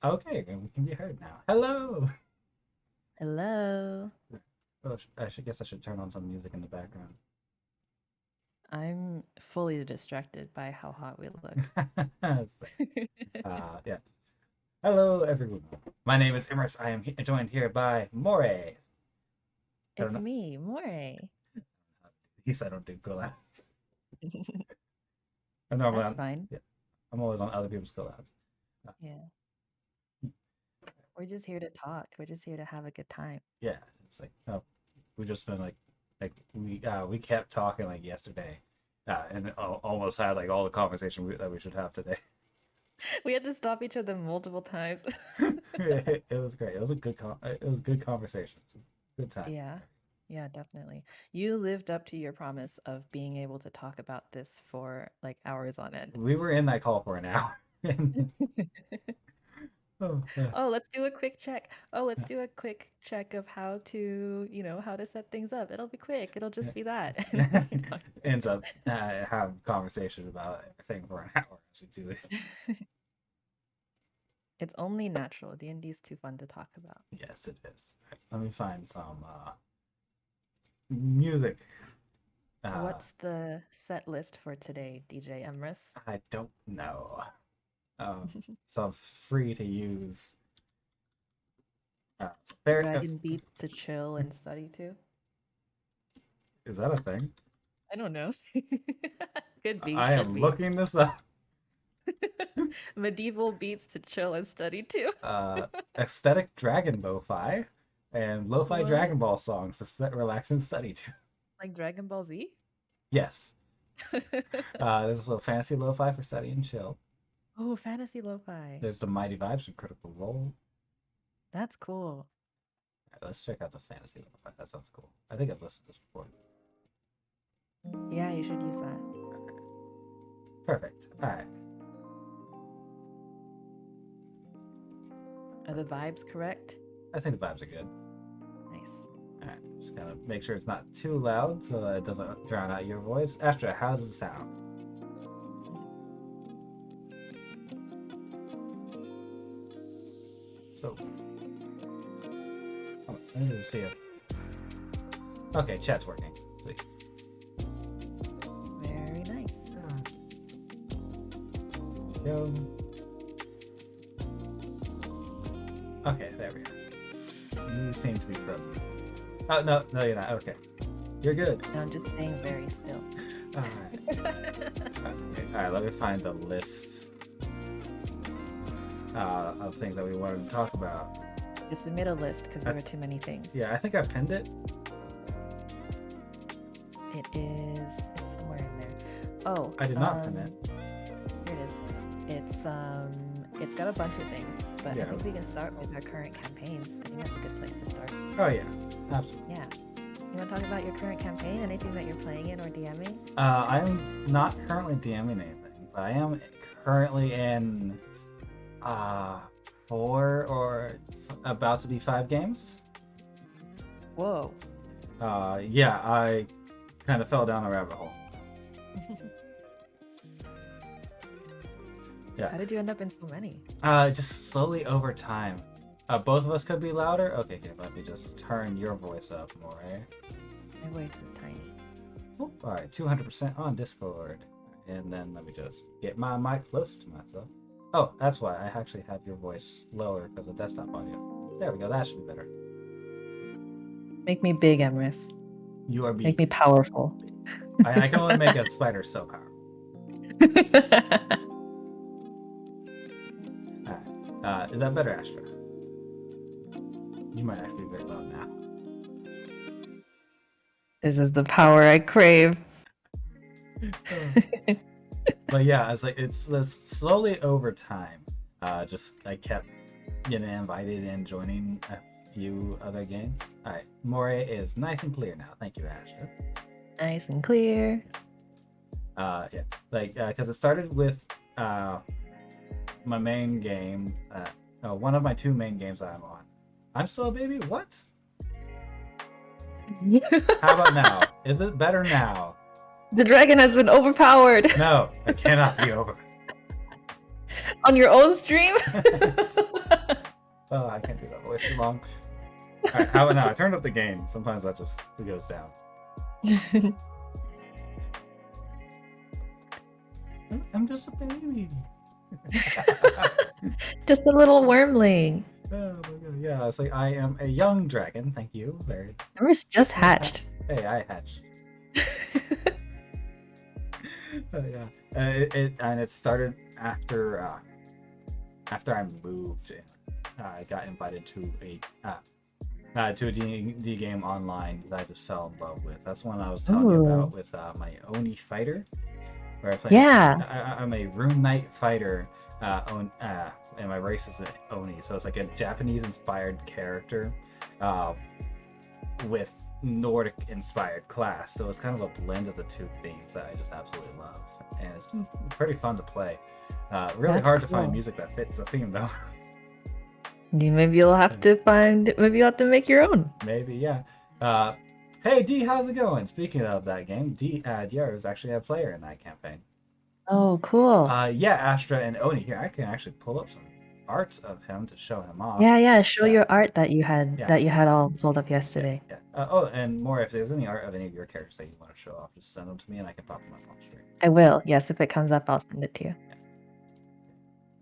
Okay, we can be heard now. Hello. Hello. Oh, guess I should turn on some music in the background. I'm fully distracted by how hot we look. Yeah. Hello, everyone. My name is Immerse. I am joined here by Moray. It's me, Moray. He said I don't do collabs. That's fine. Yeah, I'm always on other people's collabs. Yeah. We're just here to talk. We're just here to have a good time. Yeah, it's like we just been we kept talking like yesterday, and almost had like all the conversation that we should have today. We had to stop each other multiple times. It was great. It was a good conversation. Good time. Yeah, definitely. You lived up to your promise of being able to talk about this for like hours on end. We were in that call for an hour. Oh, let's do a quick check. Oh, let's do a quick check of how to, how to set things up. It'll be quick. It'll just be that. Ends up having conversation about everything for an hour as we do it. It's only natural. D&D is too fun to talk about. Yes, it is. Let me find some music. What's the set list for today, DJ Emrys? I don't know. So I'm free to use Dragon beat to chill and study to. Is that a thing? I don't know. Could be. I am looking this up. Medieval beats to chill and study to. Aesthetic dragon lo-fi and lo-fi Dragon Ball songs to relax and study to. Like Dragon Ball Z? Yes. There's also fantasy lo-fi for study and chill. Oh, fantasy lo-fi. There's the Mighty Vibes from Critical Role. That's cool. Right, let's check out the fantasy lo-fi. That sounds cool. I think I've listened to this before. Yeah, you should use that. Perfect. All right. Are the vibes correct? I think the vibes are good. Nice. All right. Just gotta make sure it's not too loud so that it doesn't drown out your voice. After, how does it sound? So, let me just see it. Okay, chat's working. Sweet. Very nice. Go. Okay, there we go. You seem to be frozen. Oh, no, you're not. Okay. You're good. No, I'm just staying very still. Alright, let me find the list of things that we wanted to talk about. Just made a list because there were too many things. Yeah, I think I pinned it. It's somewhere in there. Oh. I did not pin it. Here it is. It's got a bunch of things, but yeah. I think we can start with our current campaigns. I think that's a good place to start. Oh yeah, absolutely. Yeah. You want to talk about your current campaign? Anything that you're playing in or DMing? I'm not currently DMing anything, but I am currently in 4 or about to be 5 games. Whoa. Yeah, I kind of fell down a rabbit hole. Yeah. How did you end up in so many? Just slowly over time. Both of us could be louder. Okay, here, let me just turn your voice up, Moray. My voice is tiny. Oh, all right, 200% on Discord. And then let me just get my mic closer to myself. Oh, that's why I actually have your voice lower because of desktop audio. There we go, that should be better. Make me big, Emrys. You are big. Make me powerful. I can only make a spider so powerful. Is that better, Astra? You might actually be very loud now. This is the power I crave. But yeah, it's slowly over time. I kept getting invited and joining a few other games. All right, Moray is nice and clear now. Thank you, Astra. Nice and clear. Yeah, because it started with my main game. One of my 2 main games that I'm on. I'm still a baby? What? How about now? Is it better now? The dragon has been overpowered. No, it cannot be over. On your own stream? Oh, I can't do that voice too long. All right, how about now? I turned up the game. Sometimes that just goes down. I'm just a baby. Just a little wormling. Oh my god, yeah, it's like I am a young dragon. Thank you. Very. I was just hatched. Hey, I hatched. Yeah, and it started after I moved. I got invited to a D&D game online that I just fell in love with. That's one I was telling you about with my Oni fighter. Where I play. Yeah. I'm a rune knight fighter. And my race is Oni, so it's like a Japanese-inspired character with Nordic-inspired class. So it's kind of a blend of the two themes that I just absolutely love, and it's been pretty fun to play. Really That's hard to cool. find music that fits the theme, though. Maybe you'll have to make your own. Maybe, yeah. Hey, D, how's it going? Speaking of that game, DR is actually a player in that campaign. Oh, cool. Yeah, Astra and Oni. Here, I can actually pull up some art of him to show him off. Yeah. Show your art that you had all pulled up yesterday. Yeah. Oh, and more, if there's any art of any of your characters that you want to show off, just send them to me and I can pop them up on stream. I will. Yes, if it comes up, I'll send it to you. Yeah.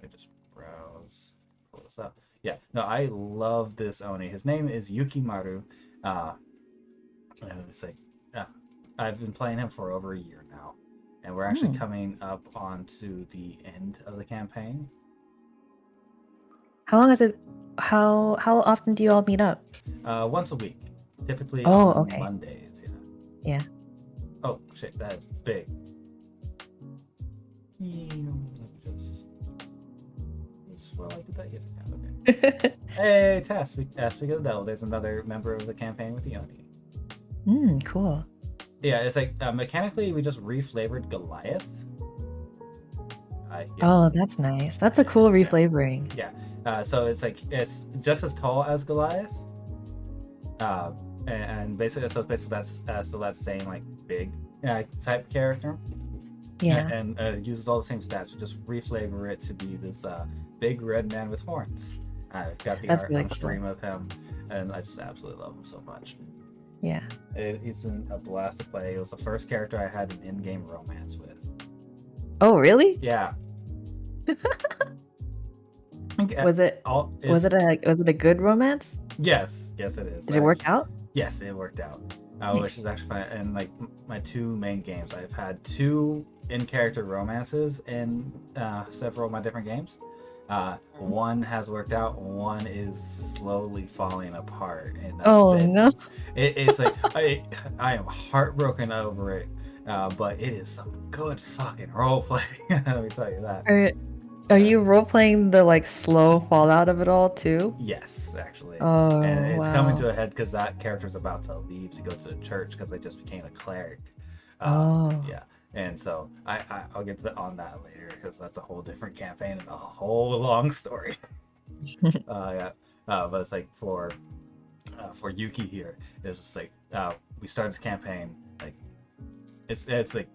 Let me just browse, pull this up. Yeah. No, I love this Oni. His name is Yukimaru. It's like, I've been playing him for over a year now, and we're actually coming up onto the end of the campaign. How long is it? How often do you all meet up? Once a week, typically on Mondays. Yeah. Oh shit, that is big. Well, I did that yesterday. Okay. Hey, Tess. Speaking of the devil, there's another member of the campaign with the Oni. Cool. Yeah, it's like mechanically we just reflavored Goliath. Oh, that's nice. That's a cool reflavoring. Yeah. So it's like it's just as tall as Goliath. And basically, so it's basically that's still that same like big type character. Yeah. And uses all the same stats. We just reflavor it to be this big red man with horns. I've got the art really on cool. stream of him, and I just absolutely love him so much. Yeah. He's been a blast to play. It was the first character I had an in-game romance with. Oh, really? Yeah. Was it a good romance? Yes, it is. Did it work out? Yes, it worked out. Nice. Which is actually fun. And like my two main games, I've had 2 in-character romances in several of my different games. One has worked out, one is slowly falling apart. And no! It's like I am heartbroken over it, but it is some good fucking role play. Let me tell you that. Are you role playing the like slow fallout of it all too? Yes, actually. Oh, and it's wow. coming to a head because that character's about to leave to go to the church because they just became a cleric. Yeah. And so I'll get on that later because that's a whole different campaign and a whole long story. Yeah. But it's like for Yuki here, it's just like we started this campaign like it's like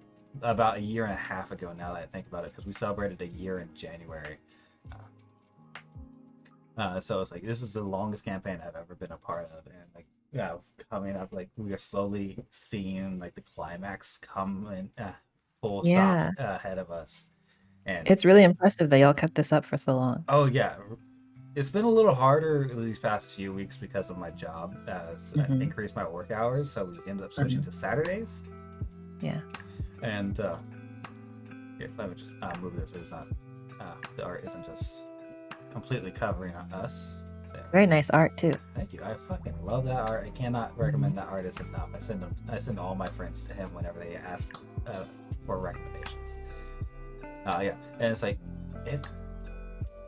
about a year and a half ago now that I think about it, because we celebrated a year in January. So it's like this is the longest campaign I've ever been a part of, and like coming up, like we are slowly seeing like the climax come in full stop ahead of us, and it's really impressive that y'all kept this up for so long. Oh yeah, it's been a little harder these past few weeks because of my job. I increased my work hours, so we ended up switching to Saturdays. Yeah. And let me just move this so it's not the art isn't just completely covering on us. There. Very nice art too. Thank you. I fucking love that art. I cannot recommend that artist enough. I send all my friends to him whenever they ask for recommendations. Yeah, and it's like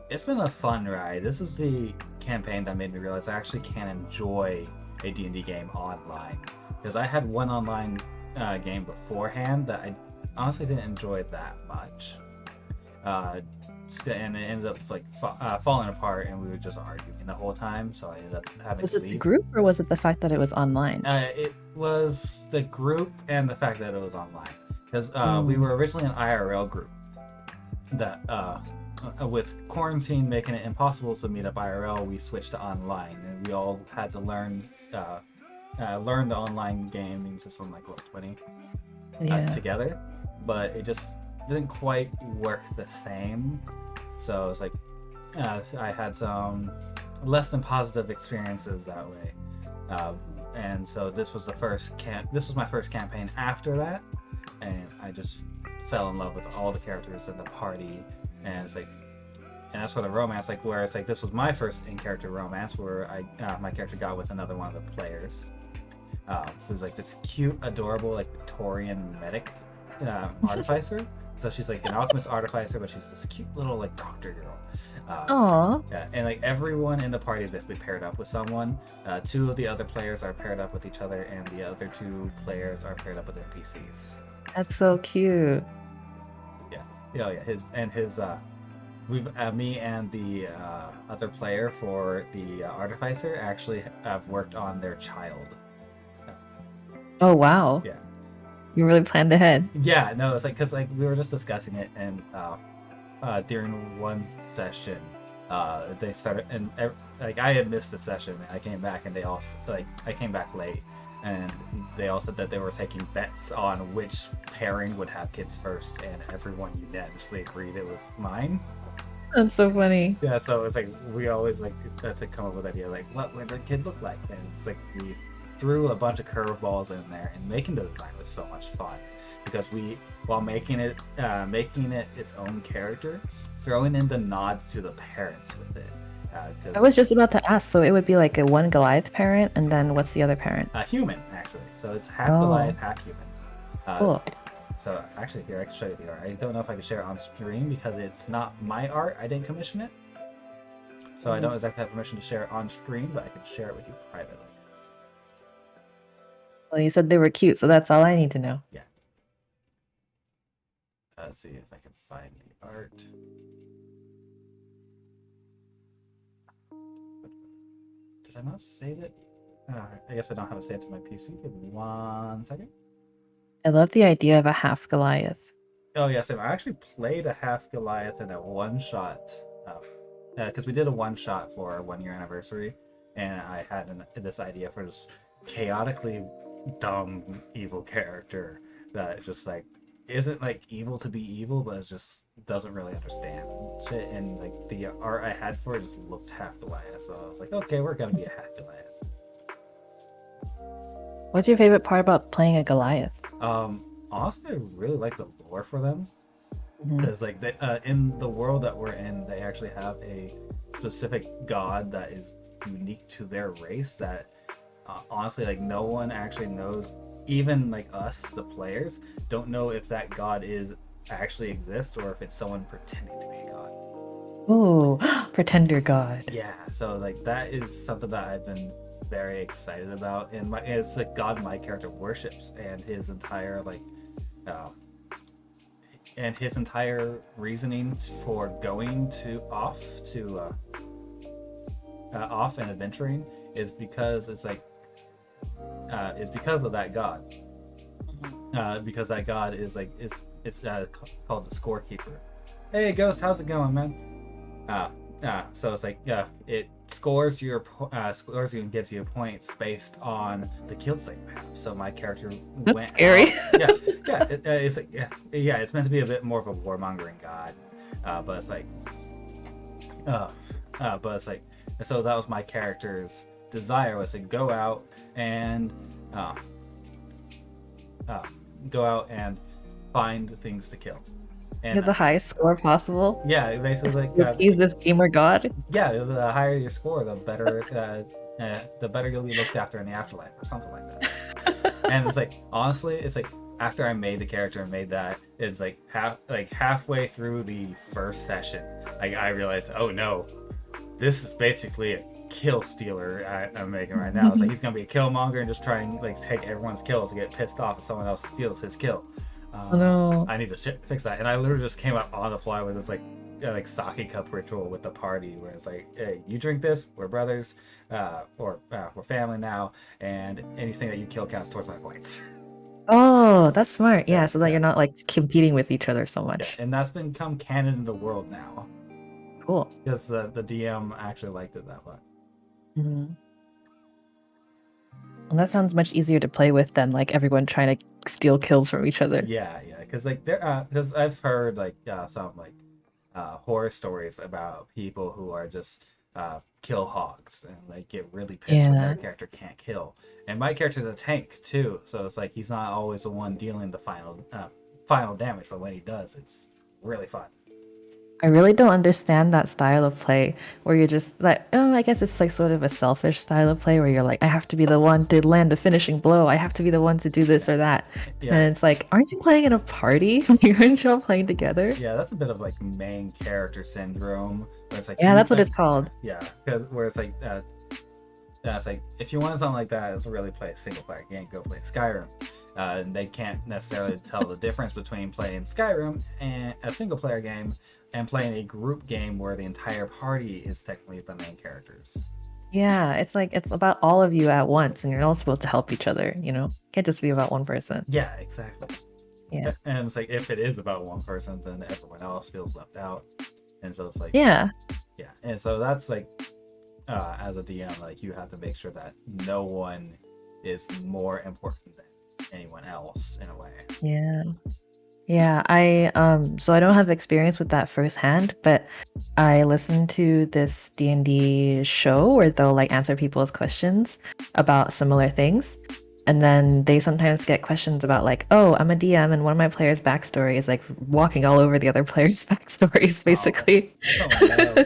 it's been a fun ride. This is the campaign that made me realize I actually can enjoy a D&D game online, because I had one online game beforehand that I honestly didn't enjoy that much, and it ended up like falling apart, and we were just arguing the whole time, so I ended up having was to it leave. The group, or was it the fact that it was online? It was the group and the fact that it was online, because we were originally an IRL group that with quarantine making it impossible to meet up IRL, we switched to online, and we all had to learn the online gaming system like level 20 Yeah. together, but it just didn't quite work the same. So it's like I had some less than positive experiences that way, and so this was my first campaign after that, and I just fell in love with all the characters in the party, and it's like, and that's for the romance, like where it's like this was my first in-character romance where my character got with another one of the players, who's like this cute, adorable, like Victorian medic artificer. So she's like an alchemist artificer, but she's this cute little like doctor girl. Aww. Yeah, and like everyone in the party is basically paired up with someone. Two of the other players are paired up with each other, and the other two players are paired up with NPCs. That's so cute. Yeah, me and the other player for the artificer actually have worked on their child. Oh wow. Yeah. You really planned ahead. Yeah, no, it's like because like we were just discussing it, and during one session, they started, and like I had missed the session. I came back, and they all like I came back late, and they all said that they were taking bets on which pairing would have kids first, and everyone unanimously agreed it was mine. That's so funny. Yeah, so it's like we always like to come up with an idea like what would the kid look like, and it's like we threw a bunch of curveballs in there, and making the design was so much fun because while making it its own character, throwing in the nods to the parents with it. I was just about to ask, so it would be like a one Goliath parent, and then what's the other parent? Human, actually. So it's half Goliath, half human. Cool. So actually, here I can show you the art. I don't know if I can share it on stream because it's not my art. I didn't commission it, so I don't exactly have permission to share it on stream, but I can share it with you privately. Well, you said they were cute, so that's all I need to know. Yeah. Let's see if I can find the art. Did I not save it? I guess I don't have it saved to my PC. Give me 1 second. I love the idea of a half Goliath. Oh yeah, same. I actually played a half Goliath in a one-shot, because we did a one-shot for our 1-year anniversary, and I had this idea for this chaotically dumb evil character that just like isn't like evil to be evil, but it just doesn't really understand shit, and like the art I had for it just looked half Goliath, so I was like, okay, we're gonna be a half Goliath. What's your favorite part about playing a Goliath? Honestly, I really like the lore for them, because like they, in the world that we're in, they actually have a specific god that is unique to their race that honestly like no one actually knows, even like us the players don't know if that god is actually exists or if it's someone pretending to be a god. Ooh, pretender god. Yeah, so like that is something that I've been very excited about, and it's the god my character worships, and his entire like reasoning for going off and adventuring is because it's like is because of that god, because that god is like it's called the scorekeeper. Hey Ghost, how's it going, man? So it's like it scores you and gives you points based on the kills that you have. So my character went scary. It's like it's meant to be a bit more of a warmongering god, but it's like so that was my character's desire, was to go out and find things to kill. And Get the highest score possible. yeah, basically like He's this gamer god. yeah, the higher your score, the better you'll be looked after in the afterlife or something like that. And it's like, honestly, it's like after I made the character and made that, it's like halfway through the first session, like I realized, oh no, this is basically a kill stealer I'm making right now. It's like he's gonna be a killmonger and just try and like take everyone's kills to get pissed off if someone else steals his kill. Oh no. I need to fix that. And I literally just came up on the fly with this like sake cup ritual with the party, where it's like, hey, you drink this, we're brothers, or we're family now, and anything that you kill counts towards my points. Oh, that's smart. Yeah, so that you're not like competing with each other so much. Yeah, and that's become canon in the world now. Cool. because the DM actually liked it that much. Mhm. Well, that sounds much easier to play with than like everyone trying to steal kills from each other. Yeah, because like because I've heard like some like horror stories about people who are just kill hogs and like get really pissed when their Yeah. character can't kill. And my character's a tank too, so it's like he's not always the one dealing the final damage, but when he does, it's really fun. I really don't understand that style of play where you're just like, oh, I guess it's like sort of a selfish style of play where you're like, I have to be the one to land a finishing blow. I have to be the one to do this or that. Yeah, And it's like, aren't you playing in a party? Aren't you all playing together? yeah, that's a bit of like main character syndrome. Where it's like Yeah, that's what it's called. yeah, because where it's like it's like if you want something like that, it's really play a single player game. Go play Skyrim. And they can't necessarily tell the difference between playing Skyrim and a single player game and playing a group game where the entire party is technically the main characters. Yeah, it's like it's about all of you at once and you're all supposed to help each other, you know? Can't just be about one person. Yeah, exactly. Yeah. And it's like if it is about one person, then everyone else feels left out. And so it's like Yeah. yeah. And so that's like as a DM, like you have to make sure that no one is more important than anyone else in a way. Yeah. Yeah, so I don't have experience with that firsthand, but I listened to this D&D show where they'll like answer people's questions about similar things. And then they sometimes get questions about like, oh, I'm a DM and one of my players' backstory is like walking all over the other players' backstories, basically. Oh no.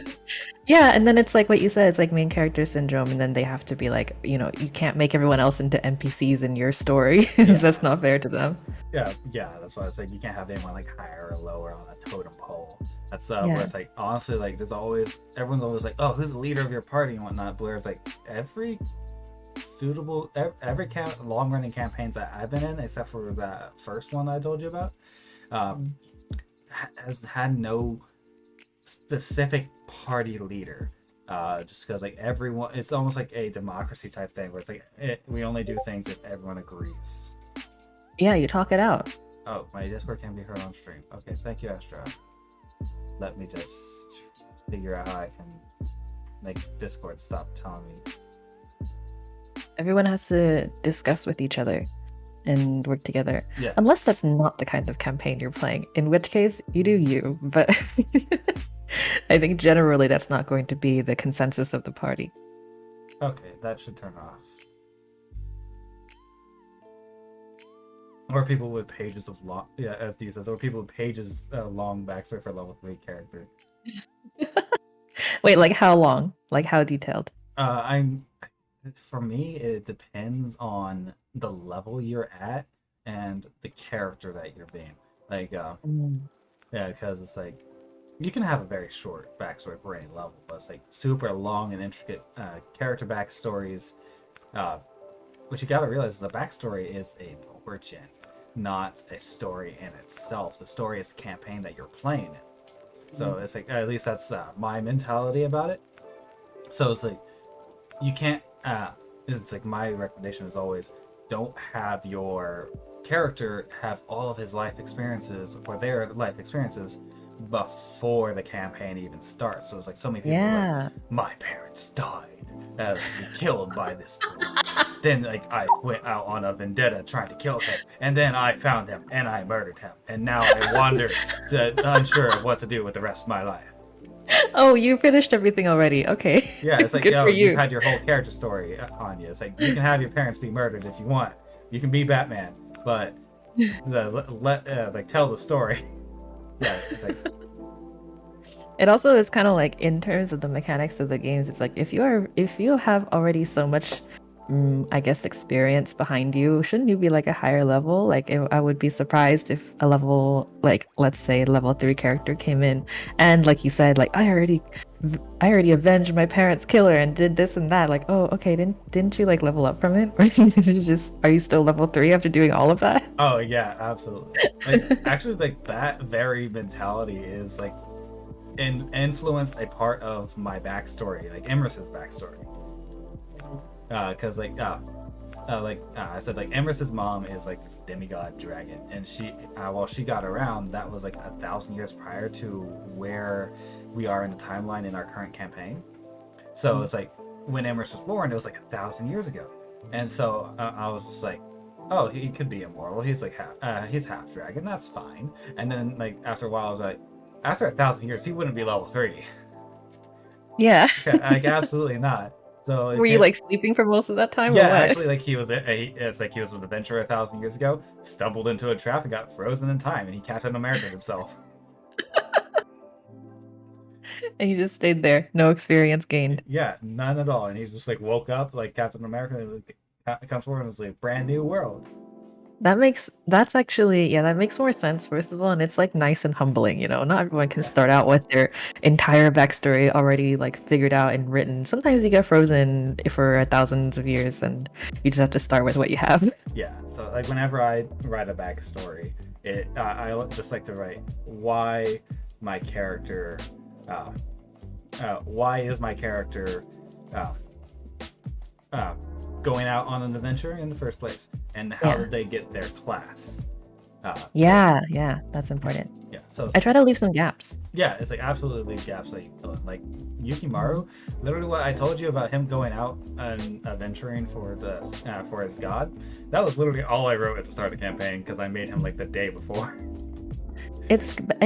Yeah, and then it's like what you said, it's like main character syndrome, and then they have to be like, you know, you can't make everyone else into NPCs in your story. That's not fair to them. Yeah, that's why it's like you can't have anyone like higher or lower on a totem pole. That's Yeah. where it's like honestly like there's always everyone's always like, oh, who's the leader of your party and whatnot. But it's like every long running campaigns that I've been in, except for that first one I told you about, has had no specific party leader. Just because like everyone, it's almost like a democracy type thing where it's like we only do things if everyone agrees. Yeah, you talk it out. Oh, my Discord can be heard on stream. Okay, thank you, Astra. Let me just figure out how I can make Discord stop telling me. Everyone has to discuss with each other and work together. Yeah. Unless that's not the kind of campaign you're playing, in which case you do you. But I think generally that's not going to be the consensus of the party. Okay, that should turn off. Or people with pages of long, yeah, as D says, or people with pages long backstory for level 3 character. Wait, like how long? Like how detailed? For me, it depends on the level you're at and the character that you're being. Like, yeah, because it's like you can have a very short backstory for any level, but it's like super long and intricate character backstories. What you gotta realize is the backstory is an origin, not a story in itself. The story is the campaign that you're playing in. So it's like, at least that's my mentality about it. So it's like, you can't, it's like my recommendation is always don't have your character have all of his life experiences or their life experiences before the campaign even starts. So it's like so many people are like, my parents died killed by this boy. Then like I went out on a vendetta trying to kill him, and then I found him and I murdered him, and now I wander unsure of what to do with the rest of my life. Oh, you finished everything already. Okay. Yeah, it's like, Good yo, for you. you've had your whole character story on you. It's like you can have your parents be murdered if you want. You can be Batman, but like tell the story. Yeah, it's like. It also is kind of like in terms of the mechanics of the games, it's like if you have already so much I guess experience behind you, shouldn't you be like a higher level? Like I would be surprised if a level like let's say level 3 character came in and like you said like I already avenged my parents' killer and did this and that. Like, oh, okay, didn't you like level up from it? Or did you just are you still level 3 after doing all of that? Oh yeah, absolutely. Like, actually, like that very mentality is like influenced a part of my backstory, like Emerson's backstory. Because like I said, like Emerus's mom is like this demigod dragon, and while she got around, that was like 1,000 years prior to where we are in the timeline in our current campaign. So it's like when Emerus was born, it was like 1,000 years ago, and so I was just like, oh, he could be immortal. He's like he's half dragon. That's fine. And then like after a while, I was like, after 1,000 years, he wouldn't be level 30. Yeah. Like absolutely not. So Were you like sleeping for most of that time? yeah, or what? actually, like it's like he was an adventurer 1,000 years ago, stumbled into a trap and got frozen in time, and he Captain America himself. And you just stayed there, no experience gained. Yeah, none at all. And he's just like woke up like Captain America, and comes forward and it's like a brand new world. That makes more sense, first of all, and it's like nice and humbling, you know. Not everyone can start out with their entire backstory already like figured out and written. Sometimes you get frozen for thousands of years and you just have to start with what you have. Yeah, so like whenever I write a backstory, I just like to write why my character, why is my character going out on an adventure in the first place, and how did they get their class? Yeah, that's important. Yeah, so I try to leave some gaps. Yeah, it's like absolutely gaps that you fill in. Like Yukimaru, literally what I told you about him going out and adventuring for his god, that was literally all I wrote at the start of the campaign because I made him like the day before. I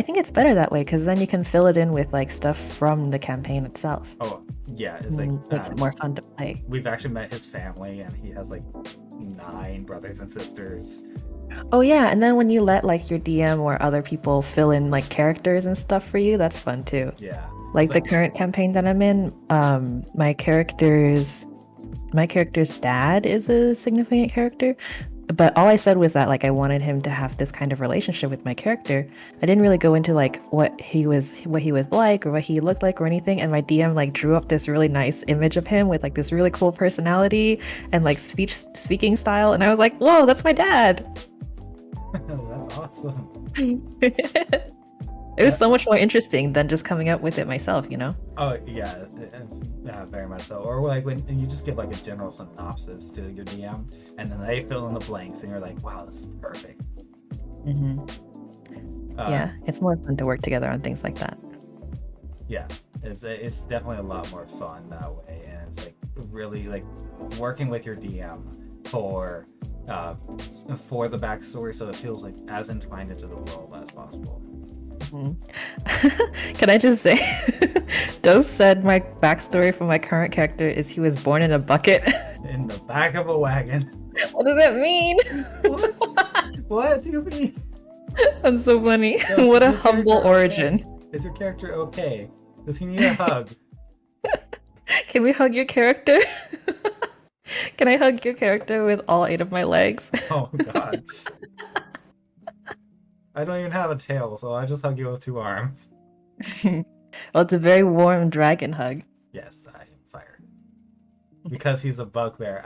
think it's better that way because then you can fill it in with like stuff from the campaign itself. Oh yeah, it's like makes it more fun to play. We've actually met his family, and he has like 9 brothers and sisters. Oh yeah, and then when you let like your DM or other people fill in like characters and stuff for you, that's fun too. Yeah. Like the current campaign that I'm in, my character's dad is a significant character. But all I said was that like I wanted him to have this kind of relationship with my character. I didn't really go into like what he was like or what he looked like or anything. And my DM like drew up this really nice image of him with like this really cool personality and like speaking style. And I was like, whoa, that's my dad. That's awesome. It was so much more interesting than just coming up with it myself, you know? Oh yeah, very much so. Or like when you just give like a general synopsis to your DM, and then they fill in the blanks, and you're like, wow, this is perfect. Yeah, it's more fun to work together on things like that. Yeah, it's definitely a lot more fun that way, and it's like really like working with your DM for the backstory, so it feels like as entwined into the world as possible. Can I just say, Dose said my backstory for my current character is he was born in a bucket. In the back of a wagon. What does that mean? What? What do you mean? That's so funny. What a humble origin. Okay? Is your character okay? Does he need a hug? Can we hug your character? Can I hug your character with all 8 of my legs? Oh god. I don't even have a tail, so I just hug you with 2 arms. Well, it's a very warm dragon hug. Yes, I am fired. Because he's a bugbear.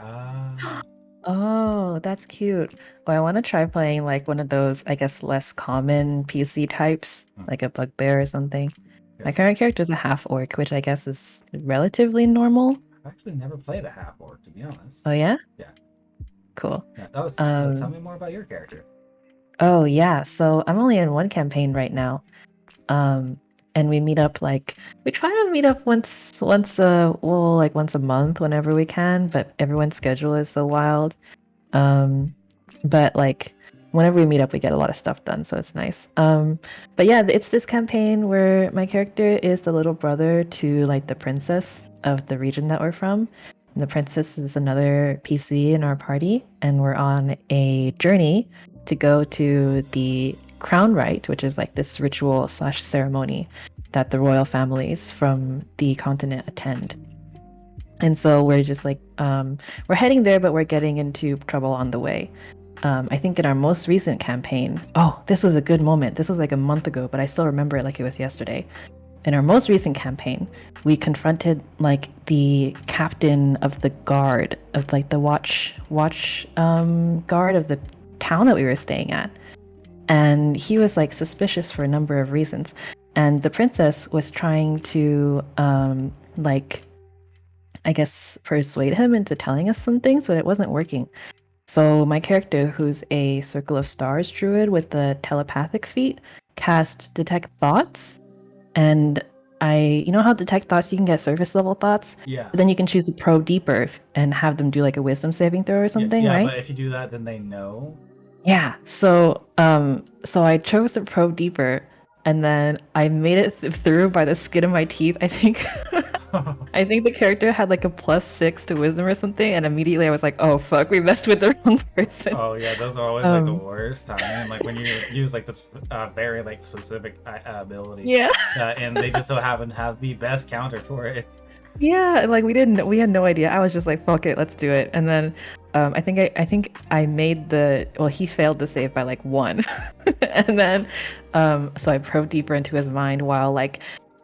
Oh, that's cute. Oh, I want to try playing like one of those, I guess, less common PC types, like a bugbear or something. Yeah. My current character is a half-orc, which I guess is relatively normal. I've actually never played a half-orc, to be honest. Oh, yeah? Yeah. Cool. Yeah. Oh, so tell me more about your character. Oh yeah, so I'm only in one campaign right now, and we meet up we try to meet up once a month whenever we can, but everyone's schedule is so wild. But like whenever we meet up, we get a lot of stuff done, so it's nice. But yeah, it's this campaign where my character is the little brother to like the princess of the region that we're from. And the princess is another PC in our party, and we're on a journey to go to the crown rite, which is like this ritual / ceremony that the royal families from the continent attend. And so we're just like, we're heading there, but we're getting into trouble on the way. I think in our most recent campaign, this was a good moment. This was like a month ago, but I still remember it like it was yesterday. In our most recent campaign, we confronted like the captain of the guard of like the watch guard of the town that we were staying at, and he was like suspicious for a number of reasons, and the princess was trying to I guess, persuade him into telling us some things, but it wasn't working. So my character, who's a Circle of Stars druid with the telepathic feat, cast Detect Thoughts, and you know how Detect Thoughts you can get surface level thoughts, Yeah. but then you can choose to probe deeper and have them do like a Wisdom saving throw or something, Yeah, right? but if you do that, then they know. Yeah. So I chose to probe deeper, and then I made it through by the skin of my teeth. I think I think the character had like a +6 to wisdom or something, and immediately I was like, "Oh fuck, we messed with the wrong person." Oh yeah, those are always like the Um, worst timing. Like when you use like this very like specific ability, yeah, and they just so happen to have the best counter for it. yeah. Like we had no idea. I was just like, "Fuck it, let's do it." And then, I think I made he failed the save by like 1, and then, so I probed deeper into his mind while like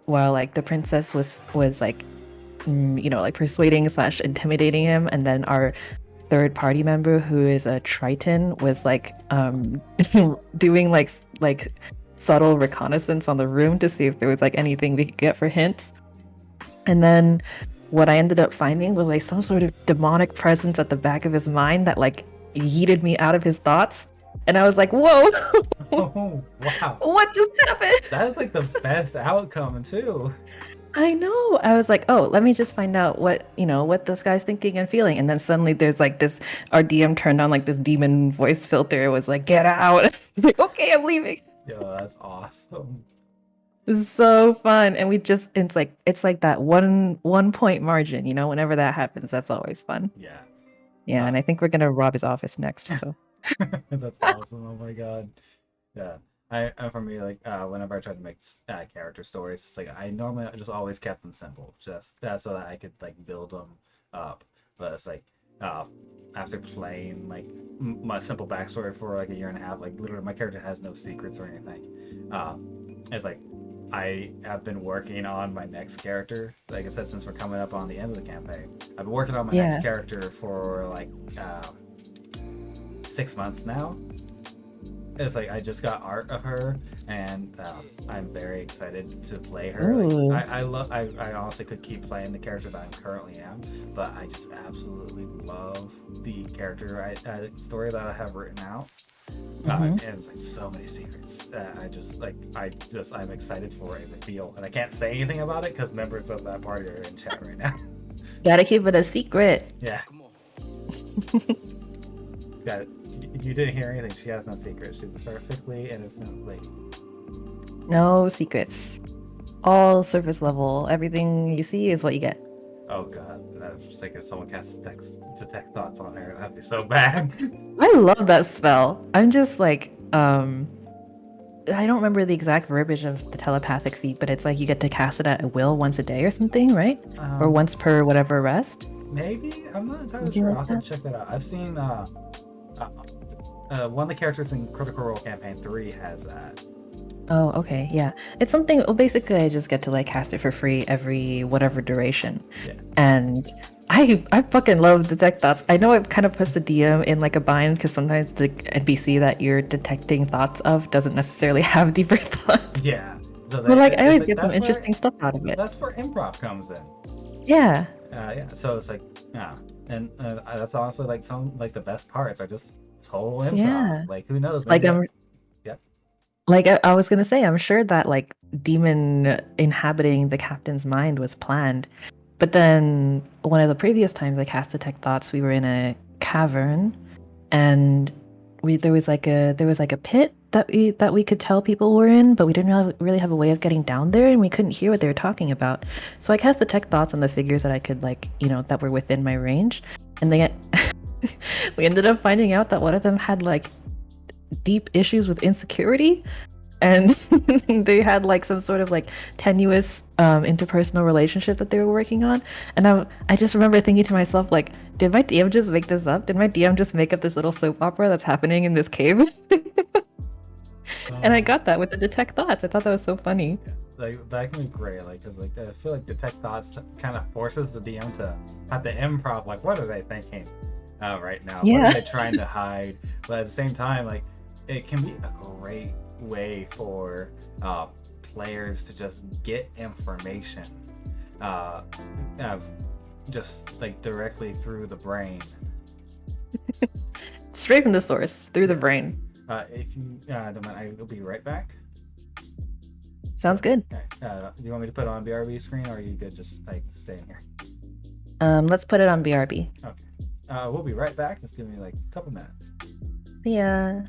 the princess was like, like persuading slash intimidating him, and then our third party member, who is a Triton, was like doing like subtle reconnaissance on the room to see if there was like anything we could get for hints. And then what I ended up finding was like some sort of demonic presence at the back of his mind that like yeeted me out of his thoughts. And I was like, whoa, Oh wow, what just happened? that is like the best outcome too. I know. I was like, oh, let me just find out what this guy's thinking and feeling. And then suddenly there's like this, our DM turned on like this demon voice filter. It was like, get out. It's like, okay, I'm leaving. Yo, that's awesome. This is so fun. And it's like that one point margin, whenever that happens, that's always fun. Yeah, Yeah, uh, and I think we're gonna rob his office next. So that's awesome. Oh my god. Yeah. For me, like whenever I try to make character stories, it's like I normally just always kept them simple, just so that I could like build them up. But it's like uh, after playing like my simple backstory for like a year and a half, like literally my character has no secrets or anything. It's like I have been working on my next character. Like I said, since we're coming up on the end of the campaign, I've been working on my yeah. next character for like 6 months now. It's like I just got art of her, and I'm very excited to play her. Ooh. Like I honestly could keep playing the character that I currently am, but I just absolutely love the character story that I have written out. And it's like so many secrets. I'm excited for a reveal, and I can't say anything about it because members of that party are in chat right now. Gotta keep it a secret. Yeah. Got it. You didn't hear anything. She has no secrets. She's a perfectly innocent lady. No secrets. All surface level. Everything you see is what you get. Oh god, I was just thinking if someone casts detect thoughts on her, that'd be so bad. I love that spell. I'm just like, I don't remember the exact verbiage of the telepathic feat, but it's like you get to cast it at will once a day or something, right? Or once per whatever rest. Maybe? I'm not entirely Something sure. like I'll have that. to check that out. I've seen one of the characters in Critical Role Campaign 3 has that. Oh, okay, yeah. It's something. Well, basically, I just get to like cast it for free every whatever duration, Yeah. and I fucking love detect thoughts. I know it kind of puts the DM in like a bind because sometimes the NPC that you're detecting thoughts of doesn't necessarily have deeper thoughts. Yeah. So But like, I always like, get some that's interesting stuff out of it. That's where improv comes in. Yeah. Yeah. So it's like, yeah, and that's honestly like some like the best parts are just total improv. Yeah. Like who knows? Like Maybe I'm like I was gonna say, I'm sure that like demon inhabiting the captain's mind was planned. But then one of the previous times I cast Detect Thoughts, we were in a cavern, and there was like a pit that we could tell people were in, but we didn't really have a way of getting down there, and we couldn't hear what they were talking about. So I cast Detect Thoughts on the figures that I could like, that were within my range, and we ended up finding out that one of them had like deep issues with insecurity, and they had like some sort of like tenuous interpersonal relationship that they were working on. And I just remember thinking to myself, like, did my DM just make this up? Did my DM just make up this little soap opera that's happening in this cave? And I got that with the Detect Thoughts. I thought that was so funny. like that can be great. Like, cause like I feel like Detect Thoughts kind of forces the DM to have to improv. Like, what are they thinking right now? Yeah. What are they trying to hide? But at the same time, like, it can be a great way for players to just get information just like directly through the brain. Straight from the source, through the brain. If you don't mind, I will be right back. Sounds good. Okay. Do you want me to put it on BRB screen, or are you good just like staying here? Let's put it on BRB. Okay. We'll be right back. Just give me like a couple minutes. See ya.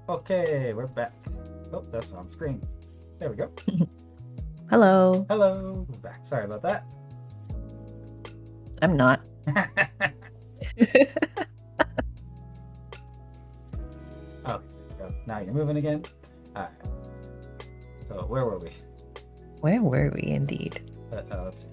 Okay, we're back. Oh, that's on screen. There we go. Hello. Hello, we're back. Sorry about that. I'm not. Oh, now you're moving again. All right. So where were we? Where were we indeed? Let's see.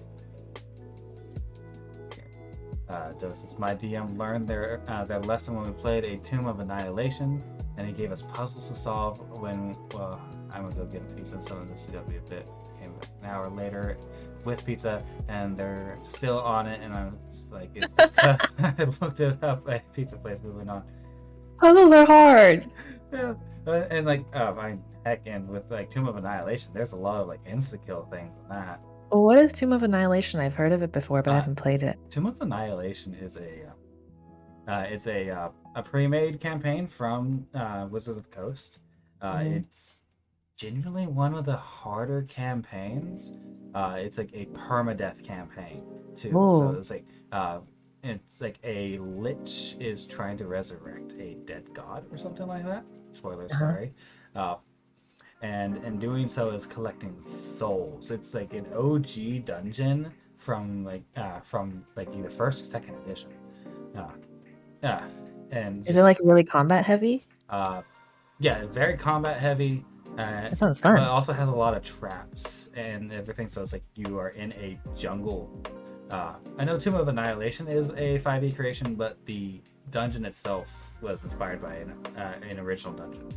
Dosis. My DM learned their lesson when we played a Tomb of Annihilation, and he gave us puzzles to solve when, well, I'm gonna go get a pizza, so this is gonna be a bit. Came back an hour later with pizza, and they're still on it, and I'm like, it's just because I looked it up at pizza place moving on. Puzzles are hard. Yeah, and like, heck, and with like Tomb of Annihilation, there's a lot of like insta-kill things in that. Well, what is Tomb of Annihilation? I've heard of it before, but I haven't played it. Tomb of Annihilation is a pre-made campaign from Wizard of the Coast. It's genuinely one of the harder campaigns. It's like a permadeath campaign too. Ooh. So it's like a lich is trying to resurrect a dead god or something like that. Spoilers, sorry. And in doing so is collecting souls. It's like an OG dungeon from either first or second edition. And is it like really combat heavy? Yeah, very combat heavy. That sounds fun. But it also has a lot of traps and everything, so it's like you are in a jungle. I know Tomb of Annihilation is a 5e creation, but the dungeon itself was inspired by an original dungeon.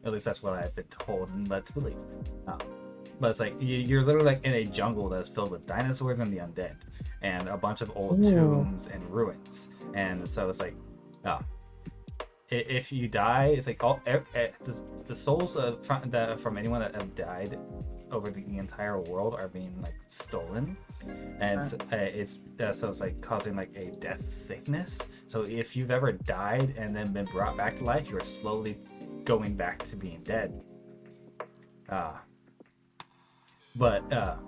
At least that's what I've been told and led to believe. But it's like you're literally like in a jungle that's filled with dinosaurs and the undead, and a bunch of old tombs and ruins. And so it's like, if you die, it's like the souls from anyone that have died over the entire world are being like stolen, and so it's like causing like a death sickness. So if you've ever died and then been brought back to life, you're slowly going back to being dead.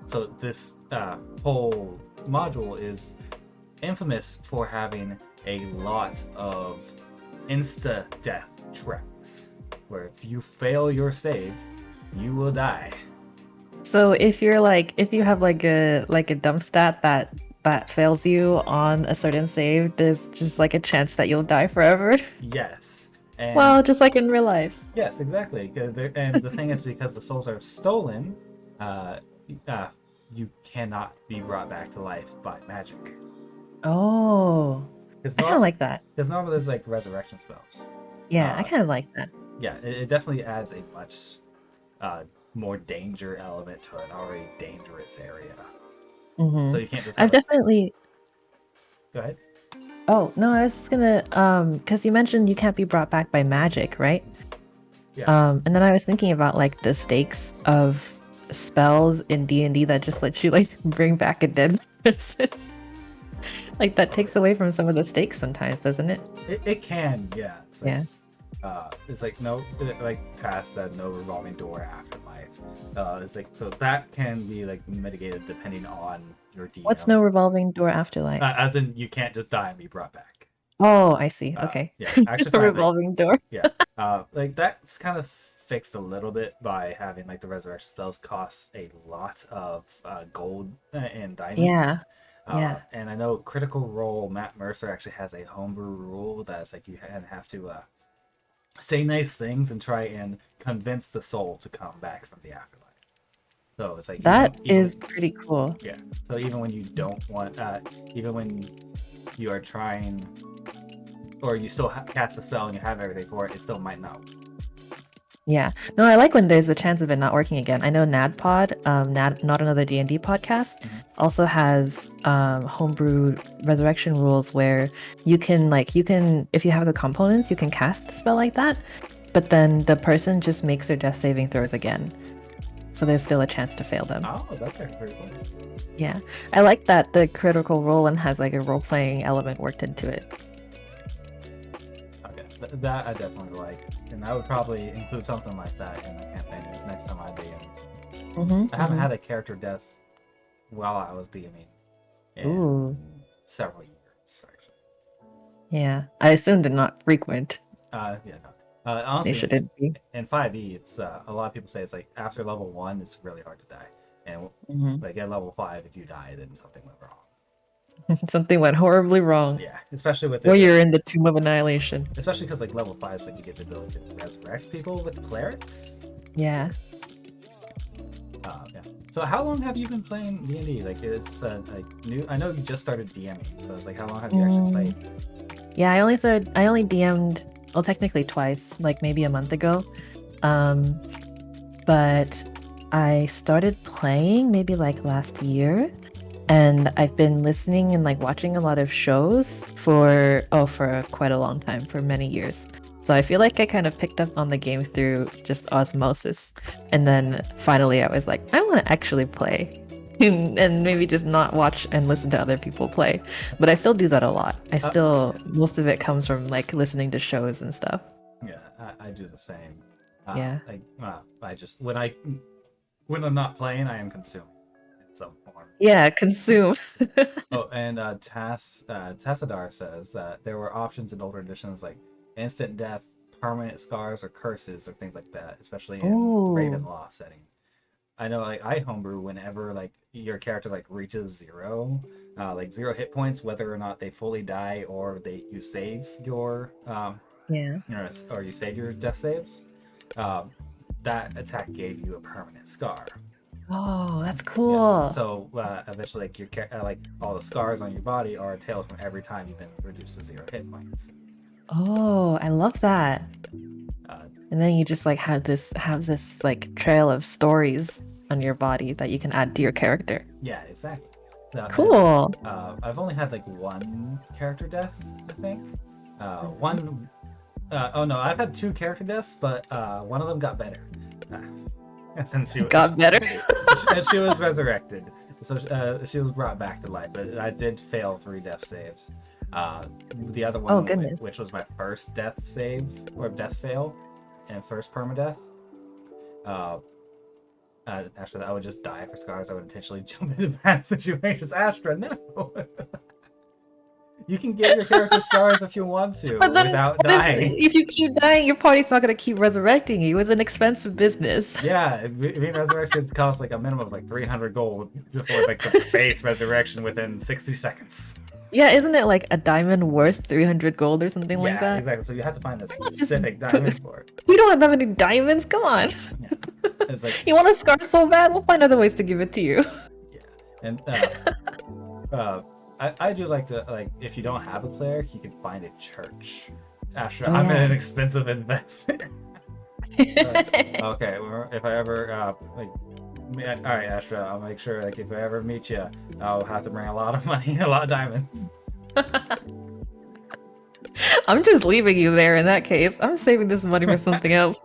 So this whole module is infamous for having a lot of insta-death traps, where if you fail your save, you will die. So if you have like a dump stat that fails you on a certain save, there's just like a chance that you'll die forever. Yes. And, well, just like in real life. Yes, exactly. And the thing is, because the souls are stolen, you cannot be brought back to life by magic. Oh, I kind of like that. Because normally there's like resurrection spells. Yeah, I kind of like that. Yeah, it definitely adds a much more danger element to an already dangerous area. So you can't just. I've definitely. Go ahead. Oh no, I was just gonna because you mentioned you can't be brought back by magic, right? Yeah. And then I was thinking about like the stakes of spells in D&D that just lets you like bring back a dead person. Like that takes away from some of the stakes sometimes, doesn't it? It can, yeah. It's like, yeah. It's like Cass said, no revolving door afterlife. It's like, so that can be like mitigated depending on your DM. What's no revolving door afterlife? As in, you can't just die and be brought back. Oh, I see. Okay. Yeah, actually, revolving door. Yeah, like that's kind of fixed a little bit by having like the resurrection spells cost a lot of gold and diamonds. Yeah. And I know Critical Role Matt Mercer actually has a homebrew rule that's like you have to say nice things and try and convince the soul to come back from the afterlife. So it's like that is pretty cool. Yeah. So even when you don't want, even when you are trying, or you still cast a spell and you have everything for it, it still might not. Yeah. No, I like when there's a chance of it not working again. I know NADPod, Not Another D&D podcast, also has Homebrew Resurrection rules where you can, if you have the components, you can cast the spell like that, but then the person just makes their death saving throws again. So there's still a chance to fail them. Oh, that's pretty cool. Yeah. I like that the Critical Role one has like a role-playing element worked into it. Okay, that I definitely like. And I would probably include something like that in the campaign next time I DM. I haven't had a character death while I was DMing in several years, actually. Yeah, I assume they're not frequent. Yeah, no. They Honestly, shouldn't be. in 5e, it's a lot of people say it's like after level 1, it's really hard to die, and Mhm. like at level 5, if you die, then something went wrong. Something went horribly wrong. Yeah, especially with Or it, you're in the Tomb of Annihilation. especially because like level 5 is like you get the ability to resurrect people with clerics. Yeah. Yeah. So how long have you been playing D&D? Like it's like new. I know you just started DMing, but it's like how long have you actually played? Yeah, I only DM'd, well, technically twice, like maybe a month ago. But I started playing maybe like last year, and I've been listening and like watching a lot of shows for quite a long time, for many years. So I feel like I kind of picked up on the game through just osmosis. And then finally I was like, I want to actually play. And maybe just not watch and listen to other people play. But I still do that a lot. Most of it comes from like listening to shows and stuff. Yeah, I do the same. Yeah. I just when I'm not playing, I am consuming in some form. Yeah, consume. Oh, and Tassadar says that there were options in older editions like instant death, permanent scars, or curses, or things like that, especially in Ooh. Ravenlaw setting. I know, like I homebrew whenever like your character like reaches zero, like 0 hit points, whether or not they fully die or you save your Yeah. or you save your death saves. That attack gave you a permanent scar. Oh, that's Yeah. cool. So eventually, like like all the scars on your body are tails from every time you've been reduced to 0 hit points. Oh, I love that. And then you just like have this like trail of stories on your body that you can add to your character. Yeah, exactly. So, Cool. And, I've only had like one character death, I think. One. Oh no, I've had 2 character deaths, but one of them got better. Since she got better. And she was resurrected, so she was brought back to life. But I did fail 3 death saves. The other one, which was my first death save or death fail, and first permadeath. After that, I would just die for scars. I would intentionally jump into bad situations. Astra, no. You can give your character scars if you want to, without dying. If you keep dying, your party's not gonna keep resurrecting you. It's an expensive business. Yeah, being resurrected costs like a minimum of like 300 gold for like the base resurrection within 60 seconds. Yeah, isn't it like a diamond worth 300 gold or something like that? Yeah, exactly. So you have to find a specific diamond for it. We don't have that many diamonds. Come on. Yeah. It's like, you want a scar so bad? We'll find other ways to give it to you. Yeah, and I do like to, like, if you don't have a cleric, you can find a church. Astra, I'm in an expensive investment. Okay, if I ever all right, Astra, I'll make sure, like, if I ever meet you, I'll have to bring a lot of money, a lot of diamonds. I'm just leaving you there in that case. I'm saving this money for something else.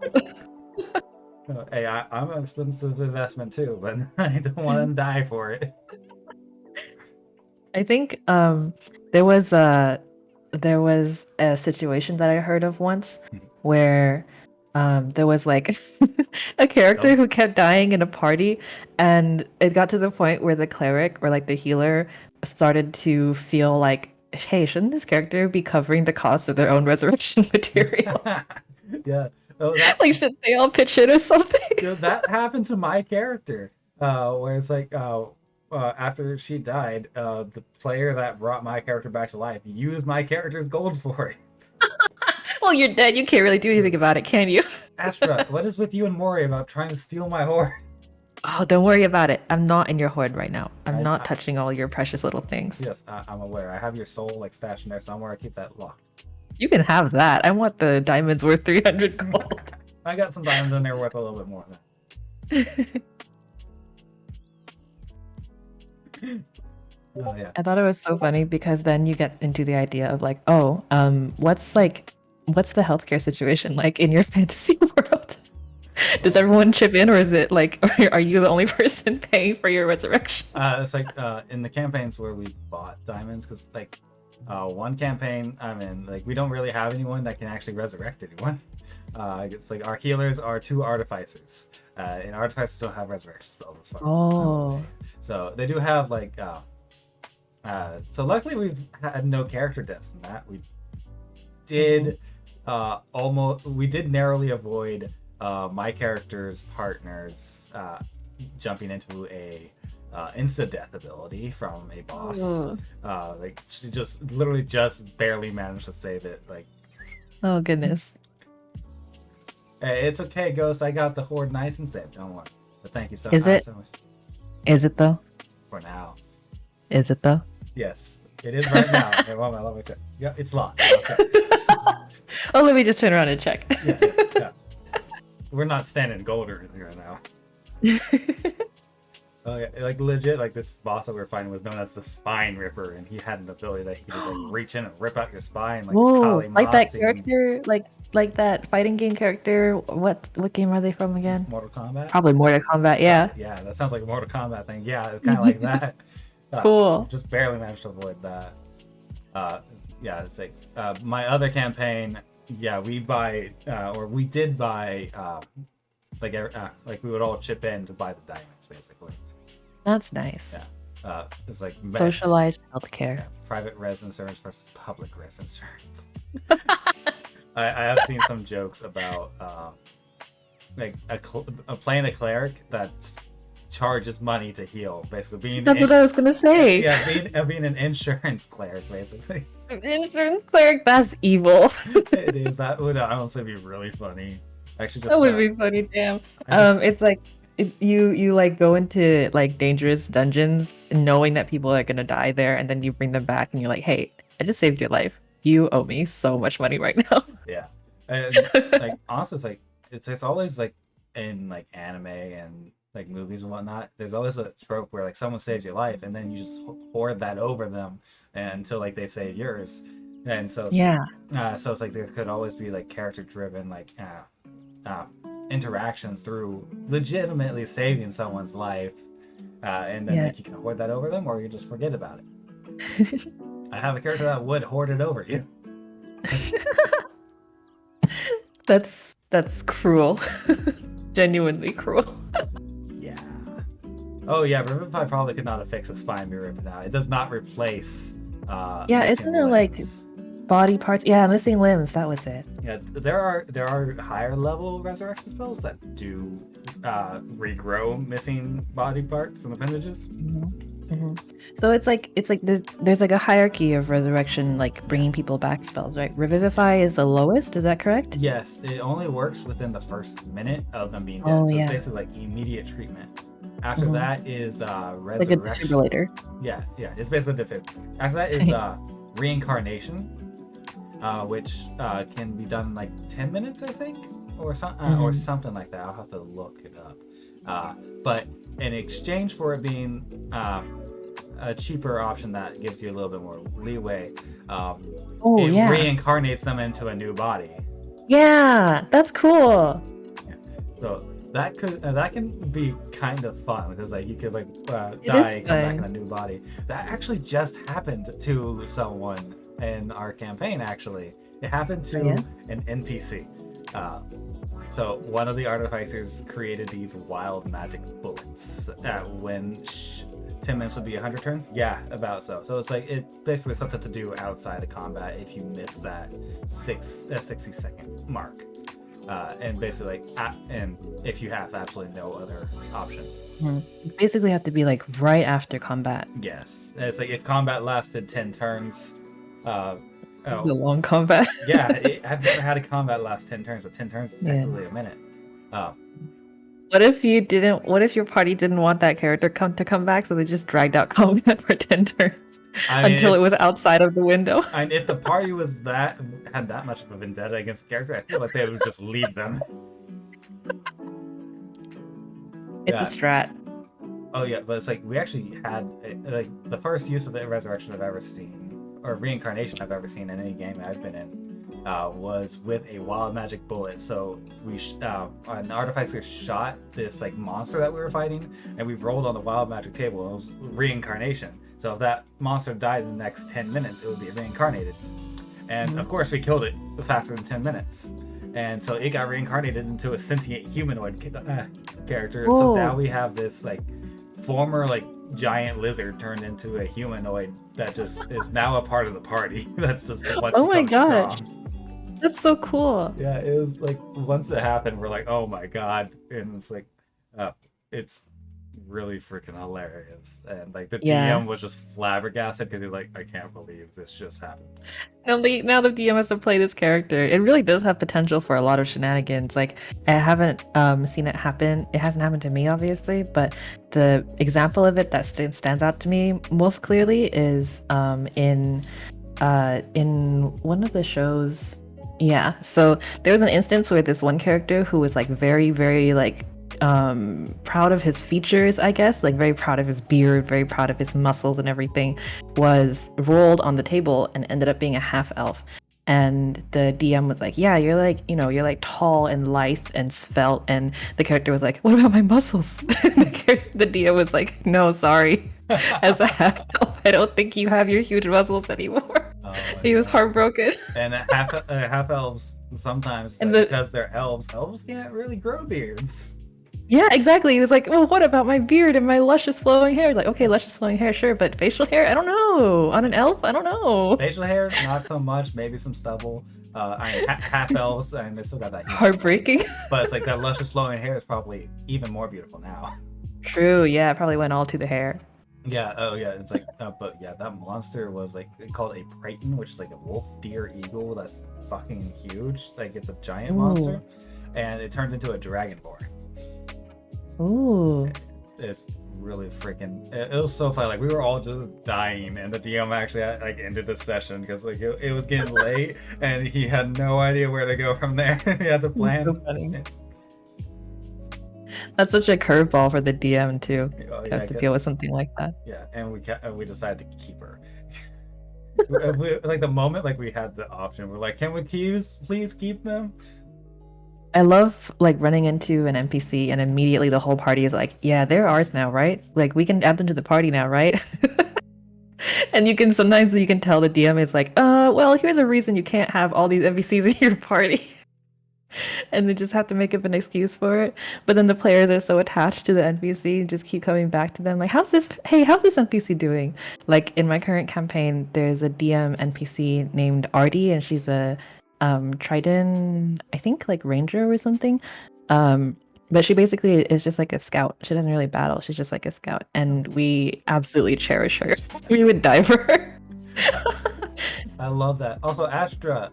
Hey, I'm an expensive investment too, but I don't want to die for it. I think there was a situation that I heard of once where there was like a character who kept dying in a party, and it got to the point where the cleric or like the healer started to feel like, hey, shouldn't this character be covering the cost of their own resurrection materials? Yeah. Like, should they all pitch in or something? That happened to my character, where it's like, after she died, the player that brought my character back to life used my character's gold for it. Well, you're dead. You can't really do anything about it, can you? Astra, what is with you and Moray about trying to steal my hoard? Oh, don't worry about it. I'm not in your hoard right now. I'm not touching all your precious little things. Yes, I'm aware. I have your soul like stashed in there somewhere. I keep that locked. You can have that. I want the diamonds worth 300 gold. I got some diamonds in there worth a little bit more than that. Oh, yeah. I thought it was so funny because then you get into the idea of like, what's the healthcare situation like in your fantasy world? Does everyone chip in, or is it like, are you the only person paying for your resurrection? It's like in the campaigns where we bought diamonds, because like one campaign I'm in, like we don't really have anyone that can actually resurrect anyone. It's like our healers are 2 artificers, and artificers don't have resurrection spells as far. Oh. So they do have like so luckily we've had no character deaths in that. We did almost we did narrowly avoid my character's partners jumping into a insta death ability from a boss. Oh, Like she just literally just barely managed to save it. Like, oh goodness. hey, it's okay, Ghost. I got the horde nice and safe. Don't worry. But thank you so, Is it? so much Is it though? for now. Is it though? Yes, it is right now. Okay, well, let me check. Yeah, it's locked. Okay. Oh, let me just turn around and check. Yeah. We're not standing gold or anything right now. Oh yeah, like legit, like this boss that we were fighting was known as the Spine Ripper, and he had an ability that he could just like reach in and rip out your spine, like Whoa, Kali like that Masi character, like that fighting game character. What game are they from again? in Mortal Kombat. Probably Mortal Kombat. Yeah. Yeah, that sounds like a Mortal Kombat thing. Yeah, it's kind of like that. Cool. Just barely managed to avoid that. Yeah, it's like my other campaign. Yeah, we did buy like we would all chip in to buy the diamonds basically. That's nice. Yeah, it's like Socialized healthcare. yeah, private res insurance versus public res insurance. I have seen some jokes about like playing a cleric that charges money to heal, basically being That's what I was gonna say. yeah, being an insurance cleric basically. Insurance cleric, that's evil. It is. That would honestly be really funny. Actually, just That would be funny, damn. I just- It's like you like go into like dangerous dungeons knowing that people are gonna die there, and then you bring them back and you're like, hey, I just saved your life. You owe me so much money right now. yeah, and like honestly, it's always like in like anime and like movies and whatnot. There's always a trope where like someone saves your life and then you just hoard that over them until like they save yours. And so Yeah. so it's like there could always be like character driven like interactions through legitimately saving someone's life, and then Yeah. like you can hoard that over them or you just forget about it. I have a character that would hoard it over you. That's cruel. Genuinely cruel. Yeah. Oh yeah, Revivify probably could not have fixed a spine be ripped out. It does not replace Yeah, missing isn't it like limbs. body parts? Yeah, missing limbs, that was it. Yeah, there are higher level resurrection spells that do regrow missing body parts and appendages. So it's like there's like a hierarchy of resurrection, like bringing people back spells, right? Revivify is the lowest, is that correct? Yes, it only works within the first minute of them being dead. Oh, So yeah. it's basically like immediate treatment. After that is Like a resurrection. defibrillator. Yeah, it's basically different. After that is reincarnation, which can be done in like 10 minutes, I think, or something like that. I'll have to look it up. But in exchange for it being a cheaper option that gives you a little bit more leeway, it yeah. reincarnates them into a new body. Yeah, that's cool. So that can be kind of fun because like you could like die, is come back fun. in a new body. That actually just happened to someone in our campaign. Actually, it happened to an NPC. So one of the artificers created these wild magic bullets when 10 minutes would be 100 turns. Yeah, about so. So it's like it basically something to do outside of combat if you miss that 60-second mark. And basically and if you have absolutely no other option. You basically have to be like right after combat. Yes, it's like if combat lasted 10 turns. It's a long combat. Yeah, I've never had a combat last 10 turns, but 10 turns is technically a minute. What if your party didn't want that character to come back, so they just dragged out combat for 10 turns until it was outside of the window? And if the party had that much of a vendetta against the character, I feel like they would just leave them. It's a strat. Oh yeah, but it's like we actually had like the first use of the resurrection I've ever seen, or reincarnation I've ever seen in any game I've been in, was with a wild magic bullet. So an artificer shot this like monster that we were fighting, and we rolled on the wild magic table. And it was reincarnation. So if that monster died in the next 10 minutes, it would be reincarnated. And of course, we killed it faster than 10 minutes. And so it got reincarnated into a sentient humanoid character. And so now we have this like former like giant lizard turned into a humanoid that just is now a part of the party. That's just what. Oh my gosh. That's so cool. Yeah, it was like once it happened, we're like, oh my god, and it's like, uh, it's really freaking hilarious, and like the Yeah. DM was just flabbergasted because he's like, I can't believe this just happened. Now the DM has to play this character. It really does have potential for a lot of shenanigans. Like I haven't seen it happen. It hasn't happened to me, obviously, but the example of it that stands out to me most clearly is in one of the shows. Yeah, so there was an instance where this one character who was like very like proud of his features, I guess, like very proud of his beard, very proud of his muscles and everything, was rolled on the table and ended up being a half elf. And the DM was like, yeah, you're like, you're like tall and lithe and svelte. And the character was like, what about my muscles? The DM was like, no, sorry. As a half elf, I don't think you have your huge muscles anymore. Oh my He was god. heartbroken. And half elves sometimes And like, the because they're elves, elves can't really grow beards. Yeah, exactly. He was like, well, what about my beard and my luscious flowing hair? Like, okay, luscious flowing hair, sure, but facial hair, I don't know. On an elf, I don't know. Facial hair, not so much. Maybe some stubble. I mean, half elves, and they still got that. Heartbreaking. But it's like that luscious flowing hair is probably even more beautiful now. True, yeah, it probably went all to the hair. Yeah. Oh yeah. It's like, but yeah, that monster was like called a Praeton, which is like a wolf, deer, eagle. That's fucking huge. Like it's a giant monster, and it turned into a dragonborn. Ooh. It's really freaking. It was so funny. Like we were all just dying, and the DM actually like ended the session because like it was getting late, and he had no idea where to go from there. He had to plan. So funny. That's such a curveball for the DM too. Oh, To yeah, have to deal with something like that. Yeah, and we decided to keep her. Like the moment like we had the option, we're like, can we please keep them? I love like running into an NPC and immediately the whole party is like, yeah, they're ours now, right? Like we can add them to the party now, right? And sometimes you can tell the DM is like, well, here's a reason you can't have all these NPCs in your party. And they just have to make up an excuse for it. But then the players are so attached to the NPC and just keep coming back to them like, how's this NPC doing? Like in my current campaign, there's a DM NPC named Artie, and she's a Trident, I think like ranger or something. But she basically is just like a scout. She doesn't really battle. She's just like a scout. And we absolutely cherish her. We would die for her. I love that. Also, Astra,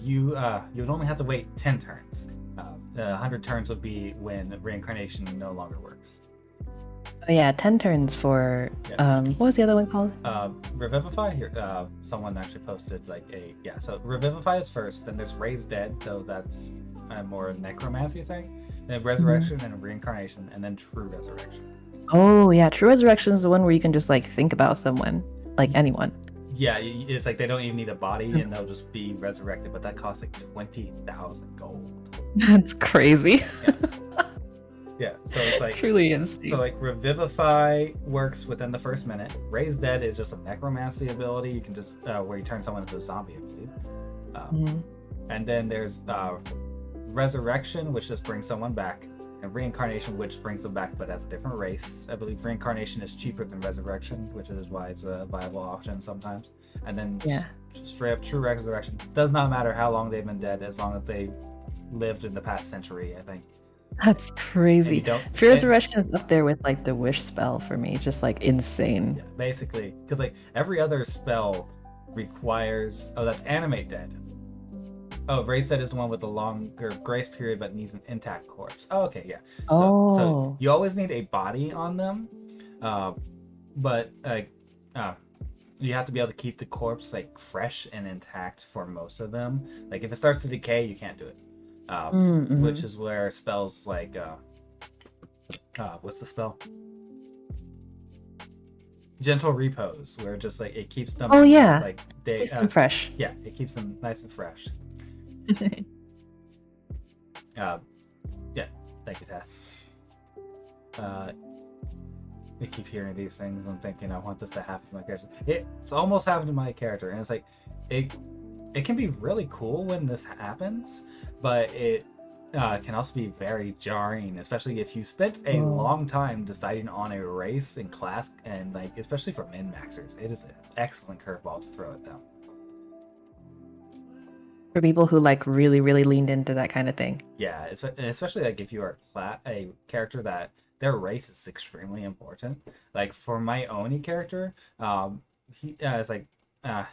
you would only have to wait 10 turns. 100 turns would be when reincarnation no longer works. Oh, yeah, 10 turns for what was the other one called? Revivify. Here, someone actually posted like so Revivify is first, then there's Raise Dead, though that's a more necromancy thing. Then Resurrection and Reincarnation, and then True Resurrection. Oh yeah, True Resurrection is the one where you can just like think about someone, like anyone. Yeah, it's like they don't even need a body and they'll just be resurrected, but that costs like 20,000 gold. That's crazy. Yeah, so it's like truly insane. So like Revivify works within the first minute. Raise Dead is just a necromancy ability. You can just where you turn someone into a zombie, I believe. And then there's Resurrection, which just brings someone back, and Reincarnation, which brings them back but as a different race. I believe Reincarnation is cheaper than Resurrection, which is why it's a viable option sometimes. And then straight up True Resurrection. Does not matter how long they've been dead, as long as they lived in the past century, I think. That's crazy. True Resurrection is up there with like the wish spell for me, just like insane. Yeah, basically, because like every other spell requires. Oh, that's Animate Dead. Oh, Raise Dead is the one with the longer grace period but needs an intact corpse. Oh, okay, yeah. So you always need a body on them, but like you have to be able to keep the corpse like fresh and intact for most of them. Like if it starts to decay, you can't do it. Which is where spells like what's the spell? Gentle Repose, where just like it keeps them like they keeps them fresh. Yeah, it keeps them nice and fresh. Yeah, thank you, Tess. I keep hearing these things and thinking I want this to happen to my character. It's almost happened to my character, and it's like it can be really cool when this happens, but it can also be very jarring, especially if you spent a long time deciding on a race and class, and like especially for min-maxers, it is an excellent curveball to throw at them. For people who like really, really leaned into that kind of thing. Yeah, especially like if you are a character that their race is extremely important. Like for my Oni character, he it's like uh,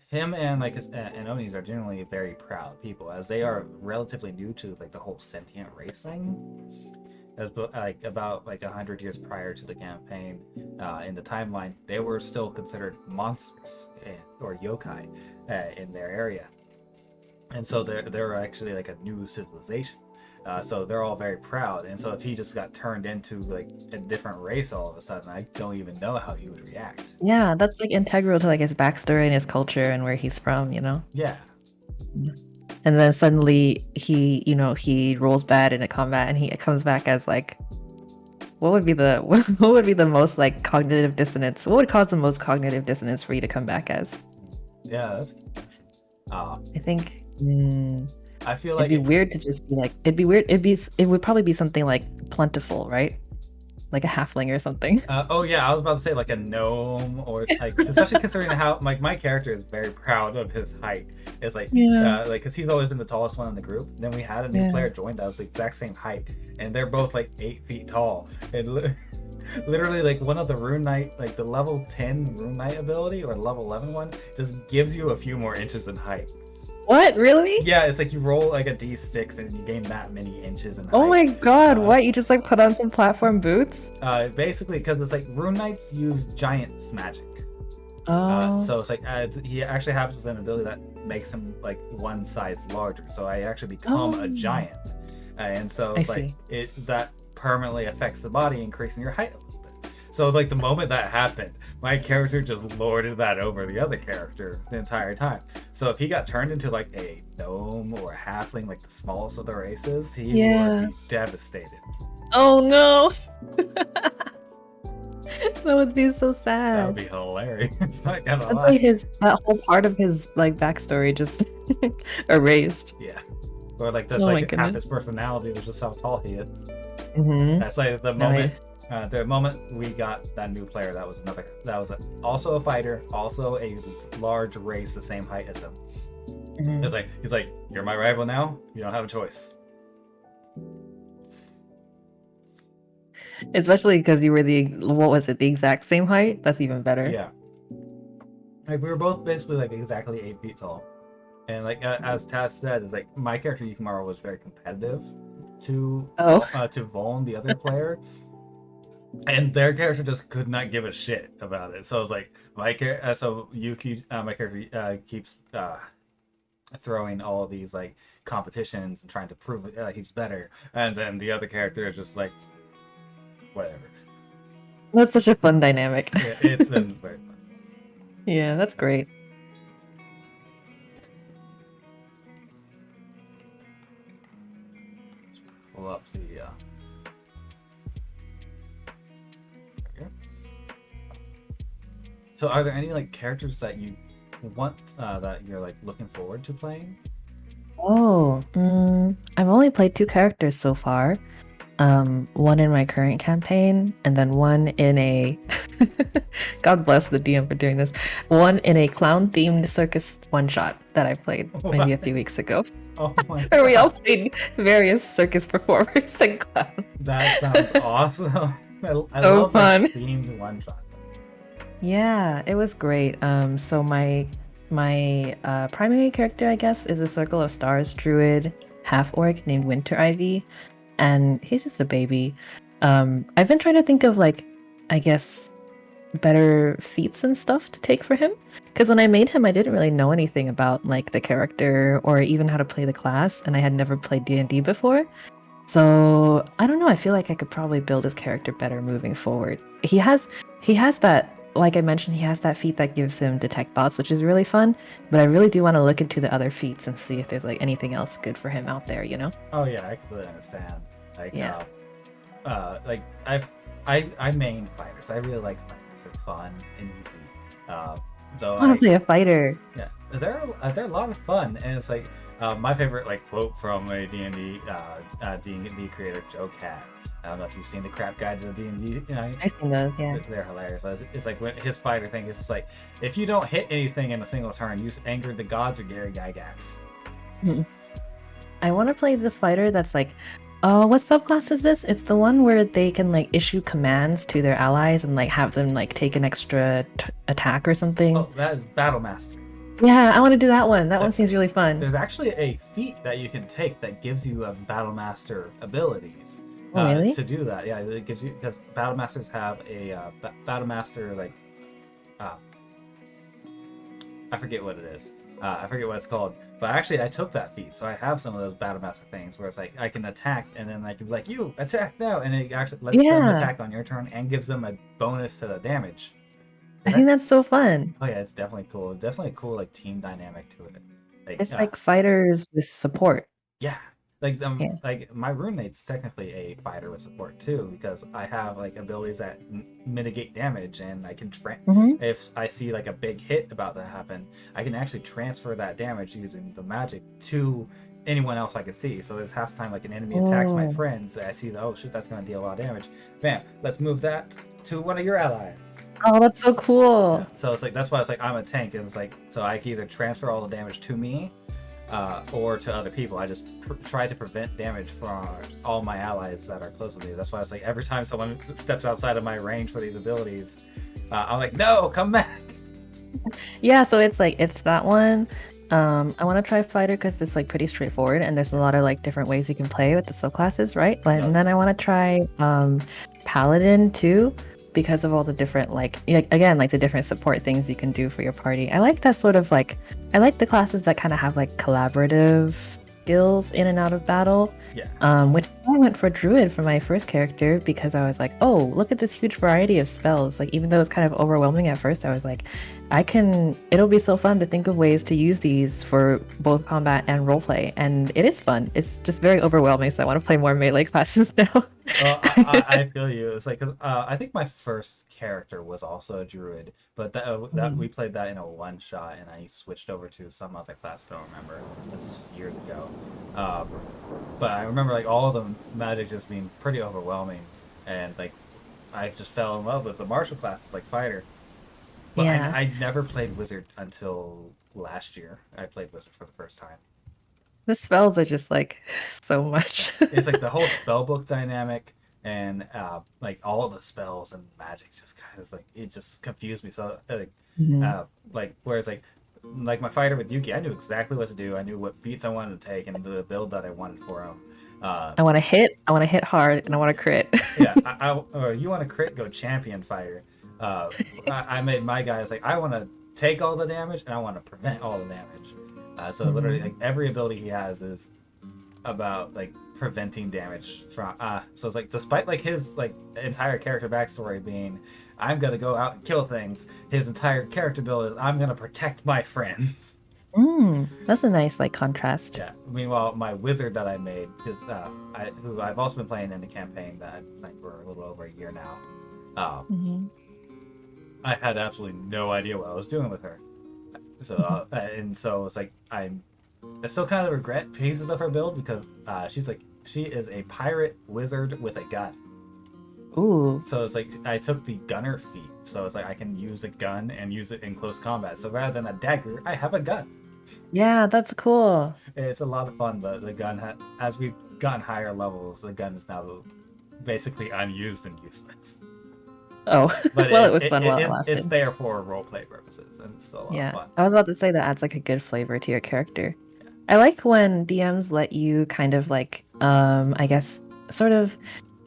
him and like and Onis are generally very proud people, as they are relatively new to like the whole sentient race thing. As like about like 100 years prior to the campaign, in the timeline, they were still considered monsters or yokai in their area, and so they're actually like a new civilization. So they're all very proud, and so if he just got turned into like a different race all of a sudden, I don't even know how he would react. Yeah, that's like integral to like his backstory and his culture and where he's from, you know? Yeah. And then suddenly he, you know, he rolls bad in a combat and he comes back as like what would be the what would be the most like cognitive dissonance? What would cause the most cognitive dissonance for you to come back as? Yeah, that's I think I feel like it'd be weird to just be like it'd be weird. It would probably be something like plentiful, right? Like a halfling or something. oh yeah, I was about to say like a gnome, or like especially considering how like my character is very proud of his height. It's like like because he's always been the tallest one in the group. Then we had a new player join that was the exact same height, and they're both like 8 feet tall. And literally like one of the rune knight, like the level 10 rune knight ability or level 11 one, just gives you a few more inches in height. What, really? Yeah, it's like you roll like a d6 and you gain that many inches in height. Oh my god, what? You just like put on some platform boots? Basically, because it's like rune knights use giant's magic. Oh. So it's like he actually has an ability that makes him like one size larger. So I actually become a giant, and so it's like that permanently affects the body, increasing your height a little bit. So like the moment that happened, my character just lorded that over the other character the entire time. So if he got turned into like a gnome or a halfling, like the smallest of the races, he would be devastated. Oh no. That would be so sad. That would be hilarious. Not gonna That's lie. like that whole part of his like backstory just erased. Yeah. Or like that's like half his personality was just how tall he is. That's like the moment. The moment we got that new player, that was also a fighter, also a large race, the same height as him. It's like he's like, "You're my rival now. You don't have a choice." Especially because you were the exact same height? That's even better. Yeah. Like we were both basically like exactly 8 feet tall, and like as Taz said, is like my character Yukimaru was very competitive to Vaughn, the other player. And their character just could not give a shit about it. So it's like my character keeps throwing all these like competitions and trying to prove he's better, and then the other character is just like whatever. That's such a fun dynamic. Yeah, it's been very fun. Yeah, that's great. Pull up the So are there any like characters that you want that you're like looking forward to playing? Oh, I've only played 2 characters so far. One in my current campaign, and then one in a God bless the DM for doing this. One in a clown-themed circus one-shot that I played maybe a few weeks ago. Oh my Where we all played various circus performers and clowns. That sounds awesome. I love fun. like themed one-shots. Yeah, it was great. So my primary character, I guess, is a Circle of Stars druid half-orc named Winter Ivy, and he's just a baby. I've been trying to think of like, I guess, better feats and stuff to take for him, because when I made him, I didn't really know anything about like the character or even how to play the class, and I had never played D&D before. So I don't know. I feel like I could probably build his character better moving forward. He has that. Like I mentioned, he has that feat that gives him detect thoughts, which is really fun. But I really do want to look into the other feats and see if there's like anything else good for him out there, you know? Oh yeah, I completely understand. Like like I main fighters. I really like fighters. They're fun and easy. So I want to play a fighter. Yeah, they're a lot of fun, and it's like my favorite like quote from a D&D creator, Joe Cat. I don't know if you've seen the crap guides of D&D. I've seen those, yeah. They're hilarious. It's like when his fighter thing is just like, if you don't hit anything in a single turn, you angered the gods or Gary Gygax. Mhm. I want to play the fighter that's like, what subclass is this? It's the one where they can like issue commands to their allies and like have them like take an extra attack or something. Oh, that is Battle Mastery. Yeah, I want to do that one. That one That, seems really fun. there's actually a feat that you can take that gives you Battle Master abilities. Oh, really? To do that, yeah, it gives you, because Battle Masters have a Battle Master like uh, I forget what it is. I forget what it's called. But actually, I took that feat, so I have some of those Battle Master things where it's like I can attack, and then I can be like, "You attack now," and it actually lets them Yeah, attack on your turn and gives them a bonus to the damage. I Is think that? that's so fun. Oh yeah, it's definitely cool. Definitely a cool like team dynamic to it. Like It's like fighters with support. yeah, Yeah. like my roommate's technically a fighter with support too, because I have like abilities that mitigate damage, and I can Hmm. if I see like a big hit about to happen, I can actually transfer that damage using the magic to anyone else I can see. So there's half the time like an enemy attacks my Oh, friends, I see that, oh shit, that's gonna deal a lot of damage. Bam, let's move that to one of your allies. oh, that's so Yeah, cool. so it's like that's why it's like I'm a tank, and it's like so I can either transfer all the damage to me or to other people. I just try to prevent damage from all my allies that are close to me. That's why it's like every time someone steps outside of my range for these abilities, I'm like, no, come back. Yeah, so it's like it's that one. I want to try fighter because it's like pretty straightforward and there's a lot of like different ways you can play with the subclasses, right? Oh And then I yeah, want to try paladin too because of all the different like again like the different support things you can do for your party. I like that sort of like I like the classes that kind of have like collaborative skills in and out of battle. yeah. Which I went for druid for my first character because I was like, oh, look at this huge variety of spells. Like even though it's kind of overwhelming at first, I was like, it'll be so fun to think of ways to use these for both combat and roleplay. And it is fun. It's just very overwhelming. So I want to play more melee classes now. I feel you. It's like, cause I think my first character was also a druid, but that we Mhm. played that in a one shot, and I switched over to some other class. I don't remember. This is years ago. Um, but I remember like all of the magic just being pretty overwhelming, and like I just fell in love with the martial classes like fighter. But Yeah. I never played wizard until last year. I played wizard for the first time. The spells are just like so Yeah, much. it's like the whole spell book dynamic, and like all the spells and magic just kind of like it just confused me. So Mhm. uh, whereas like my fighter with Yuki, I knew exactly what to do. I knew what feats I wanted to take and the build that I wanted for him. Uh, I want to hit hard, and I want to crit. yeah, or you want to crit, go champion fighter. I made my guys like I want to take all the damage and I want to prevent all the damage. So literally, Mhm. like every ability he has is about like preventing damage from. So it's like despite like his like entire character backstory being, I'm gonna go out and kill things. His entire character build is I'm gonna protect my friends. That's a nice like contrast. Yeah. Meanwhile, my wizard that I made is who I've also been playing in the campaign that I've been playing for a little over a year now. Um, Hmm. I had absolutely no idea what I was doing with her. So and so it's like I still kind of regret pieces of her build because she is a pirate wizard with a gun. Ooh, So it's like I took the gunner feat. So it's like I can use a gun and use it in close combat. So rather than a dagger, I have a gun. yeah, that's cool. It's a lot of fun, but the gun as we've gotten higher levels, the gun is now basically unused and useless. Oh, But well, it was fun while it it's lasted. there for role play purposes, and it's still a lot of Yeah, fun. I was about to say that adds like a good flavor to your character. Yeah. I like when DMs let you kind of like, I guess, sort of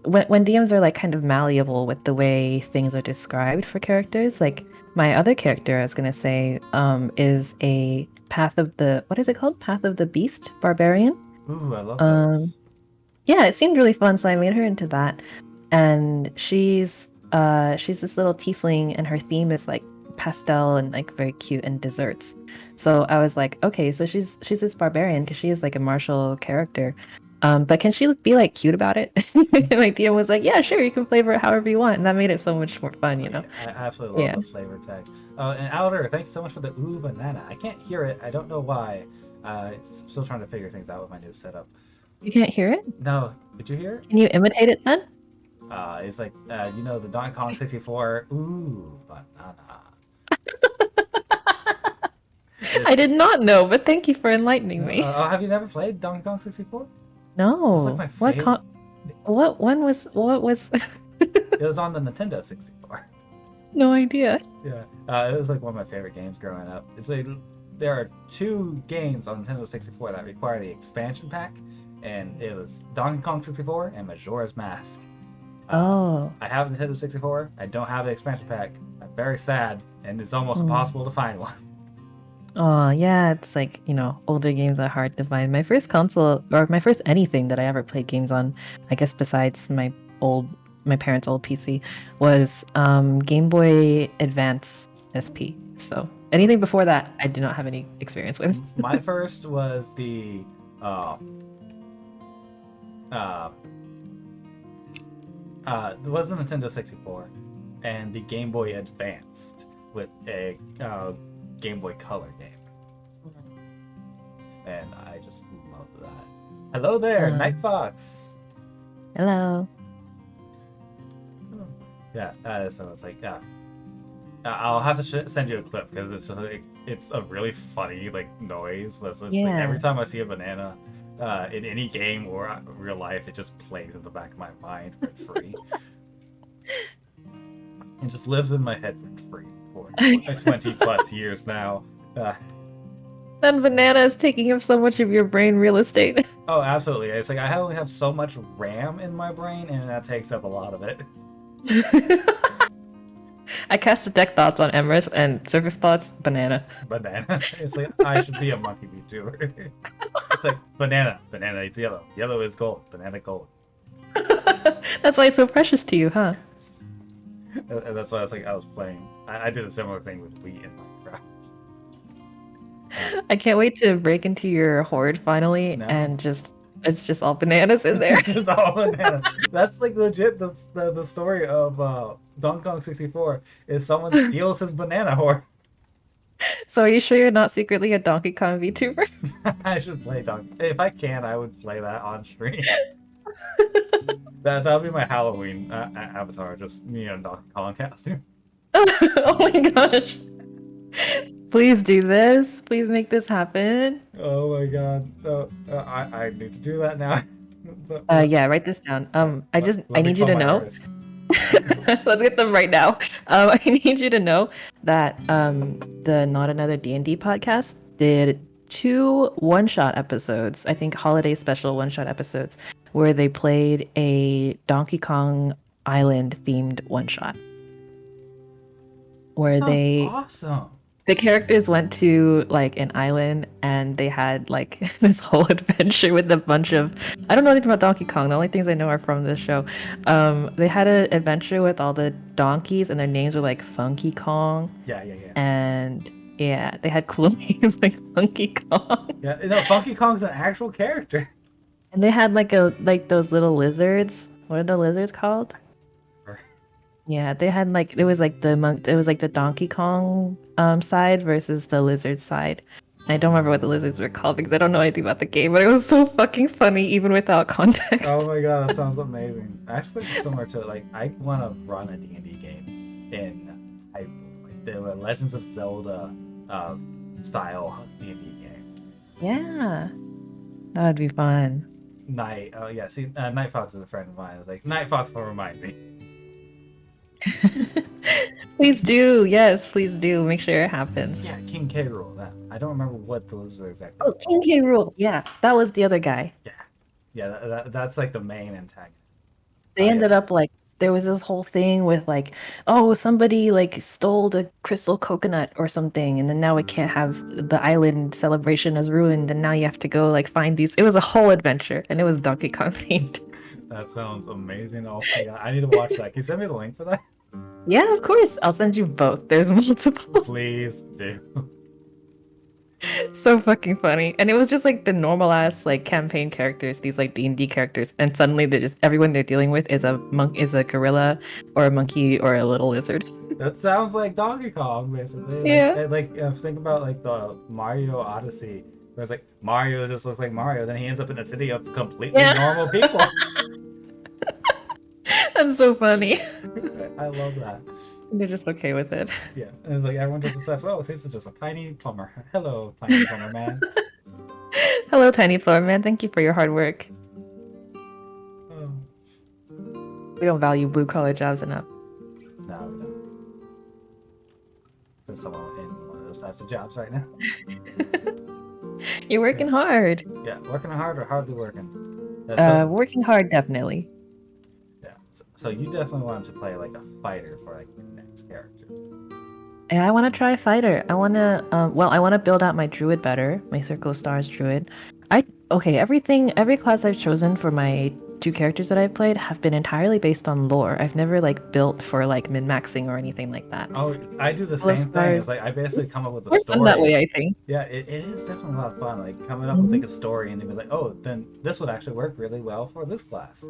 when DMs are like kind of malleable with the way things are described for characters. Like my other character, I was gonna say, is a Path of the what is it called? Path of the Beast barbarian. Ooh, I love Um, those. yeah, it seemed really fun, so I made her into that. And she's this little tiefling and her theme is like pastel and like very cute and desserts. So I was like, okay, so she's this barbarian because she is like a martial character. But can she be like cute about it? My DM was like, yeah, sure, you can flavor it however you want, and that made it so much more fun, Oh you know? yeah, I absolutely love Yeah. the flavor text. And Outer, thanks so much for the ooh banana. I can't hear it. I don't know why. Still trying to figure things out with my new setup. You can't hear it? No, did you hear it? Can you imitate it then? It's like you know the Donkey Kong 64 ooh banana. I did not know, but thank you for enlightening me. Have you never played Donkey Kong 64? No. It's like my favorite. What was It was on the Nintendo 64. No idea. Yeah, it was like one of my favorite games growing up. It's like there are 2 games on Nintendo 64 that require the expansion pack, and it was Donkey Kong 64 and Majora's Mask. Oh. I have a Nintendo 64. I don't have the expansion pack. I'm very sad, and it's almost impossible to find one. Oh, yeah, it's like, older games are hard to find. My first console, or my first anything that I ever played games on, I guess besides my parents' old PC, was Game Boy Advance SP. So anything before that, I do not have any experience with. My first was the was the Nintendo 64, and the Game Boy Advanced with a Game Boy Color game, and I just love that. Hello there, Night Fox. Hello. Yeah, so it's like, I'll have to send you a clip because it's a really funny noise. But it's like every time I see a banana in any game or real life, it just plays in the back of my mind rent free. It just lives in my head rent free for 20 plus years now. That banana is taking up so much of your brain real estate. Oh, absolutely. It's like I only have so much RAM in my brain, and that takes up a lot of it. I cast Detect Thoughts on Emrys and Surface Thoughts, banana. Banana. It's like I should be a monkey VTuber. It's like banana. Banana is yellow. Yellow is gold. Banana gold. That's why it's so precious to you, huh? And that's why I was playing. I did a similar thing with Wii in Minecraft. I can't wait to break into your horde finally, and it's just all bananas in there. Just all bananas. That's like legit the story of Donkey Kong 64 is someone steals his banana horde. So are you sure you're not secretly a Donkey Kong VTuber? I should play Donkey. If I can, I would play that on stream. That'll be my Halloween avatar, just me in a Donkey Kong costume. Oh my gosh. Please do this. Please make this happen. Oh my god. I need to do that now. Yeah, write this down. I need you to know. Let's get them right now. I need you to know that the Not Another D&D podcast did 2 one-shot episodes, I think holiday special one-shot episodes, where they played a Donkey Kong Island themed one-shot. Where awesome. The characters went to an island, and they had this whole adventure with a bunch of, I don't know anything about Donkey Kong. The only things I know are from this show. They had an adventure with all the donkeys, and their names were Funky Kong. Yeah. And yeah, they had cool names like Funky Kong. Yeah, no, Funky Kong's an actual character. And they had those little lizards. What are the lizards called? Yeah, they had it was the Donkey Kong side versus the lizard side. I don't remember what the lizards were called because I don't know anything about the game, but it was so fucking funny even without context. Oh my god, that sounds amazing. Actually, similar to I want to run a D&D game in the Legends of Zelda style D&D game. Yeah, that would be fun. Night Fox is a friend of mine. I was like, Night Fox will remind me. Please do. Yes, please do. Make sure it happens. Yeah, King K. Rool. I don't remember what those are exactly. Oh, King K. Rool. Yeah, that was the other guy. Yeah. That's the main antagonist. They ended up there was this whole thing with somebody stole the crystal coconut or something, and then now we can't have the island celebration is ruined, and now you have to go find these. It was a whole adventure, and it was Donkey Kong themed. That sounds amazing. Oh my god, I need to watch that. Can you send me the link for that? Yeah, of course. I'll send you both. There's multiple. Please do. So fucking funny. And it was just the normal ass campaign characters, these D&D characters, and suddenly everyone they're dealing with is a gorilla or a monkey or a little lizard. That sounds like Donkey Kong basically. Yeah. Think about the Mario Odyssey. Where it's Mario just looks like Mario, then he ends up in a city of completely normal people. That's so funny. I love that. They're just okay with it. Yeah, and it's like everyone just accepts. Oh, this is just a tiny plumber. Hello, tiny plumber man. Hello, Tiny Floor Man. Thank you for your hard work. Oh, We don't value blue collar jobs enough. no, we don't. Since someone in one of those types of jobs right now. You're working hard. Yeah, working hard or hardly working. So, Working hard, definitely. yeah, so you definitely wanted to play like a fighter for like your next character. Yeah, I want to try fighter. I want to, I want to build out my druid better, my Circle of Stars druid. Every class I've chosen for my two characters that I've played have been entirely based on lore. I've never like built for like min-maxing or anything like that. Oh, I do the Circle of same thing. It's Stars, like I basically come up with a more fun that story. way, I think. Yeah, it is definitely a lot of fun. Like coming up with Mhm. like a story and then be like, oh, then this would actually work really well for this class.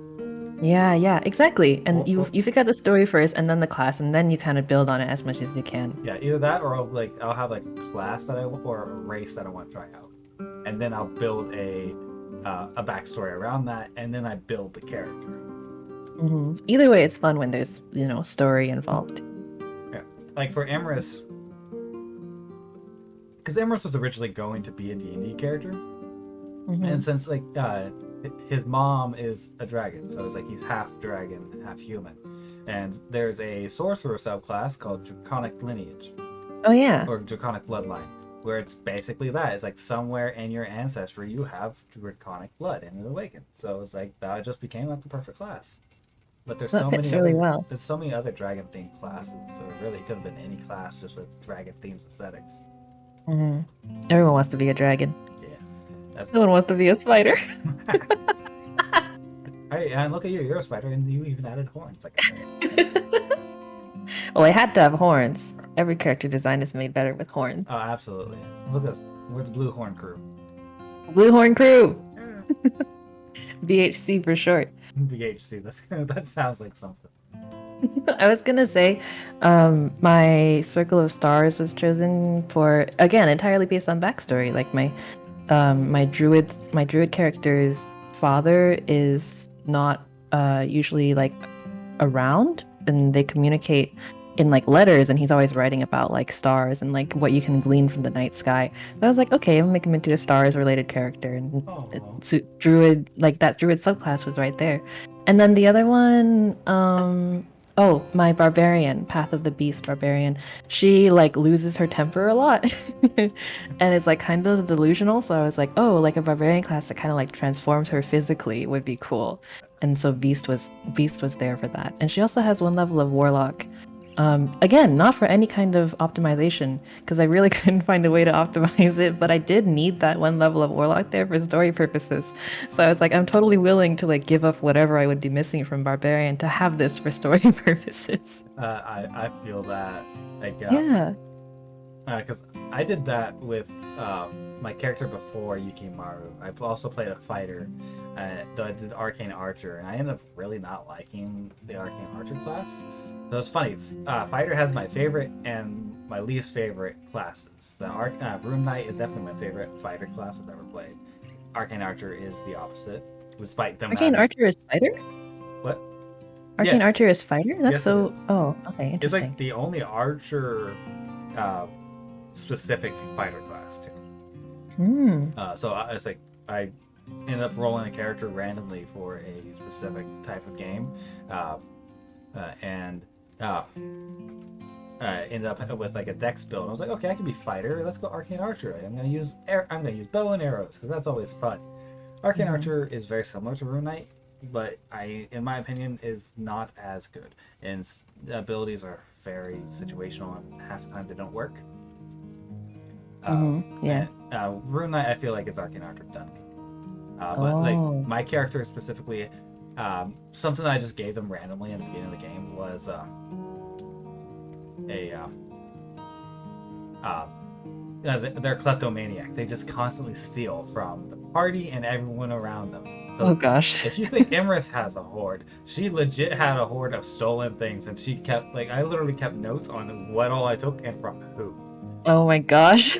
Yeah, exactly. And Or, you figure out the story first, and then the class, and then you kind of build on it as much as you can. yeah, either that or I'll have like a class that or a race that I want to try out, and then I'll build a backstory around that, and then I build the character. Either way, it's fun when there's story involved. Yeah, like for Emrys, because Emrys was originally going to be a D&D character, and since like his mom is a dragon, so it's like he's half dragon, half human, and there's a sorcerer subclass called Draconic Lineage. Oh yeah. Or Draconic Bloodline, where it's basically that. It's like somewhere in your ancestry you have Draconic blood and it awakened. So it's like that just became like the perfect class. But there's That so fits many really other well. there's so many other dragon themed classes, so it really could have been any class just with dragon themes aesthetics. Everyone wants to be a dragon. Yeah. That's No one wants to be a spider. Hey, and look at you, you're a spider and you even added horns. Like Well, I had to have horns. Every character design is made better with horns. oh, absolutely. Look at us. We're the Blue Horn crew. Blue Horn Crew. BHC for short. VHC, that sounds like something. I was gonna say, my Circle of Stars was chosen for, again, entirely based on backstory. Like my druid character's father is not usually like around, and they communicate in like letters, and he's always writing about like stars and like what you can glean from the night sky. So I was like, okay, I'm gonna make him into a stars related character, and druid, like that druid subclass was right there. And then the other one, my barbarian, Path of the Beast barbarian, she like loses her temper a lot and it's like kind of delusional. So I was like, oh, like a barbarian class that kind of like transforms her physically would be cool. And so Beast was there for that. And she also has one level of warlock. Again, not for any kind of optimization, because I really couldn't find a way to optimize it, but I did need that one level of warlock there for story purposes. So I was like, I'm totally willing to like give up whatever I would be missing from barbarian to have this for story purposes. I feel that like Yeah. because I did that with my character before Yukimaru. I also played a fighter, though I did Arcane Archer, and I ended up really not liking the Arcane Archer class. So it's funny. Fighter has my favorite and my least favorite classes. The Rune Knight is definitely my favorite fighter class I've ever played. Arcane Archer is the opposite, despite them. Arcane Archer is fighter? What? Arcane Archer is fighter? That's Yes, so. Oh, okay. It's Interesting. like the only Archer specific fighter class too. So it's like I ended up rolling a character randomly for a specific type of game, and ended up with like a dex build. I was like, okay, I can be fighter. Let's go Arcane Archer. I'm gonna use bow and arrows because that's always fun. Arcane Archer is very similar to Rune Knight, but in my opinion, is not as good. And the abilities are very situational, and half the time they don't work. Yeah. And, Rune Knight, I feel like it's Arcane Archer done. But like my character specifically, something that I just gave them randomly in the beginning of the game was they're kleptomaniac. They just constantly steal from the party and everyone around them. So Oh gosh. if you think Emrys has a hoard, she legit had a hoard of stolen things, and she kept I literally kept notes on what all I took and from who. Oh my gosh.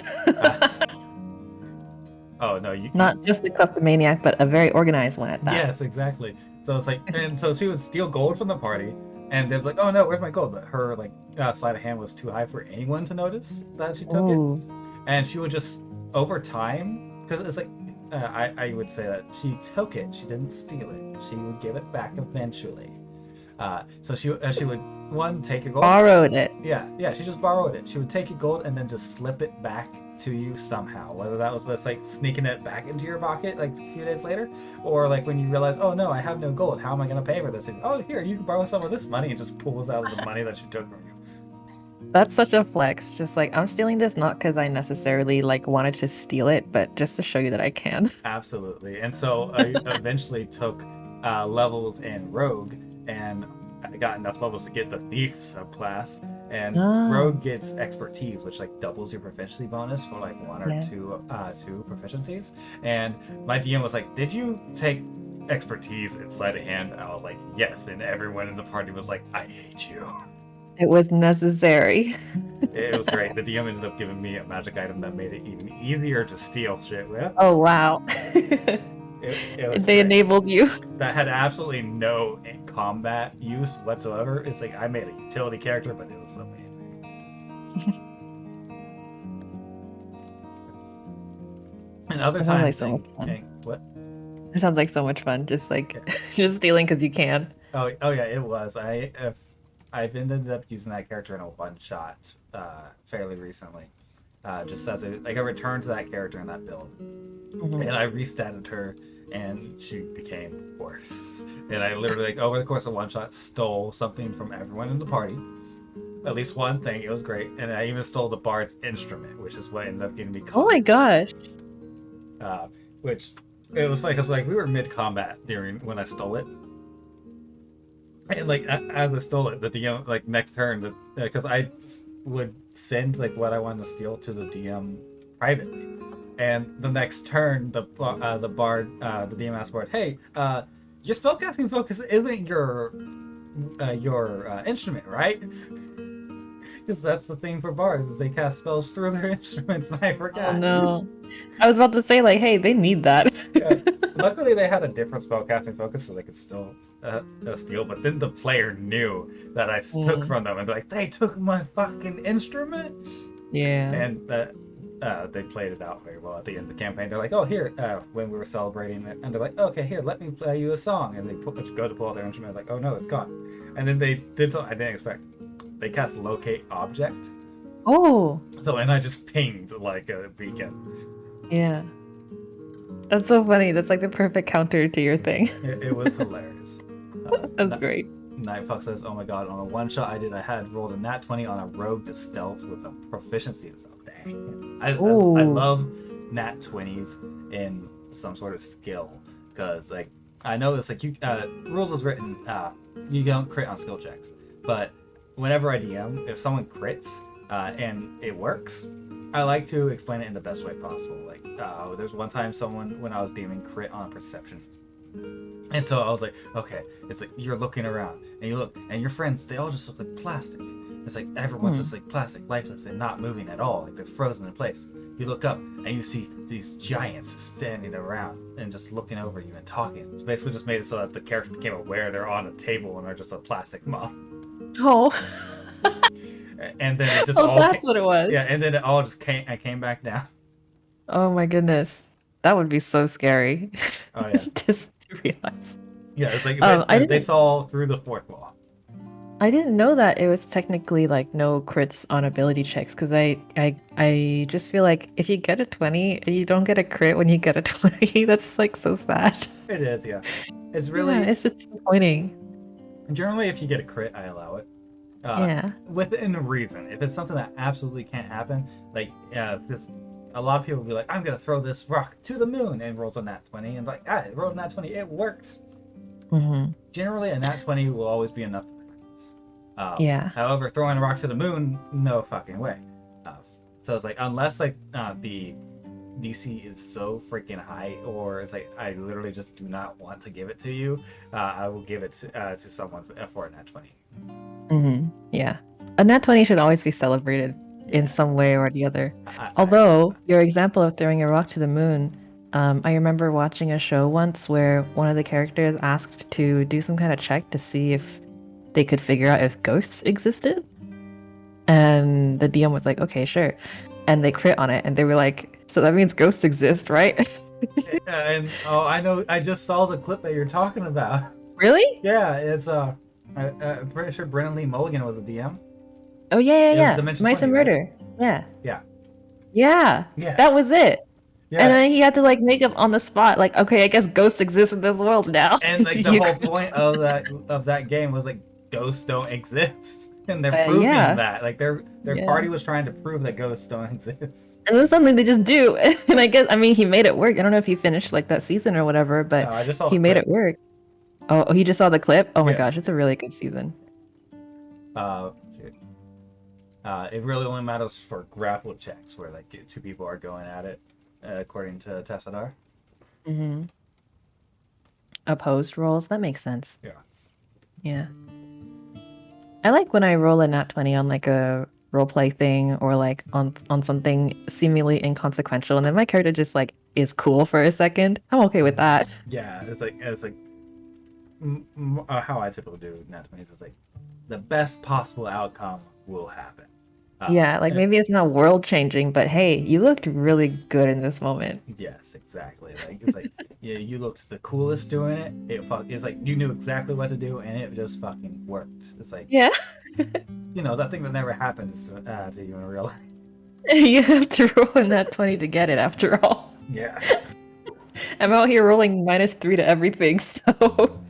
Oh no, you Not just a kleptomaniac, but a very organized one at that. Yes, exactly. So it's like, and so she would steal gold from the party, and they're like, "Oh no, where's my gold?" But her like sleight of hand was too high for anyone to notice that she took it, Ooh. and she would just over time, because it's like I would say that she took it, she didn't steal it, she would give it back eventually. So she would one take your gold. Borrowed it. Yeah, she just borrowed it. She would take your gold and then just slip it back to you somehow. Whether that was just like sneaking it back into your pocket like a few days later, or like when you realize, oh no, I have no gold. How am I gonna pay for this? And, oh, here, you can borrow some of this money, and just pulls out of the money that she took from you. That's such a flex. Just like I'm stealing this not because I necessarily like wanted to steal it, but just to show you that I can. Absolutely. And so I eventually took levels in Rogue, and I got enough levels to get the Thief subclass. And Ah, Rogue gets expertise, which like doubles your proficiency bonus for like one or yeah. two proficiencies. And my DM was like, "Did you take expertise in sleight of hand?" I was like, "Yes." And everyone in the party was like, "I hate you." It was necessary. It was great. The DM ended up giving me a magic item that made it even easier to steal shit with. Oh wow. It was They great. enabled you. That had absolutely no combat use whatsoever. It's like I made a utility character, but it was amazing. And other That sounds like times, so much fun. what? It sounds like so much fun. Just like just stealing because you can. Oh yeah, it was. I've ended up using that character in a one shot fairly recently. Just as a return to that character in that build. Mhm. And I restatted her, and she became worse. And I literally, like, over the course of one shot, stole something from everyone in the party. At least one thing. It was great. And I even stole the bard's instrument, which is what ended up getting me Oh caught. my gosh. Which it was funny because like we were mid combat during when I stole it. And like as I stole it, the DM like next turn, because I would send like what I wanted to steal to the DM privately, and the next turn, the bard, the DM asked bard, "Hey, your spellcasting focus isn't your instrument, right?" Because that's the thing for bards is they cast spells through their instruments, and I Oh forgot. no. I was about to say like, hey, they need that. Yeah. Luckily, they had a different spellcasting focus, so they could still steal. But then the player knew that I took Mm, from them, and they're like, "They took my fucking instrument," yeah. and they played it out very well at the end of the campaign. They're like, "Oh, here," when we were celebrating it, and they're like, "Okay, here, let me play you a song," and they go to pull out their instrument, like, "Oh no, it's gone," and then they did something I didn't expect. They cast locate object, Oh, and I just pinged like a beacon. yeah. That's so funny. That's like the perfect counter to your thing. It was hilarious. That's great. Nightfox says, "Oh my god, on a one shot I had rolled a nat 20 on a rogue to stealth with a proficiency." So dang. I Ooh. love nat 20s in some sort of skill because like I know it's like you rules is written you don't crit on skill checks, but whenever I DM, if someone crits and it works, I like to explain it in the best way possible. Like there's one time someone when I was DMing crit on perception. And so I was like, okay, it's like you're looking around and you look and your friends, they all just look like plastic. It's like everyone's just like plastic, lifeless, and not moving at all. Like they're frozen in place. You look up and you see these giants standing around and just looking over you and talking. It's basically just made it so that the character became aware they're on a table and they're just a plastic mob. Oh. And then it just Oh, all that's what it was. yeah, and then it all just came back down. Oh my goodness. That would be so scary. Oh yeah, Just to realize. yeah. It's like I they didn't saw through the fourth wall. I didn't know that it was technically like no crits on ability checks because I just feel like if you get a 20 and you don't get a crit when you get a 20, that's like so sad. It is, yeah. It's Yeah, really it's just disappointing. generally if you get a crit, I allow it. Yeah. Within reason. If it's something that absolutely can't happen, like because a lot of people will be like, "I'm gonna throw this rock to the moon," and rolls a nat 20, and like, it rolled a nat 20, it works. Hmm. Generally, a nat 20 will always be enough to Yeah. however, throwing a rock to the moon, no fucking way. So it's like unless like the DC is so freaking high, or it's like I literally just do not want to give it to you, I will give it to someone for a nat 20. Yeah. A nat 20 should always be celebrated Yeah. in some way or the other. I Although, your example of throwing a rock to the moon, I remember watching a show once where one of the characters asked to do some kind of check to see if they could figure out if ghosts existed. And the DM was like, okay, sure. And they crit on it, and they were like, so that means ghosts exist, right? And I know, I just saw the clip that you're talking about. Really? Yeah, it's I'm pretty sure Brennan Lee Mulligan was a DM. Oh yeah, It yeah, was yeah. Dimension Mice 20, and right? Murder. Yeah. Yeah. Yeah. Yeah. That was it. And Yeah. then he had to like make up on the spot, like, okay, I guess ghosts exist in this world now. And like the You whole could- point of that game was like ghosts don't exist. And they're proving yeah. that. Like their Yeah. party was trying to prove that ghosts don't exist. And then suddenly they just do. And I guess, I mean, he made it work. I don't know if he finished like that season or whatever, but No, I just saw he the made clip. it work. Oh, he just saw the clip? Oh my Yeah. gosh, it's a really good season. Let's see. It really only matters for grapple checks where like two people are going at it, according to Tessadar. Mm-hmm. Opposed rolls, that makes sense. Yeah. Yeah. I like when I roll a nat 20 on like a roleplay thing or like on something seemingly inconsequential, and then my character just like is cool for a second. I'm okay with that. Yeah, it's like how I typically do nat 20s is like the best possible outcome will happen. Yeah, like maybe it's not world changing, but hey, you looked really good in this moment. Yes, exactly. Like it's like yeah, you looked the coolest doing it. It's like you knew exactly what to do, and it just fucking worked. It's like Yeah. you know that thing that never happens to you in real life. You have to roll a nat 20 to get it after all. Yeah. I'm out here rolling -3 to everything, so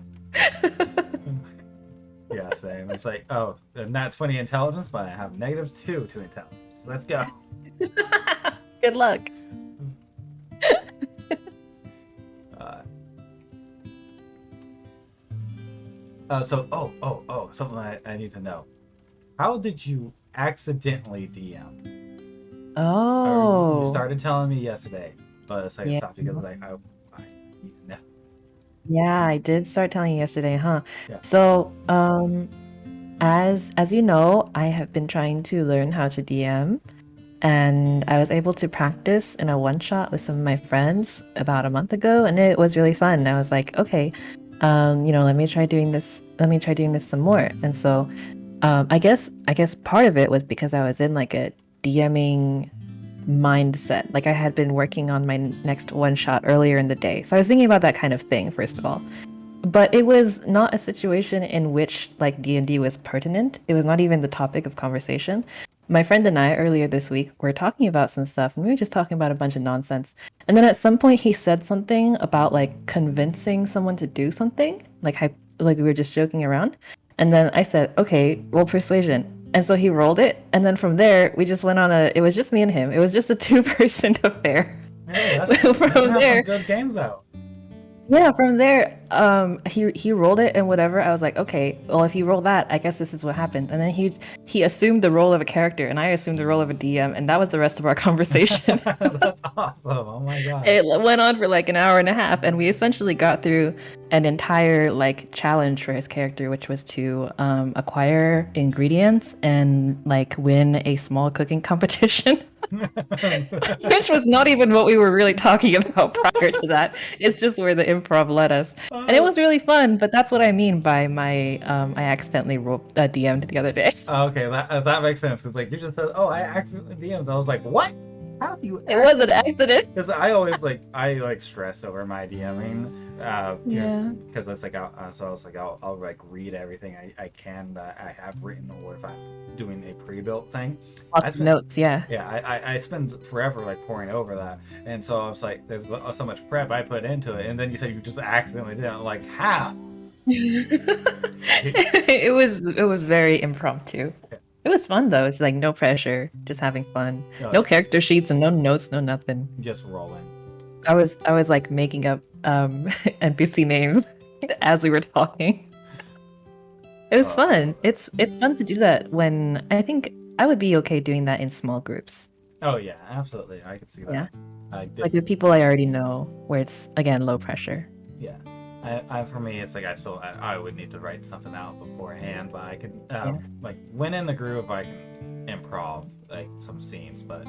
Yeah, same. It's like, oh, nat 20 intelligence, but I have -2 to intelligence. Let's go. good luck. Something I need to know. How did you accidentally DM? Oh. You started telling me yesterday, but it's like I Yeah. stopped because like I need to know. Yeah, I did start telling you yesterday, huh? Yeah. So, as you know, I have been trying to learn how to DM, and I was able to practice in a one shot with some of my friends about a month ago, and it was really fun. I was like, okay, let me try doing this. Let me try doing this some more. And so, I guess part of it was because I was in like a DMing mindset. Like I had been working on my next one shot earlier in the day. So I was thinking about that kind of thing, first of all. But it was not a situation in which like D&D was pertinent. It was not even the topic of conversation. My friend and I earlier this week were talking about some stuff, and we were just talking about a bunch of nonsense. And then at some point he said something about like convincing someone to do something, like we were just joking around. And then I said, okay, roll persuasion. And so he rolled it, and then from there we just went on it was just me and him. It was just a 2-person affair. Hey, From there, some good games out. yeah, from there, he rolled it and whatever. I was like, okay, well, if you roll that, I guess this is what happened. And then he assumed the role of a character, and I assumed the role of a DM, and that was the rest of our conversation. That's awesome. Oh my god. It went on for like an hour and a half, and we essentially got through an entire like challenge for his character, which was to acquire ingredients and like win a small cooking competition. Which was not even what we were really talking about prior to that. It's just where the improv led us, and it was really fun. But that's what I mean by my I accidentally DM'd the other day. Okay, that makes sense because like you just said, oh, I accidentally DM'd. I was like, what? How do you? It was an accident. Because I always I stress over my DMing. Yeah. Because it's like I'll like read everything I can that I have written, or if I'm doing a pre-built thing. Lots of notes, yeah. Yeah, I spend forever like pouring over that, and so I was like, there's so much prep I put into it, and then you said you just accidentally did it. I'm like, how? It was very impromptu. It was fun though. It's like no pressure, just having fun. No character sheets and no notes, no nothing. Just rolling. I was like making up NPC names as we were talking. It was fun. It's fun to do that when I think I would be okay doing that in small groups. Oh yeah, absolutely. I can see that. Yeah. Like with people I already know, where it's again low pressure. Yeah. For me, it's like I would need to write something out beforehand, but I could like when in the groove I can improv like some scenes, but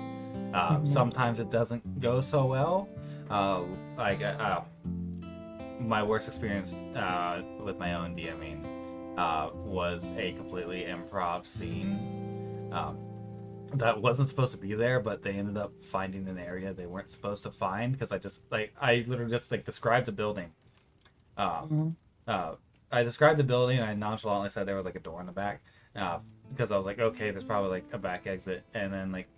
sometimes it doesn't go so well. My worst experience with my own DMing was a completely improv scene that wasn't supposed to be there, but they ended up finding an area they weren't supposed to find because I literally just like described a building. Um, Mhm. uh, I described the building and I nonchalantly said there was like a door in the back because I was like, okay, there's probably like a back exit, and then like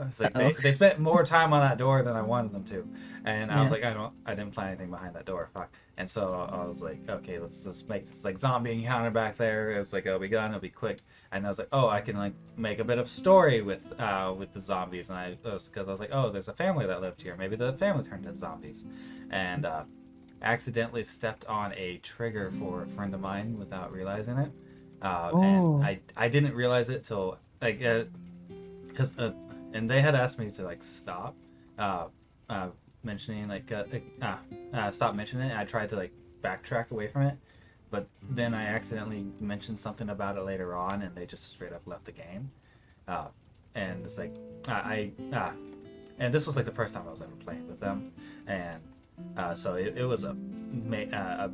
it's like Uh-oh. they spent more time on that door than I wanted them to, and I was Yeah. like, I didn't plan anything behind that door, fuck. And so I was like, okay, let's just make this like zombie encounter back there. It was like, it'll be done, it'll be quick. And I was like, oh, I can like make a bit of story with the zombies, and because I was like, oh, there's a family that lived here, maybe the family turned into zombies, and accidentally stepped on a trigger for a friend of mine without realizing it, and Oh. I didn't realize it till like because and they had asked me to like stop uh, mentioning stop mentioning it. I tried to like backtrack away from it, but then I accidentally mentioned something about it later on, and they just straight up left the game. Uh, and it's like and this was like the first time I was ever playing with them, and so it was a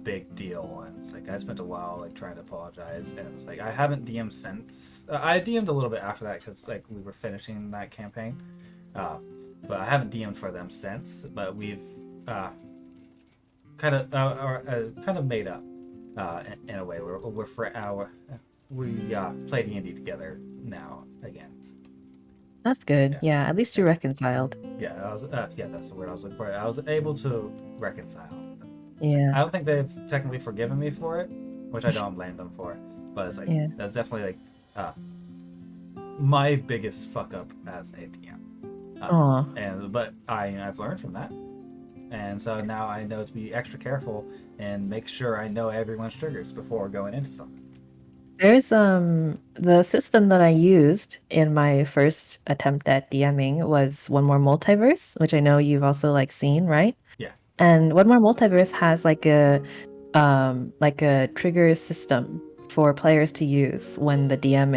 big deal. And it's like I spent a while like trying to apologize, and it was like I haven't DM'd since. I DM'd a little bit after that because like we were finishing that campaign, but I haven't DM'd for them since. But we've kind of made up in a way. We play D&D together now again. That's good. Yeah. Yeah, at least you reconciled. Yeah, that's the word I was looking for. I was able to reconcile. Yeah. I don't think they've technically forgiven me for it, which I don't blame them for. But it's like Yeah. that's definitely like my biggest fuck up as a DM. Aw. But I've learned from that, and so now I know to be extra careful and make sure I know everyone's triggers before going into something. There's the system that I used in my first attempt at DMing was One More Multiverse, which I know you've also like seen, right? Yeah. And One More Multiverse has like a trigger system for players to use when the game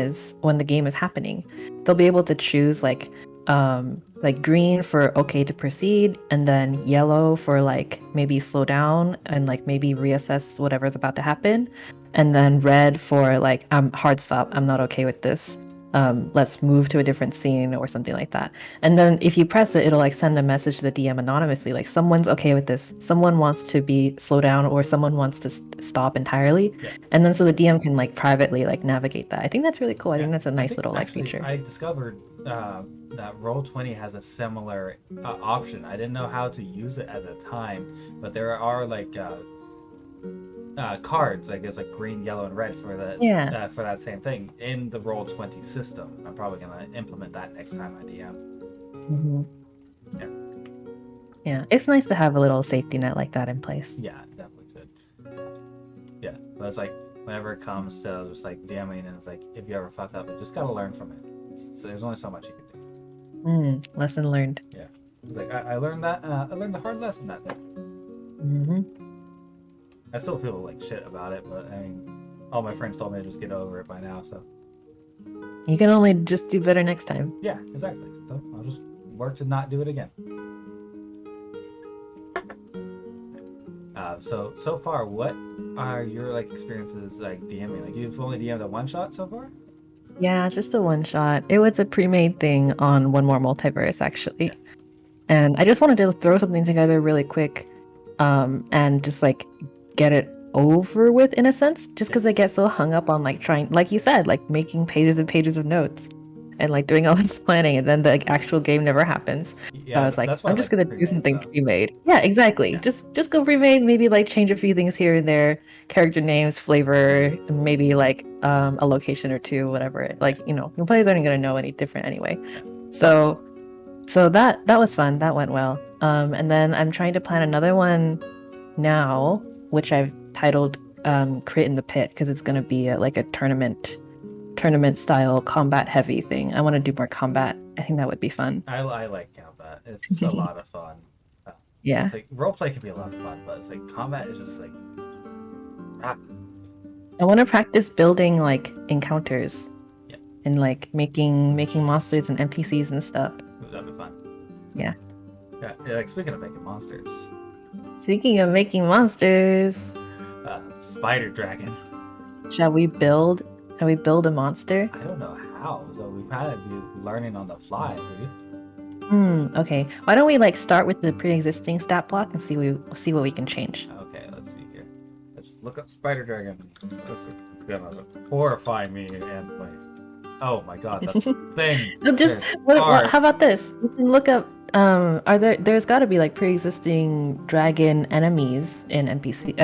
is happening. They'll be able to choose like green for okay to proceed, and then yellow for like maybe slow down and like maybe reassess whatever's about to happen, and then red for like I'm hard stop, I'm not okay with this. Let's move to a different scene or something like that. And then if you press it, it'll like send a message to the DM anonymously, like someone's okay with this, someone wants to be slow down, or someone wants to stop entirely. Yeah. And then so the DM can like privately like navigate that. I think that's really cool. I think that's a nice little like actually, feature. I discovered that Roll20 has a similar option. I didn't know how to use it at the time, but there are like cards, I guess, like green, yellow, and red for for that same thing in the Roll20 system. I'm probably gonna implement that next time I DM. Mm-hmm. Yeah. Yeah, it's nice to have a little safety net like that in place. Yeah, definitely should. Yeah, but it's like whenever it comes to just like DMing, and it's like if you ever fuck up, you just gotta learn from it. So there's only so much you can do. Lesson learned. Yeah, it's like I learned that. I learned the hard lesson that day. Mm-hmm. I still feel like shit about it, but I mean, all my friends told me to just get over it by now. So You can only just do better next time. yeah, exactly. So I'll just work to not do it again. So far, what are your like experiences like DMing? Like you've only DM'd a one shot so far? Yeah, just a one shot. It was a pre-made thing on One More Multiverse, actually. Yeah. And I just wanted to throw something together really quick, and just like get it over with in a sense, just because I get so hung up on like trying, like you said, like making pages and pages of notes and like doing all this planning, and then the like, actual game never happens. Yeah, So I was like, that's why I'm I just like gonna do pre-made something stuff. pre-made. Yeah, exactly. Yeah. Just go pre-made, maybe like change a few things here and there, character names, flavor, maybe like a location or two, whatever. Like, you know, your players aren't gonna know any different anyway. Yeah. So that was fun. That went well. And then I'm trying to plan another one now, which I've titled Crit in the Pit, because it's gonna be like a tournament style combat heavy thing. I want to do more combat. I think that would be fun. I like combat. It's a lot of fun. Yeah. It's like roleplay can be a lot of fun, but it's like combat is just like I want to practice building like encounters. Yeah. And like making monsters and NPCs and stuff. That'd be fun. Yeah. Yeah, like speaking of making monsters. Speaking of making monsters, Spider dragon. Shall we build? Shall we build a monster? I don't know how, so we've had to be learning on the fly, dude. Okay. Why don't we like start with the pre-existing stat block and see what we can change? Okay, let's see here. Let's just look up spider dragon. It's gonna horrify me and place. Oh my god, that's the thing. No, just how about this? You can look up. There's got to be like pre-existing dragon enemies in NPC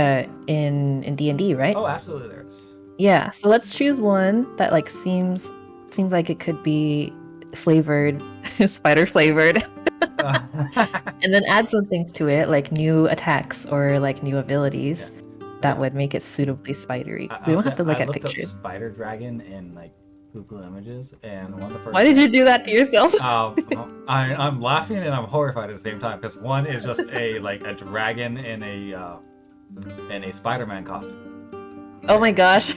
in D&D, right? Oh, absolutely, there's. Yeah. So let's choose one that like seems like it could be flavored, spider flavored, and then add some things to it, like new attacks or like new abilities that would make it suitably spidery. We don't have to look at pictures. Up spider dragon in like Google Images, and one of the first. Why did you do that to yourself? I'm laughing and I'm horrified at the same time because one is just a dragon in a Spider-Man costume. Oh my gosh.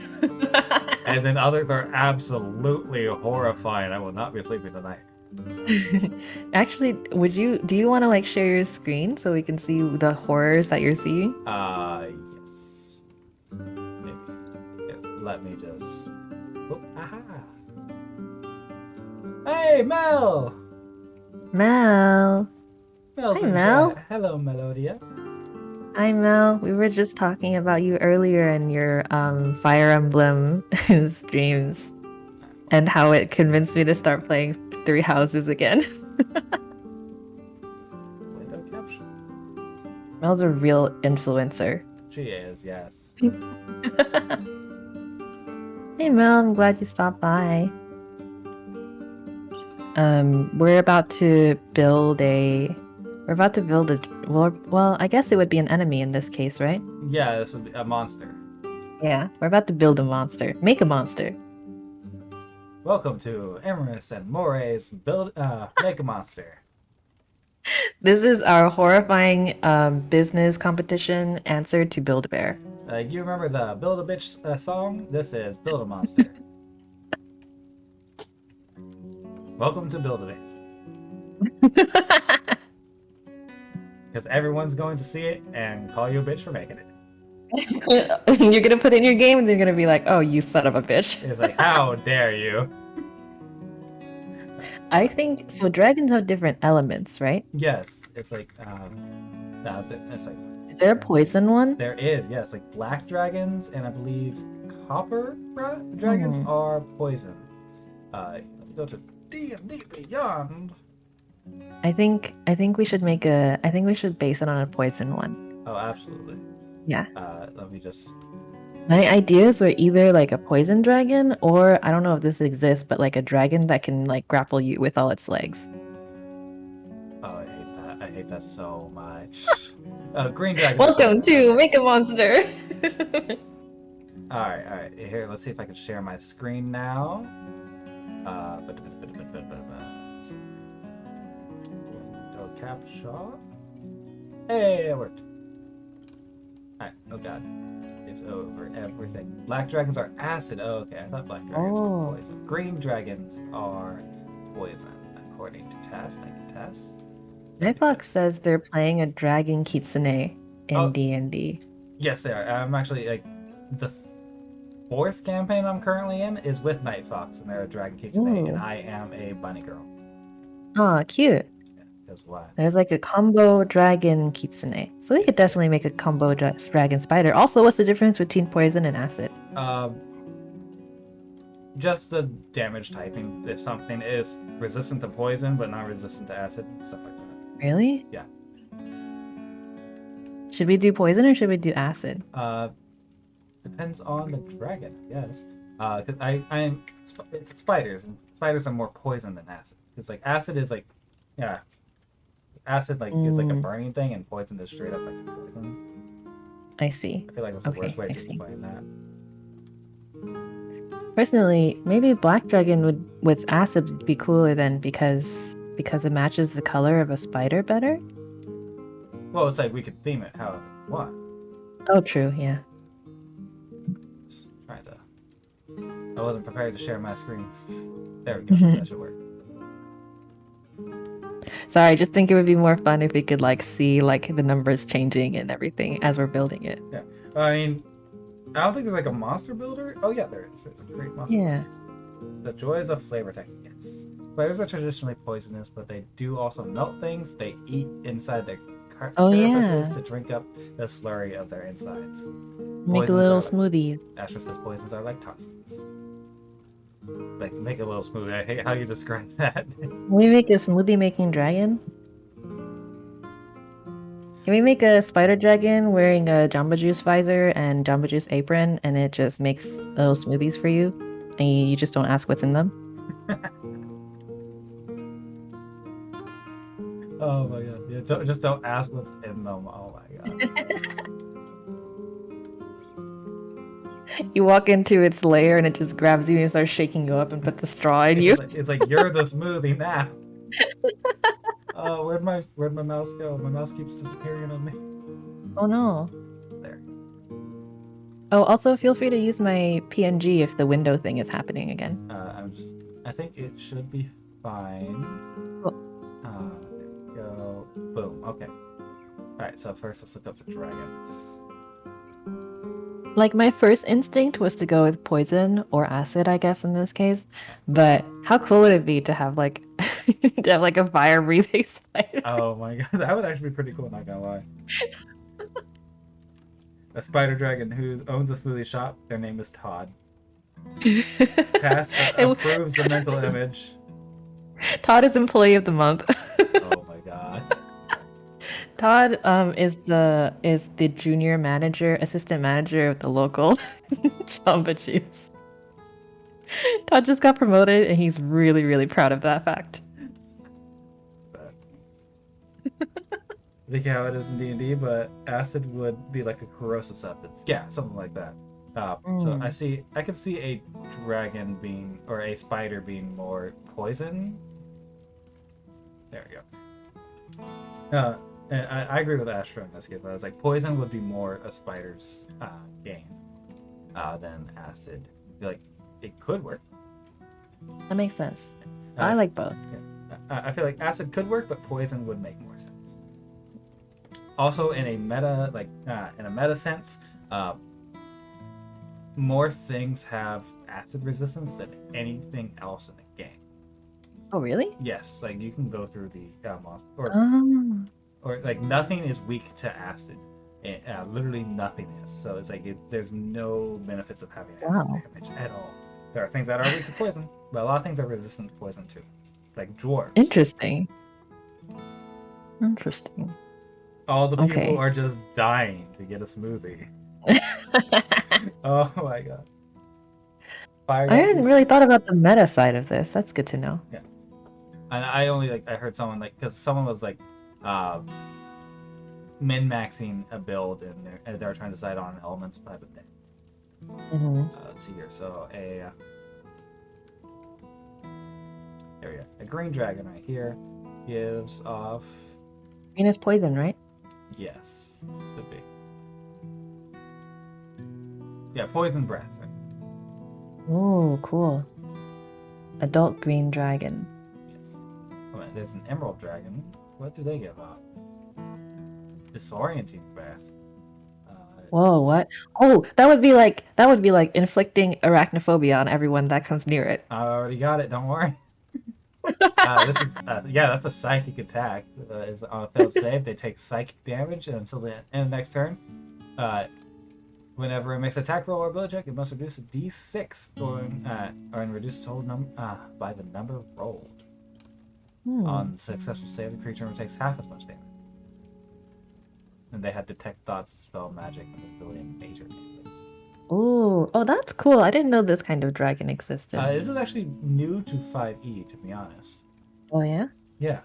And then others are absolutely horrifying. I will not be sleeping tonight. Actually, do you want to like share your screen so we can see the horrors that you're seeing? Yes. Maybe. Yeah, let me just. Oh, aha. Hey, Mel. Mel's Hi, Mel. Hello, Melodia. Hi, Mel. We were just talking about you earlier in your Fire Emblem streams and how it convinced me to start playing Three Houses again. Window caption. Mel's a real influencer. She is, yes. Hey, Mel. I'm glad you stopped by. We're about to build a. Well, I guess it would be an enemy in this case, right? Yeah, this would be a monster. Yeah, we're about to build a monster. Make a monster. Welcome to Emrys and Moray's Make a Monster. This is our horrifying business competition answer to Build-A-Bear. You remember the Build a Bitch song? This is Build a Monster. Welcome to Build a Bitch. Because everyone's going to see it and call you a bitch for making it. You're gonna put it in your game and they're gonna be like, oh, you son of a bitch. It's like, how dare you? I think so. Dragons have different elements, right? Yes, it's like it's like. Is there a poison one? There is, yes, like black dragons and I believe copper dragons are poison. Go to D&D Beyond. I think we should base it on a poison one. Oh, absolutely. Yeah. Let me just. My ideas were either like a poison dragon, or I don't know if this exists, but like a dragon that can like grapple you with all its legs. Oh, I hate that. I hate that so much. Green dragon. Welcome to Make a Monster. All right. Here, let's see if I can share my screen now. Window capture. Hey, it worked. Alright, oh god. It's over everything. Black dragons are acid. Oh, okay, I thought black dragons were poison. Green dragons are poison, according to Tess. Thank you, Tess. Nightfox says they're playing a dragon kitsune in D&D. Yes, they are. I'm actually, like, the fourth campaign I'm currently in is with Nightfox, and they're a dragon kitsune, and I am a bunny girl. Oh, cute. That's why. There's like a combo dragon kitsune. So we could definitely make a combo dragon spider. Also, what's the difference between poison and acid? Just the damage typing. If something is resistant to poison but not resistant to acid, stuff like that. Really? Yeah. Should we do poison or should we do acid? Depends on the dragon, yes. Cause it's spiders, and spiders are more poison than acid. Because like acid is like, yeah. Acid is like a burning thing, and poison is straight up like poison. I see. I feel like that's the worst way to explain that. Personally, maybe black dragon with acid would be cooler then because it matches the color of a spider better. Well, it's like we could theme it however we want. Oh, true. Yeah. Just trying to. I wasn't prepared to share my screens. There we go. That should work. Sorry, I just think it would be more fun if we could like see like the numbers changing and everything as we're building it. Yeah, I mean, I don't think there's like a monster builder. Oh yeah, there is. There's a great monster Yeah. builder. The joys of flavor text. Yes. Spiders are traditionally poisonous, but they do also melt things. They eat inside their Oh carapaces yeah. to drink up the slurry of their insides. Make Poisons little are like, smoothies. Astra says poisons are like toxins. Like, make it a little smooth. I hate how you describe that. Can we make a smoothie making dragon? Can we make a spider dragon wearing a Jamba Juice visor and Jamba Juice apron, and it just makes little smoothies for you, and you just don't ask what's in them? Oh my god. Yeah, just don't ask what's in them. Oh my god. You walk into its lair and it just grabs you and starts shaking you up and put the straw in you. It's like you're the smoothie now. Oh, where'd my mouse go? My mouse keeps disappearing on me. Oh no. There. Oh, also feel free to use my PNG if the window thing is happening again. I think it should be fine. Oh. There we go. Boom. Okay. Alright, so first let's look up the dragons. Like my first instinct was to go with poison or acid, I guess in this case. But how cool would it be to have like to have like a fire breathing spider? Oh my god, that would actually be pretty cool, not gonna lie. A spider dragon who owns a smoothie shop, their name is Todd. Task approves the mental image. Todd is employee of the month. Oh my god. Todd is the junior manager, assistant manager of the local Jamba Juice. Todd just got promoted and he's really, really proud of that fact. I think how it is in D&D, but acid would be like a corrosive substance. Yeah, something like that. So I can see a dragon being, or a spider being more poison. There we go. And I agree with Astra in this case, but I was like, poison would be more a spider's game than acid. I feel like it could work. That makes sense. I like both. Yeah. I feel like acid could work, but poison would make more sense. Also, in a meta sense, more things have acid resistance than anything else in the game. Oh, really? Yes, like you can go through the monster, or like nothing is weak to acid. Literally nothing is. So it's like there's no benefits of having acid damage at all. There are things that are weak to poison, but a lot of things are resistant to poison too, like dwarves. Interesting. All the people are just dying to get a smoothie. Oh my god. I hadn't really thought about the meta side of this. That's good to know. Yeah. And I only I heard someone because someone was min-maxing a build and they were trying to decide on an elemental type of thing. Let's see here. So there we go. A green dragon right here gives off. Green is poison, right? Yes, could be. Yeah, poison breath. Right? Oh, cool. Adult green dragon. Yes. Oh, there's an emerald dragon. What do they give off? Disorienting breath. Whoa, what? Oh, that would be like inflicting arachnophobia on everyone that comes near it. I already got it. Don't worry. This is that's a psychic attack. Is on a failed save, they take psychic damage, and until the end of the next turn, whenever it makes an attack roll or ability check, it must reduce a d6 or reduce the total number by the number rolled. On successful save, the creature takes half as much damage. And they had detect thoughts, spell magic, and ability and nature. Oh, that's cool. I didn't know this kind of dragon existed. This is actually new to 5e, to be honest. Oh yeah? Yeah.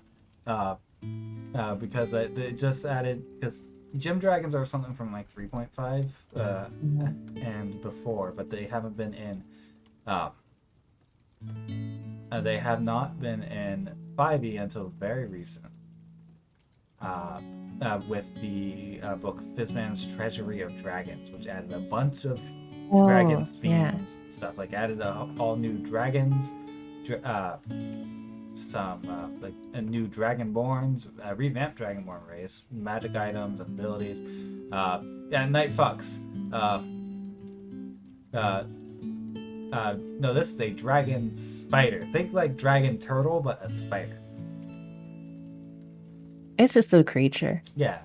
Because they just added, because gym dragons are something from like 3.5 and before, but they haven't been in. They have not been in 5e until very recent. With the book Fizban's Treasury of Dragons, which added a bunch of dragon themed stuff, like added all new dragons, some a new dragonborns, a revamped dragonborn race, magic items and abilities, and night fucks. No, this is a dragon spider. Think like dragon turtle, but a spider. It's just a creature. Yeah,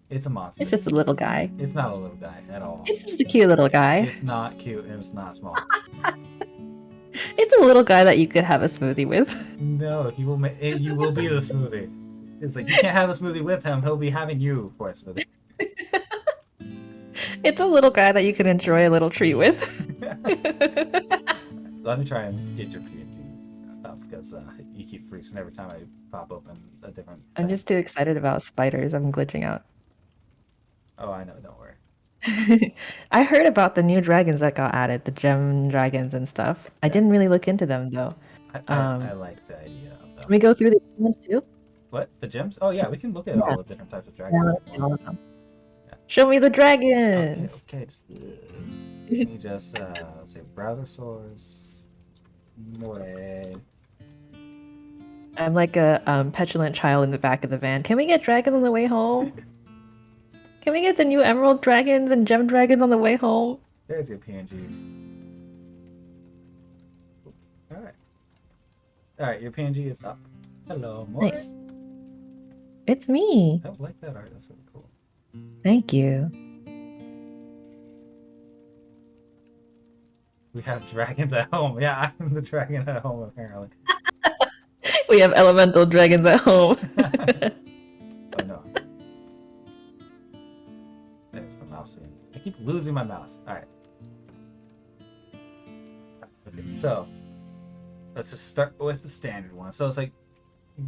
it's a monster. It's just a little guy. It's not a little guy at all. It's just a cute little guy. It's not cute and it's not small. It's a little guy that you could have a smoothie with. No, he will. You will be the smoothie. It's like you can't have a smoothie with him. He'll be having you for a smoothie. It's a little guy that you can enjoy a little treat with. Let me try and get your PNG up because you keep freezing every time I pop open a different. I'm just too excited about spiders. I'm glitching out. Oh, I know. Don't worry. I heard about the new dragons that got added, the gem dragons and stuff. I didn't really look into them though. I like the idea of them. Can we go through the ones too? What? The gems? Oh yeah, we can look at all the different types of dragons. Yeah, let's see all of them. Show me the dragons. Okay. Let me just say browser source. Moray. I'm like a petulant child in the back of the van. Can we get dragons on the way home? Can we get the new emerald dragons and gem dragons on the way home? There's your PNG. Alright. Alright, your PNG is up. Hello, Moray. Nice. It's me. I like that art. That's really cool. Thank you. We have dragons at home. Yeah, I'm the dragon at home, apparently. We have elemental dragons at home. Oh no. There's my mouse in. I keep losing my mouse. Alright. Okay, so let's just start with the standard one. So it's like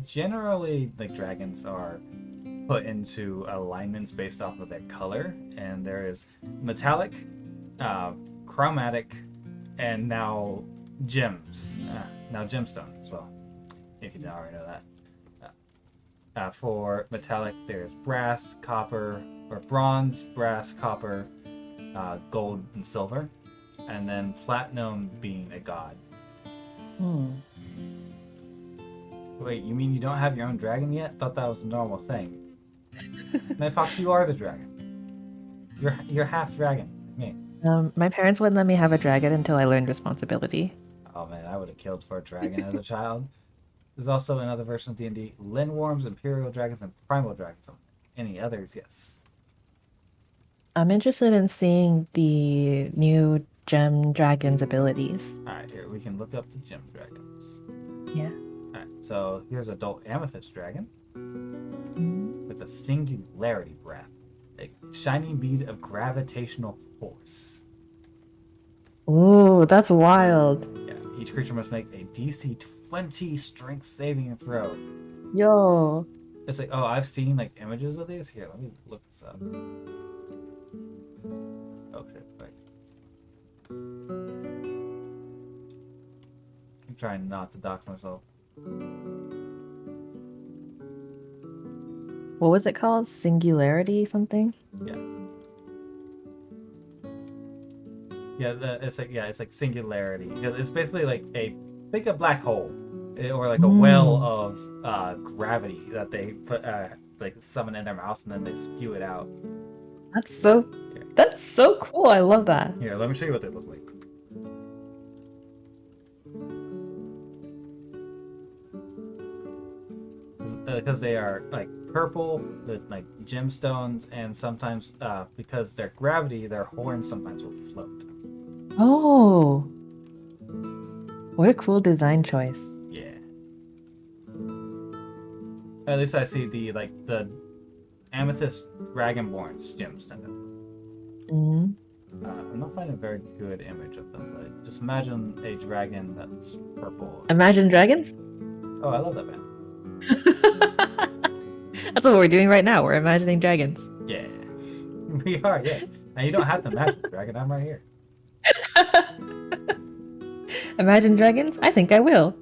generally like dragons are put into alignments based off of their color, and there is metallic, chromatic, and now gems. Now gemstone as well, if you didn't already know that. For metallic, there's brass, copper, or bronze, brass, copper, gold, and silver, and then platinum being a god. Wait, you mean you don't have your own dragon yet? Thought that was a normal thing. Nightfox, you are the dragon. You're half dragon, like me. My parents wouldn't let me have a dragon until I learned responsibility. Oh man, I would have killed for a dragon as a child. There's also another version of D&D, Lindworms, Imperial Dragons, and Primal Dragons. Any others? Yes. I'm interested in seeing the new gem dragon's abilities. Alright, here, we can look up the gem dragons. Yeah. Alright, so here's adult amethyst dragon with a singularity breath, a shining bead of gravitational force. Ooh, that's wild. Yeah, each creature must make a DC 20 strength saving throw. Yo. It's like, oh, I've seen like images of these. Here, let me look this up. Oh shit, wait. I'm trying not to dox myself. What was it called? Singularity something? Yeah. Yeah, it's like singularity. It's basically like think a black hole, or like a well of gravity that they put like summon in their mouth and then they spew it out. That's so cool. I love that. Here, let me show you what they look like. Because they are like purple with like gemstones, and sometimes because their gravity, their horns sometimes will float. Oh, what a cool design choice. Yeah. At least I see the amethyst dragonborn's gemstone. I'm not finding a very good image of them, but just imagine a dragon that's purple. Imagine Dragons? Oh, I love that band. That's what we're doing right now. We're imagining dragons. Yeah. We are, yes. And you don't have to imagine the dragon, I'm right here. Imagine dragons? I think I will.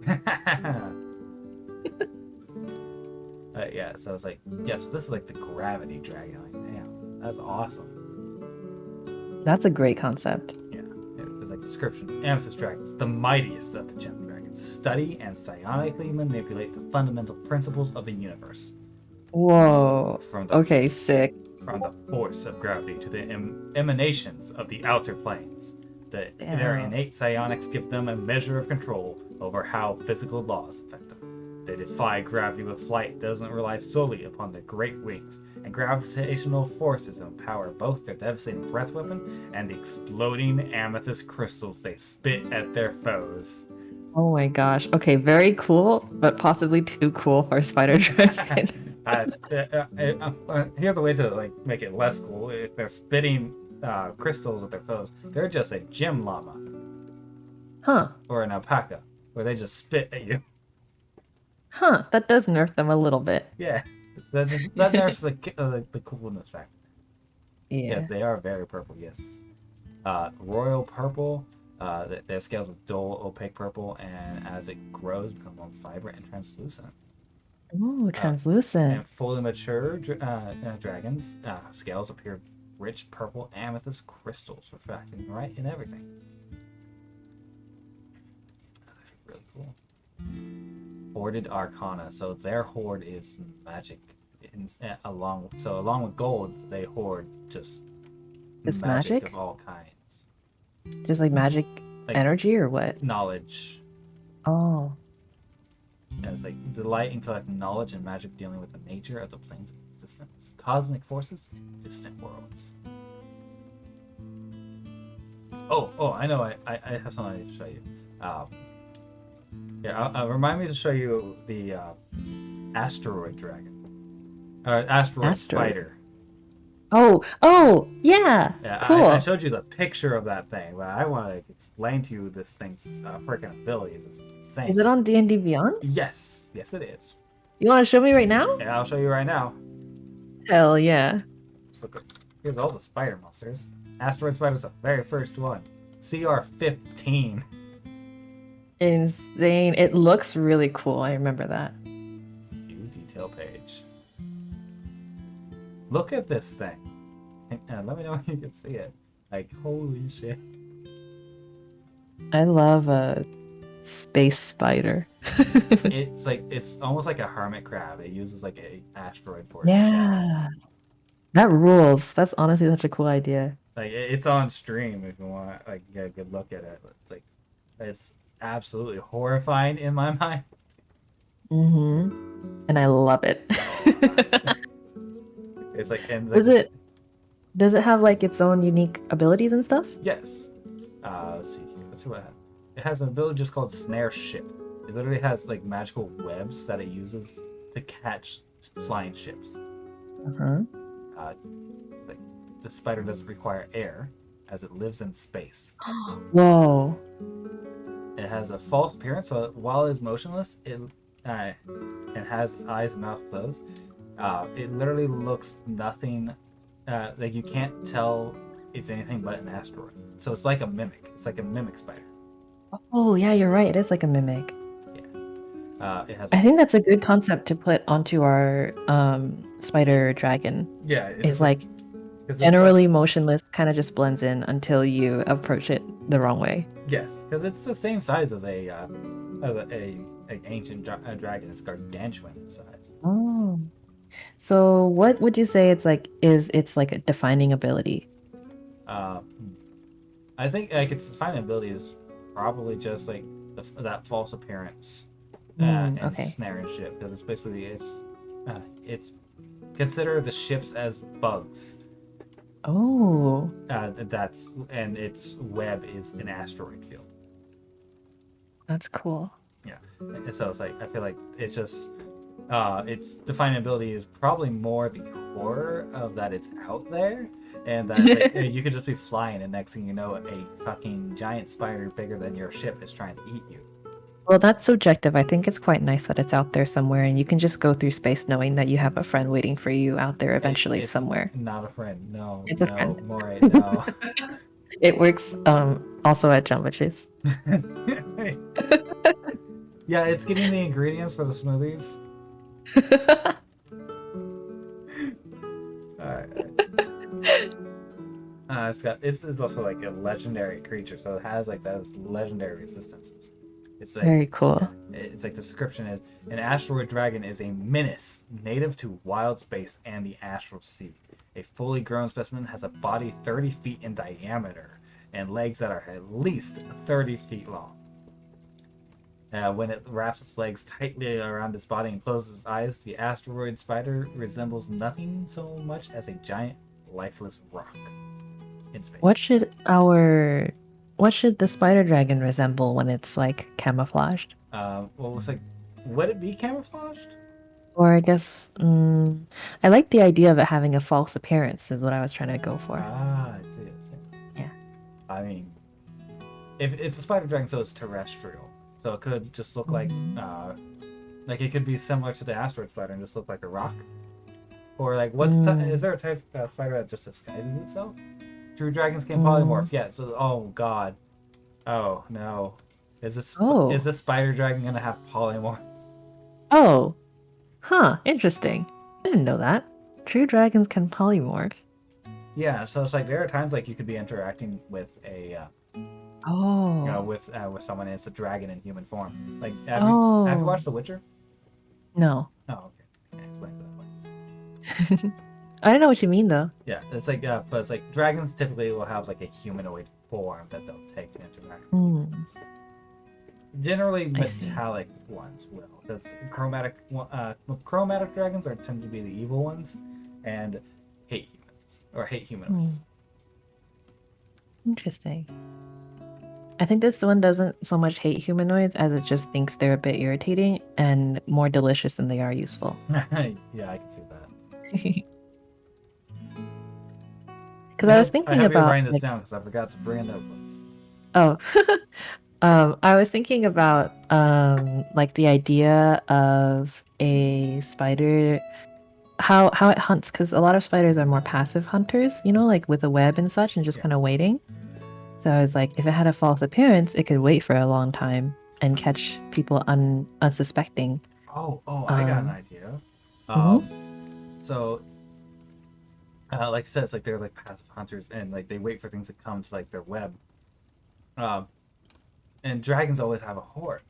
Yeah, so it's like, yes, this is like the gravity dragon. Like, damn, that's awesome. That's a great concept. Yeah, it's like description. Amethyst dragons, the mightiest of the gem dragons, study and psionically manipulate the fundamental principles of the universe. Whoa. Sick. From the force of gravity to the emanations of the outer planes. Their innate psionics give them a measure of control over how physical laws affect them. They defy gravity with flight that doesn't rely solely upon their great wings, and gravitational forces empower both their devastating breath weapon and the exploding amethyst crystals they spit at their foes. Oh my gosh. Okay, very cool, but possibly too cool for a spider dragon. Here's a way to like make it less cool. If they're spitting crystals at their foes, they're just a gym llama. Huh. Or an alpaca, where they just spit at you. Huh. That does nerf them a little bit. Yeah. That nerfs the coolness factor. Yeah. Yes, they are very purple, yes. Royal purple, their scales of dull, opaque purple, and as it grows, become more vibrant and translucent. Ooh, translucent. And fully mature dragons, scales appear rich purple amethyst crystals, reflecting right in everything. That's really cool. Hoarded Arcana, so their hoard is magic. Along with gold, they hoard just magic of all kinds. Just like magic energy or what? Knowledge. Oh. Yeah, it's like delight in collecting knowledge and magic dealing with the nature of the planes of existence, cosmic forces, distant worlds. Oh, I know. I have something I need to show you. Remind me to show you the asteroid dragon. Asteroid spider. Oh, yeah. Cool. I showed you the picture of that thing, but I want to explain to you this thing's freaking abilities. It's insane. Is it on D&D Beyond? Yes, it is. You want to show me right now? Yeah, I'll show you right now. Hell yeah. So here's all the spider monsters. Asteroid spider's the very first one. CR15. Insane. It looks really cool. I remember that. View detail page. Look at this thing. Let me know if you can see it. Like, holy shit. I love a space spider. It's almost like a hermit crab. It uses like a asteroid for its shell. That rules. That's honestly such a cool idea. Like, it's on stream if you want like get a good look at it. It's absolutely horrifying in my mind. And I love it. It's like, and does it have like its own unique abilities and stuff? Yes. Let's see here. Let's see what it has. It has an ability just called Snare Ship. It literally has like magical webs that it uses to catch flying ships. Like, the spider doesn't require air as it lives in space. Whoa. It has a false appearance, so while it is motionless, it has its eyes and mouth closed. It literally looks nothing. Like, you can't tell it's anything but an asteroid. So it's like a mimic. It's like a mimic spider. Oh yeah, you're right. It is like a mimic. Yeah. It has. I think that's a good concept to put onto our spider dragon. Yeah. It's like generally motionless, kind of just blends in until you approach it the wrong way. Yes, because it's the same size as a ancient dragon. It's gargantuan in size. Oh. So what would you say it's like? It's like a defining ability? I think like its defining ability is probably just like that false appearance and snare and ship, because it's basically it's consider the ships as bugs. Oh. And its web is an asteroid field. That's cool. Yeah, and so it's like I feel like it's just its defining ability is probably more the horror of that it's out there, and that like, you could just be flying, and next thing you know, a fucking giant spider bigger than your ship is trying to eat you. Well, that's subjective. I think it's quite nice that it's out there somewhere, and you can just go through space knowing that you have a friend waiting for you out there eventually somewhere. Not a friend. No. It's a friend. Moray, no. It works also at Jamba Juice. Yeah, it's getting the ingredients for the smoothies. Alright. This is also like a legendary creature, so it has like those legendary resistances. It's like, very cool. It's like the description is: an asteroid dragon is a menace native to wild space and the astral sea. A fully grown specimen has a body 30 feet in diameter and legs that are at least 30 feet long. When it wraps its legs tightly around its body and closes its eyes, the asteroid spider resembles nothing so much as a giant, lifeless rock in space. What should the spider dragon resemble when it's like camouflaged? Well, it's like, would it be camouflaged? Or I guess I like the idea of it having a false appearance is what I was trying to go for. Ah, I see. Yeah. I mean, if it's a spider dragon, so it's terrestrial, so it could just look like it could be similar to the asteroid spider and just look like a rock. Or like, is there a type of spider that just disguises itself? True dragons can polymorph. Yeah. So, oh god, oh no, is this spider dragon gonna have polymorph? Oh, huh. Interesting. I didn't know that. True dragons can polymorph. Yeah. So it's like there are times like you could be interacting with a with someone and it's a dragon in human form. Like, have you watched The Witcher? No. Oh, okay. I can't explain that way. I don't know what you mean though. Yeah, it's like, but it's like dragons typically will have like a humanoid form that they'll take to interact with humans. Generally, metallic ones will, because chromatic dragons tend to be the evil ones, and hate humans or hate humanoids. Interesting. I think this one doesn't so much hate humanoids as it just thinks they're a bit irritating and more delicious than they are useful. Yeah, I can see that. Because I was thinking about writing this down because I forgot to bring a notebook. Oh, I was thinking about like the idea of a spider, how it hunts, because a lot of spiders are more passive hunters, you know, like with a web and such, and just kind of waiting. So I was like, if it had a false appearance, it could wait for a long time and catch people unsuspecting. Oh, I got an idea. So, like I said, it's like they're like passive hunters, and like they wait for things to come to like their web. And dragons always have a horde,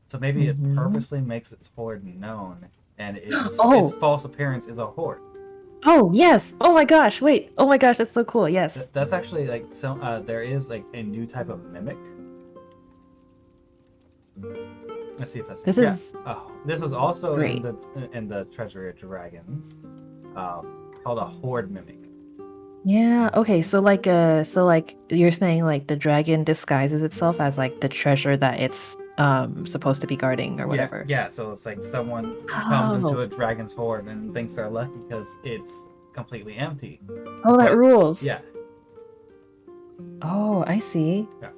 so maybe it purposely makes its horde known, and its false appearance is a horde. Oh yes! Oh my gosh! Wait! Oh my gosh! That's so cool! Yes. That's actually like there is like a new type of mimic. Let's see if that's this was also in the Treasury of Dragons, called a horde mimic. Yeah, okay, so like you're saying like the dragon disguises itself as like the treasure that it's supposed to be guarding or whatever. Yeah, so it's like someone comes into a dragon's horde and thinks they're lucky because it's completely empty. Oh, that rules. Yeah. Oh, I see. Yeah.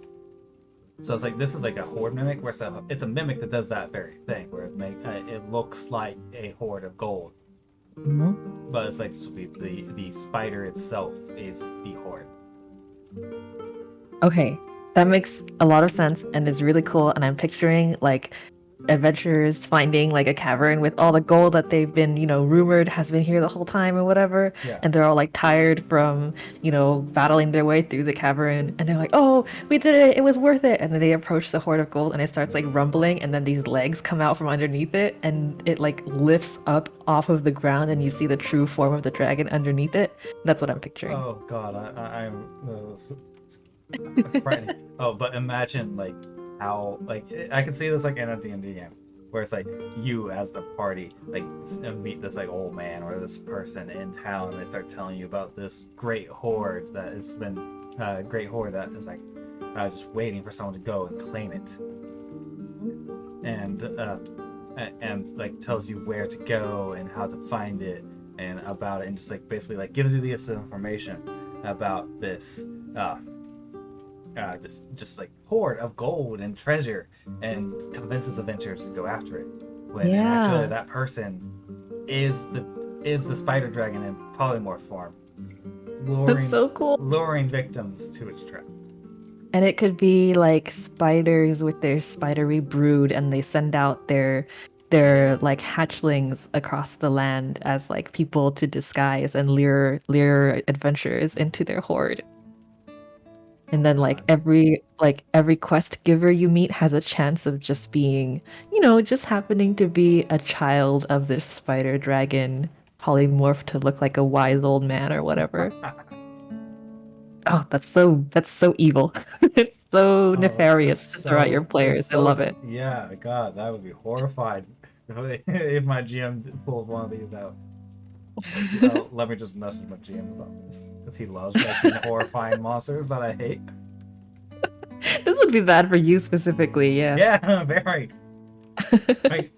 So it's like this is like a horde mimic where it's a mimic that does that very thing where it looks like a horde of gold. But it's like the spider itself is the horde. Okay, that makes a lot of sense and is really cool. And I'm picturing like adventurers finding like a cavern with all the gold that they've been, rumored has been here the whole time or whatever. Yeah. And they're all like tired from, battling their way through the cavern. And they're like, oh, we did it. It was worth it. And then they approach the horde of gold and it starts like rumbling. And then these legs come out from underneath it. And it like lifts up off of the ground and you see the true form of the dragon underneath it. That's what I'm picturing. Oh, God. I'm frightening. Oh, but imagine like how I can see this like in a D&D game where it's like you as the party like meet this like old man or this person in town and they start telling you about this great horde that has been that is like just waiting for someone to go and claim it, and like tells you where to go and how to find it and about it, and just like basically like gives you this information about this just like horde of gold and treasure and convinces adventurers to go after it, when actually that person is the spider dragon in polymorph form, that's so cool, luring victims to its trap. And it could be like spiders with their spidery brood and they send out their like hatchlings across the land as like people to disguise and lure adventurers into their horde. And then like every quest giver you meet has a chance of just being, just happening to be a child of this spider dragon polymorphed to look like a wise old man or whatever. Oh, that's so evil. It's so Oh, nefarious to throw out your it's players. I so love good. it. Yeah, God, that would be horrified if my GM pulled one of these out. Like, let me just message my GM about this because he loves making horrifying monsters that I hate. This would be bad for you specifically, yeah. Yeah, very.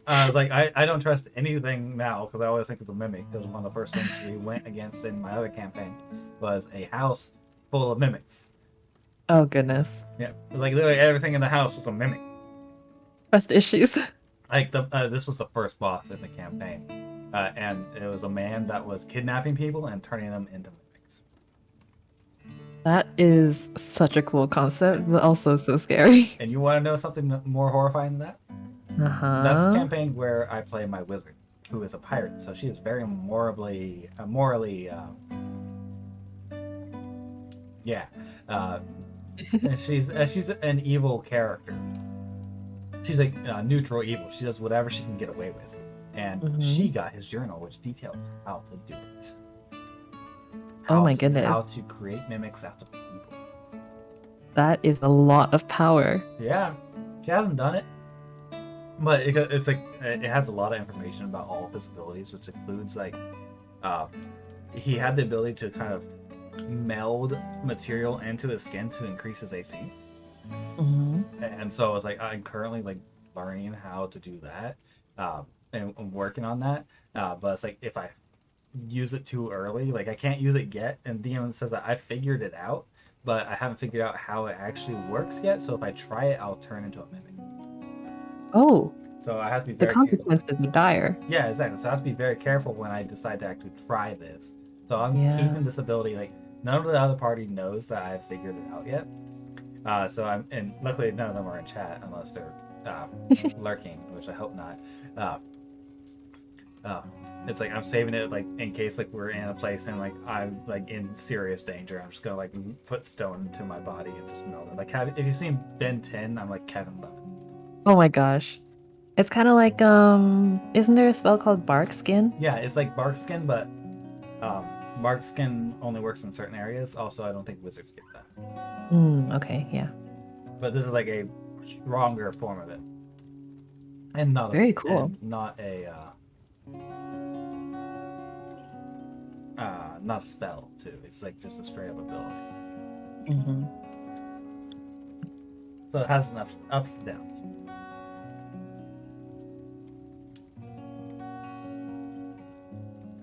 I don't trust anything now because I always think of the mimic. Because one of the first things we went against in my other campaign was a house full of mimics. Oh goodness. Yeah, like literally everything in the house was a mimic. Trust issues. Like this was the first boss in the campaign, and it was a man that was kidnapping people and turning them into mimics. That is such a cool concept, but also so scary. And you want to know something more horrifying than that? That's the Uh-huh. campaign where I play my wizard, who is a pirate. So she is very morally, yeah. Uh, she's an evil character. She's like neutral evil. She does whatever she can get away with, and Hmm. she got his journal, which detailed how to do it, Oh my how goodness. to create mimics out of people. That is a lot of power. Yeah, she hasn't done it, but it's like it has a lot of information about all of his abilities, which includes like uh, he had the ability to kind of meld material into his skin to increase his AC. Hmm. And so I was like, I'm currently like learning how to do that, and I'm working on that. But it's like if I use it too early, like I can't use it yet. And DM says that I figured it out, but I haven't figured out how it actually works yet. So if I try it, I'll turn into a mimic. Oh, So I have to be the very careful. consequences are dire. Yeah, exactly. So I have to be very careful when I decide to actually try this. So I'm Yeah. keeping this ability like none of the other party knows that I've figured it out yet. So I'm, and luckily none of them are in chat unless they're lurking, which I hope not. Uh, uh, it's like I'm saving it like in case like we're in a place and like I'm like in serious danger. I'm just gonna like put stone into my body and just melt it. Like if you've seen Ben 10, I'm like Kevin Love. Oh my gosh. It's kind of like isn't there a spell called bark skin? Yeah, it's like bark skin, but um, bark skin only works in certain areas. Also, I don't think wizards get that. Okay, yeah. But this is like a stronger form of it, and Very cool. not a spell too. It's like just a straight up ability. Hmm. So it has enough ups and downs.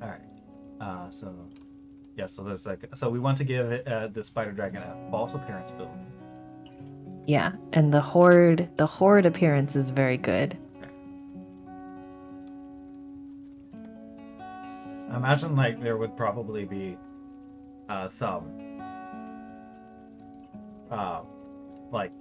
All right. So yeah. So there's like we want to give it, the spider dragon a false appearance ability. Yeah, and the horde appearance is very good. I imagine like there would probably be some uh, like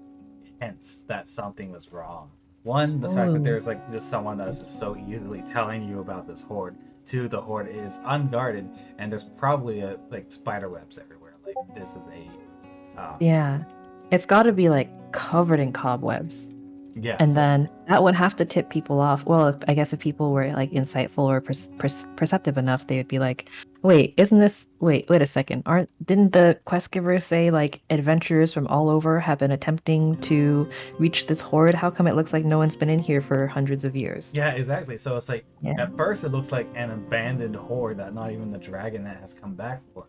hints that something was wrong. One, the fact that Oh. there's like just someone that's just so easily telling you about this horde. Two, the horde is unguarded, and there's probably like spider webs everywhere. Like this is a Yeah. It's got to be like covered in cobwebs. yeah. And So then that would have to tip people off. Well, I guess if people were like insightful or perceptive enough, they would be like, "Wait, isn't this? Wait a second. Didn't the quest giver say like adventurers from all over have been attempting to reach this horde? How come it looks like no one's been in here for hundreds of years?" yeah, exactly. So it's like Yeah. at first it looks like an abandoned horde that not even the dragon that has come back for.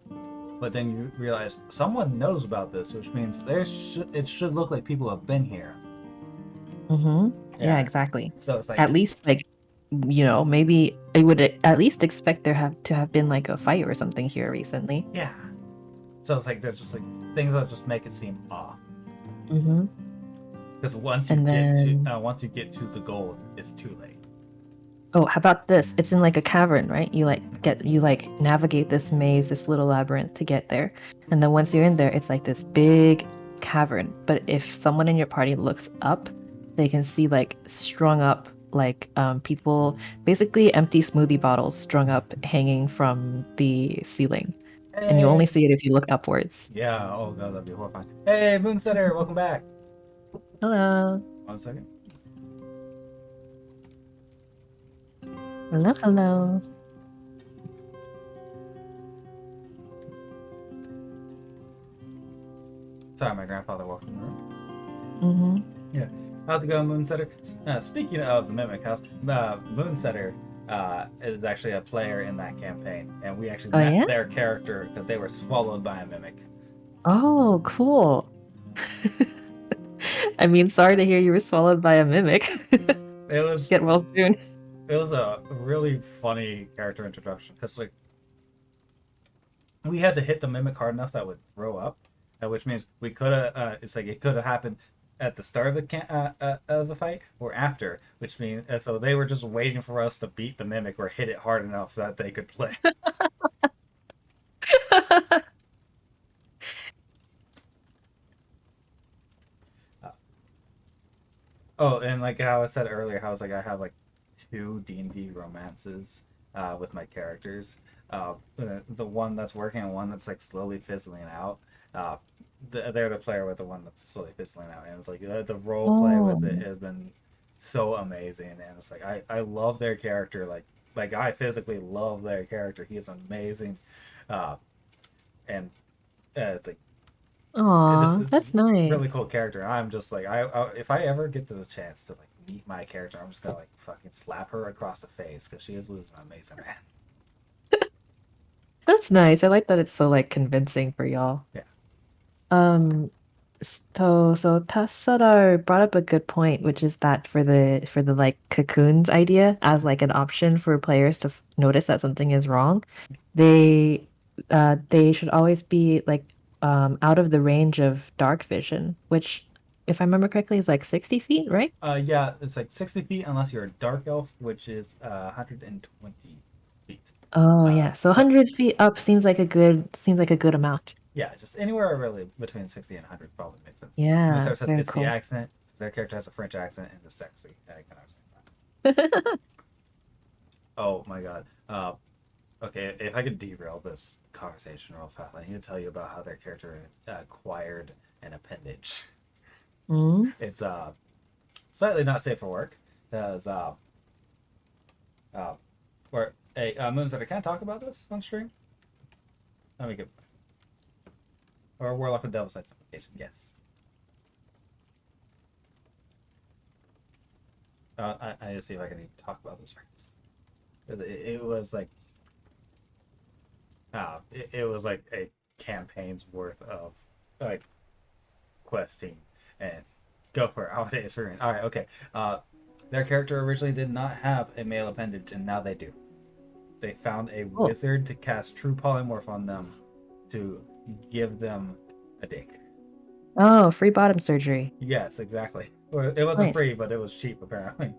But then you realize someone knows about this, which means it should look like people have been here. Mm-hmm. Yeah, Yeah. exactly. So it's like At it's least like maybe I would at least expect there have to have been like a fight or something here recently. yeah. So it's like there's just like things that just make it seem off. Mm-hmm. Because And then once you get to the goal, it's too late. oh, how about this? It's in like a cavern, right? You like navigate this maze, this little labyrinth to get there. And then once you're in there, it's like this big cavern. But if someone in your party looks up, they can see like strung up like people basically empty smoothie bottles strung up hanging from the ceiling. And you only Hey. see it if you look upwards. Yeah. Oh god, that'd be horrifying. Hey, Moonsetter, welcome back. Hello. 1 second. Hello, hello. Sorry, my grandfather walked in the room. Mm-hmm. Yeah. How's it going, Moonsetter? Speaking of the Mimic House, Moonsetter is actually a player in that campaign, and we actually Oh met yeah? their character because they were swallowed by a mimic. Oh, cool. I mean, sorry to hear you were swallowed by a mimic. It was Get well soon. it was a really funny character introduction because like we had to hit the mimic hard enough that would throw up, which means we could have. It's like it could have happened at the start of the fight or after, which means so they were just waiting for us to beat the mimic or hit it hard enough that they could play. Oh, and like how I said earlier, how I was like I have like two D&D romances with my characters. The one that's working and one that's like slowly fizzling out. Uh, they're the player with the one that's slowly fizzling out, and it's like the role play with it Oh. has been so amazing, and it's like I love their character, like I physically love their character. He is amazing, uh, and it's like Aw, it's that's really nice. cool character. I'm just like if I ever get the chance to like meet my character, I'm just gonna like fucking slap her across the face because she is losing an amazing man. That's nice. I like that it's so like convincing for y'all. Yeah. Um, so Tassadar brought up a good point, which is that for the like cocoons idea as like an option for players to notice that something is wrong, they they should always be like out of the range of dark vision, which if I remember correctly is like 60 feet, right? Yeah, it's like 60 feet unless you're a dark elf, which is 120 feet. Oh yeah. So But 100 feet up seems like a good amount. yeah, just anywhere really between 60 and 100 probably makes sense. Yeah, Minister says very it's the cool. accent. Their character has a French accent and is sexy. I can understand that. Oh my god. Okay, if I could derail this conversation real fast, I need to tell you about how their character acquired an appendage. Mm. It's slightly not safe for work. As uh, where hey Moonsetter, can I talk about this on stream? Let me get or Warlock with Devil's Knight's application. Yes. I need to see if I can even talk about this first. It was like it was like a campaign's worth of like questing and go for it. Holidays for all right. Okay. Their character originally did not have a male appendage, and now they do. They found a Cool. wizard to cast True Polymorph on them to give them a dick. Oh, free bottom surgery. Yes, exactly. Well, it wasn't Nice. free, but it was cheap apparently.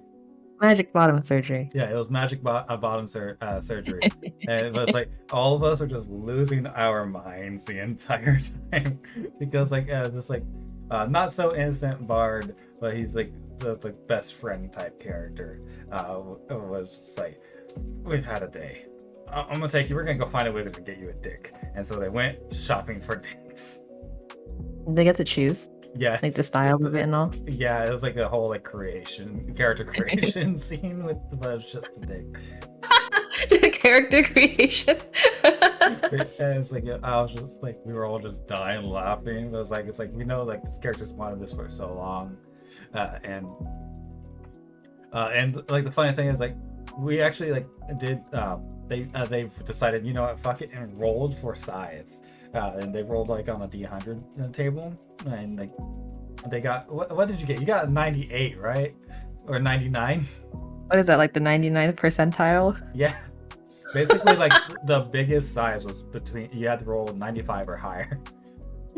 Magic bottom surgery. Yeah, it was magic bottom surgery, and it was like all of us are just losing our minds the entire time because like this like not so innocent bard, but he's like the best friend type character. Was just like we've had a day. I'm gonna take you. We're gonna go find a wizard and get you a dick. And so they went shopping for dicks. They get to choose like the Yes, style of it and all. yeah, it was like a whole like character creation scene with but it was just a dick. Character creation. And it's like I was just like we were all just dying laughing. It was like it's like we know like this character's wanted this for so long, uh, and and like the funny thing is like we actually like did they've decided you know what fuck it and rolled for size, and they rolled like on a D100 table and like they got what did you get? You got a 98, right? Or 99? What is that, like the 99th percentile? Yeah. Basically, like the biggest size was between you had to roll 95 or higher.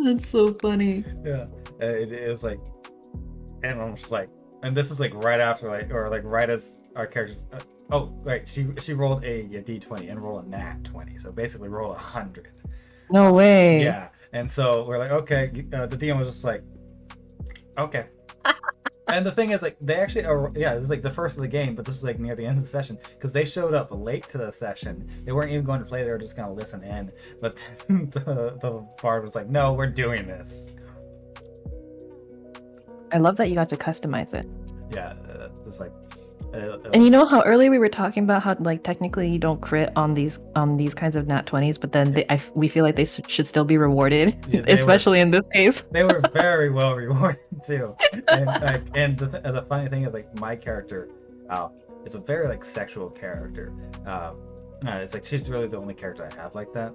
That's so funny. Yeah, it was like, and I'm just like, and this is like right after like or like right as our characters. Oh, right, she rolled a D20 and rolled a nat 20, so basically rolled 100. No way. Yeah, and so we're like, okay, the DM was just like, okay. And the thing is, like, they actually are, yeah, this is like the first of the game, but this is like near the end of the session because they showed up late to the session. They weren't even going to play; they were just going to listen in. But the bard was like, "No, we're doing this." I love that you got to customize it. Yeah, it's like And you know was, how earlier we were talking about how like technically you don't crit on these kinds of nat 20s, but then we feel like they should still be rewarded, yeah, especially in this case. they were very well rewarded too. And the funny thing is like my character, is a very like sexual character. It's like she's really the only character I have like that.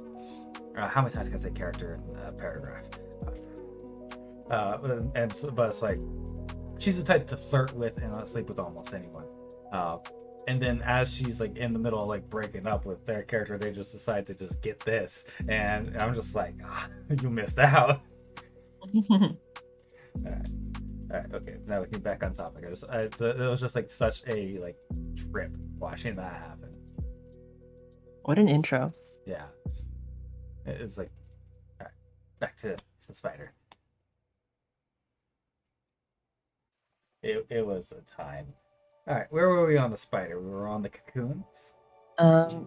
How many times can I say character in a paragraph? But it's like she's the type to flirt with and not sleep with almost anyone. And then as she's like in the middle of like breaking up with their character, they just decide to just get this, and I'm just like, you missed out. All right, okay. Now we can back on topic. It was just like such a like trip watching that happen. What an intro. Yeah, it's like, all right, back to the spider. It was a time. All right, where were we on the spider? We were on the cocoons.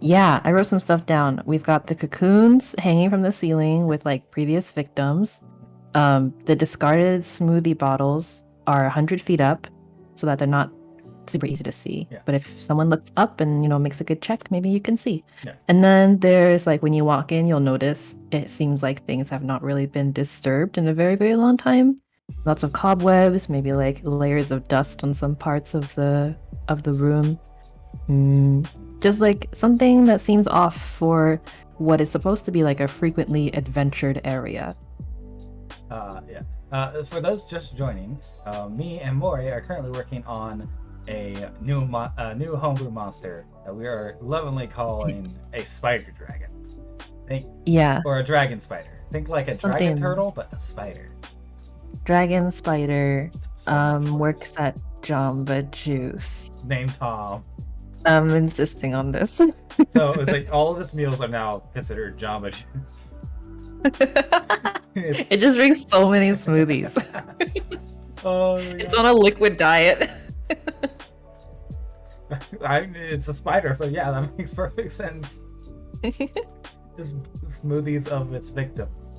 Yeah, I wrote some stuff down. We've got the cocoons hanging from the ceiling with like previous victims. The discarded smoothie bottles are 100 feet up so that they're not super easy to see. Yeah. But if someone looks up and, makes a good check, maybe you can see. Yeah. And then there's like when you walk in, you'll notice it seems like things have not really been disturbed in a very, very long time. Lots of cobwebs, maybe like layers of dust on some parts of the room. Just like something that seems off for what is supposed to be like a frequently adventured area. For those just joining, me and Moray are currently working on a new homebrew monster that we are lovingly calling a spider dragon. Or a dragon spider. Think like a dragon turtle, but a spider. Dragon spider works at Jamba Juice. Name Tom. I'm insisting on this. So it's like all of his meals are now considered Jamba Juice. It just brings so many smoothies. Oh, it's on a liquid diet. It's a spider, so yeah, that makes perfect sense. Just smoothies of its victims.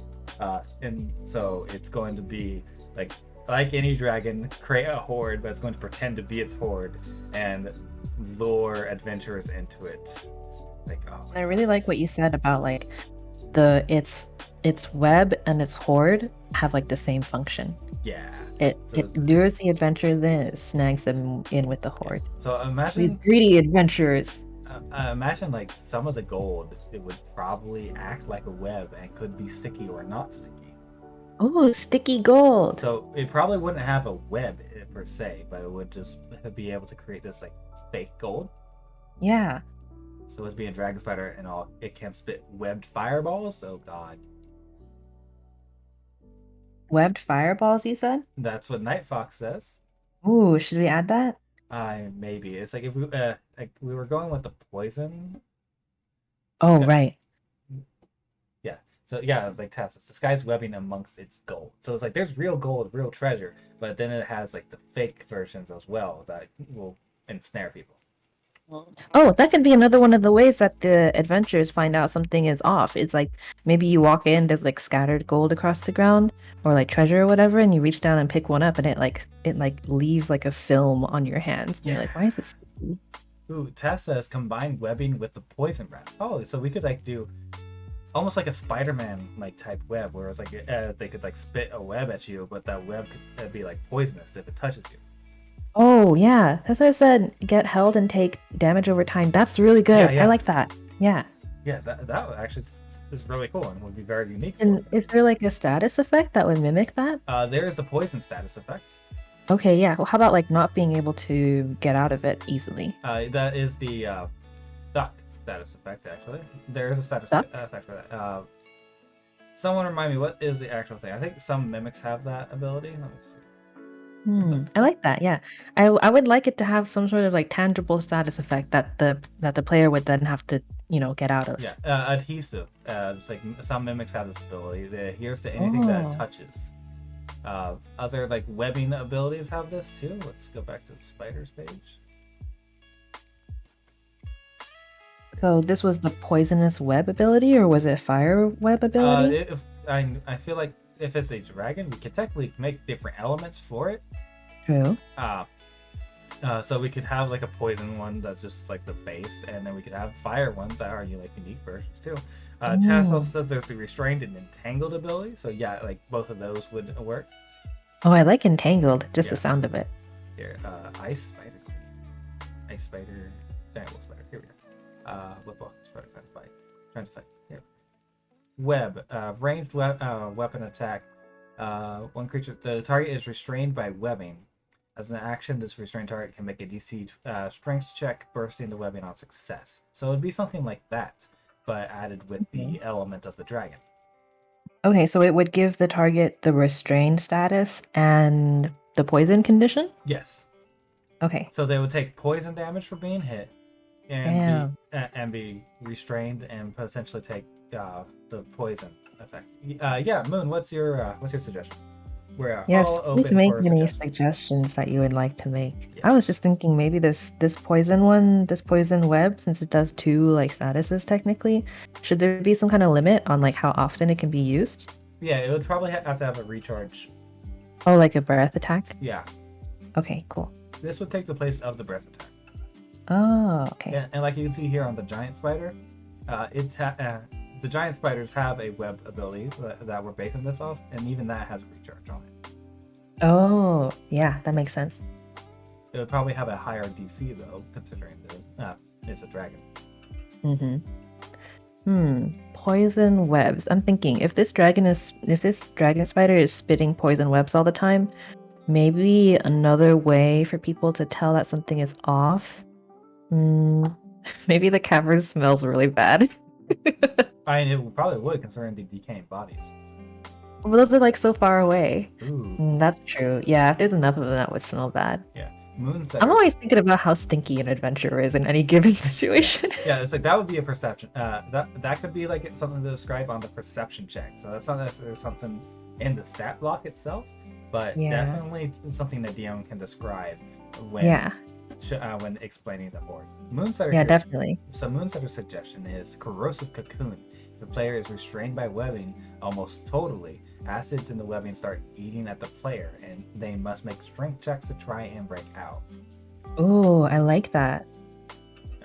And so it's going to be like any dragon, create a horde, but it's going to pretend to be its horde and lure adventurers into it. I really like what you said about like its web and its horde have like the same function. Yeah. It lures the adventurers in, it snags them in with the horde. So imagine these greedy adventurers. Imagine like some of the gold, it would probably act like a web and could be sticky or not sticky. Oh, sticky gold. So it probably wouldn't have a web per se, but it would just be able to create this like fake gold. Yeah. So it's being a dragon spider and all, it can spit webbed fireballs. Oh god. Webbed fireballs, you said? That's what Night Fox says. Ooh, should we add that? Maybe. It's like if we were going with the poison. Oh, right. Yeah. So yeah, it's like Tess. It's disguised webbing amongst its gold. So it's like there's real gold, real treasure, but then it has like the fake versions as well that will ensnare people. Oh, that could be another one of the ways that the adventurers find out something is off. It's like maybe you walk in, there's like scattered gold across the ground or like treasure or whatever, and you reach down and pick one up and it leaves like a film on your hands. And you're like, why is it sticky? Ooh, Tess says combine webbing with the poison wrap. Oh, so we could like do almost like a Spider-Man like type web where it's like they could like spit a web at you, but that web could be like poisonous if it touches you. Oh, yeah. That's what I said. Get held and take damage over time. That's really good. Yeah. I like that. Yeah. Yeah, that actually is really cool and would be very unique. And is there like a status effect that would mimic that? There is the poison status effect. Okay, yeah. Well, how about like not being able to get out of it easily? That is the duck status effect, actually. There is a status effect for that. Someone remind me, what is the actual thing? I think some mimics have that ability. Let me see. I like that. Yeah, I would like it to have some sort of like tangible status effect that the player would then have to get out of. Yeah, adhesive. It's like some mimics have this ability. It adheres to anything that it touches. Other like webbing abilities have this too. Let's go back to the spiders page. So this was the poisonous web ability, or was it fire web ability? I feel like if it's a dragon, we can technically make different elements for it. True. So we could have like a poison one that's just like the base, and then we could have fire ones that are like unique versions too. Tess also Oh. says there's the restrained and entangled ability, so yeah, like both of those would work. Oh, I like entangled, just the Yeah. sound of it. Here, ice spider queen, ice spider, jangle spider. Here we go. What book? Spider trying to fight. Trying to fight. Here. Web, ranged weapon attack. One creature. The target is restrained by webbing. As an action, this restrained target can make a DC strength check, bursting the webbing on success. So it'd be something like that, but added with the element of the dragon. Okay, so it would give the target the restrained status and the poison condition? Yes. Okay. So they would take poison damage for being hit, Damn. and be restrained, and potentially take the poison effect. Yeah, Moon. What's your suggestion? We're Yes, all please open make for any suggestions. suggestions that you would like to make. Yes. I was just thinking maybe this poison one, this poison web, since it does 2 like statuses technically, should there be some kind of limit on like how often it can be used? Yeah, it would probably have to have a recharge. Oh, like a breath attack? Yeah, Okay, cool. this would take the place of the breath attack. Oh, okay. And like you can see here on the giant spider, the giant spiders have a web ability that we're basing this off, and even that has a recharge on it. Oh, yeah, that makes sense. It would probably have a higher DC though, considering it's a dragon. Poison webs. I'm thinking if this dragon spider is spitting poison webs all the time, maybe another way for people to tell that something is off. Maybe the cavern smells really bad. I mean, it probably would, considering the decaying bodies. Well, those are like so far away. Ooh. That's true. Yeah, if there's enough of them, that would smell bad. Yeah. Moonsetter. I'm always thinking about how stinky an adventurer is in any given situation. Yeah, it's like that would be a perception. That could be like something to describe on the perception check. So that's not necessarily something in the stat block itself, but Yeah. definitely something that DM can describe when when explaining the horde. Moonsetter. Yeah, definitely. So Moonsetter's suggestion is corrosive cocoon. The player is restrained by webbing almost totally. Acids in the webbing start eating at the player, and they must make strength checks to try and break out. Oh, I like that.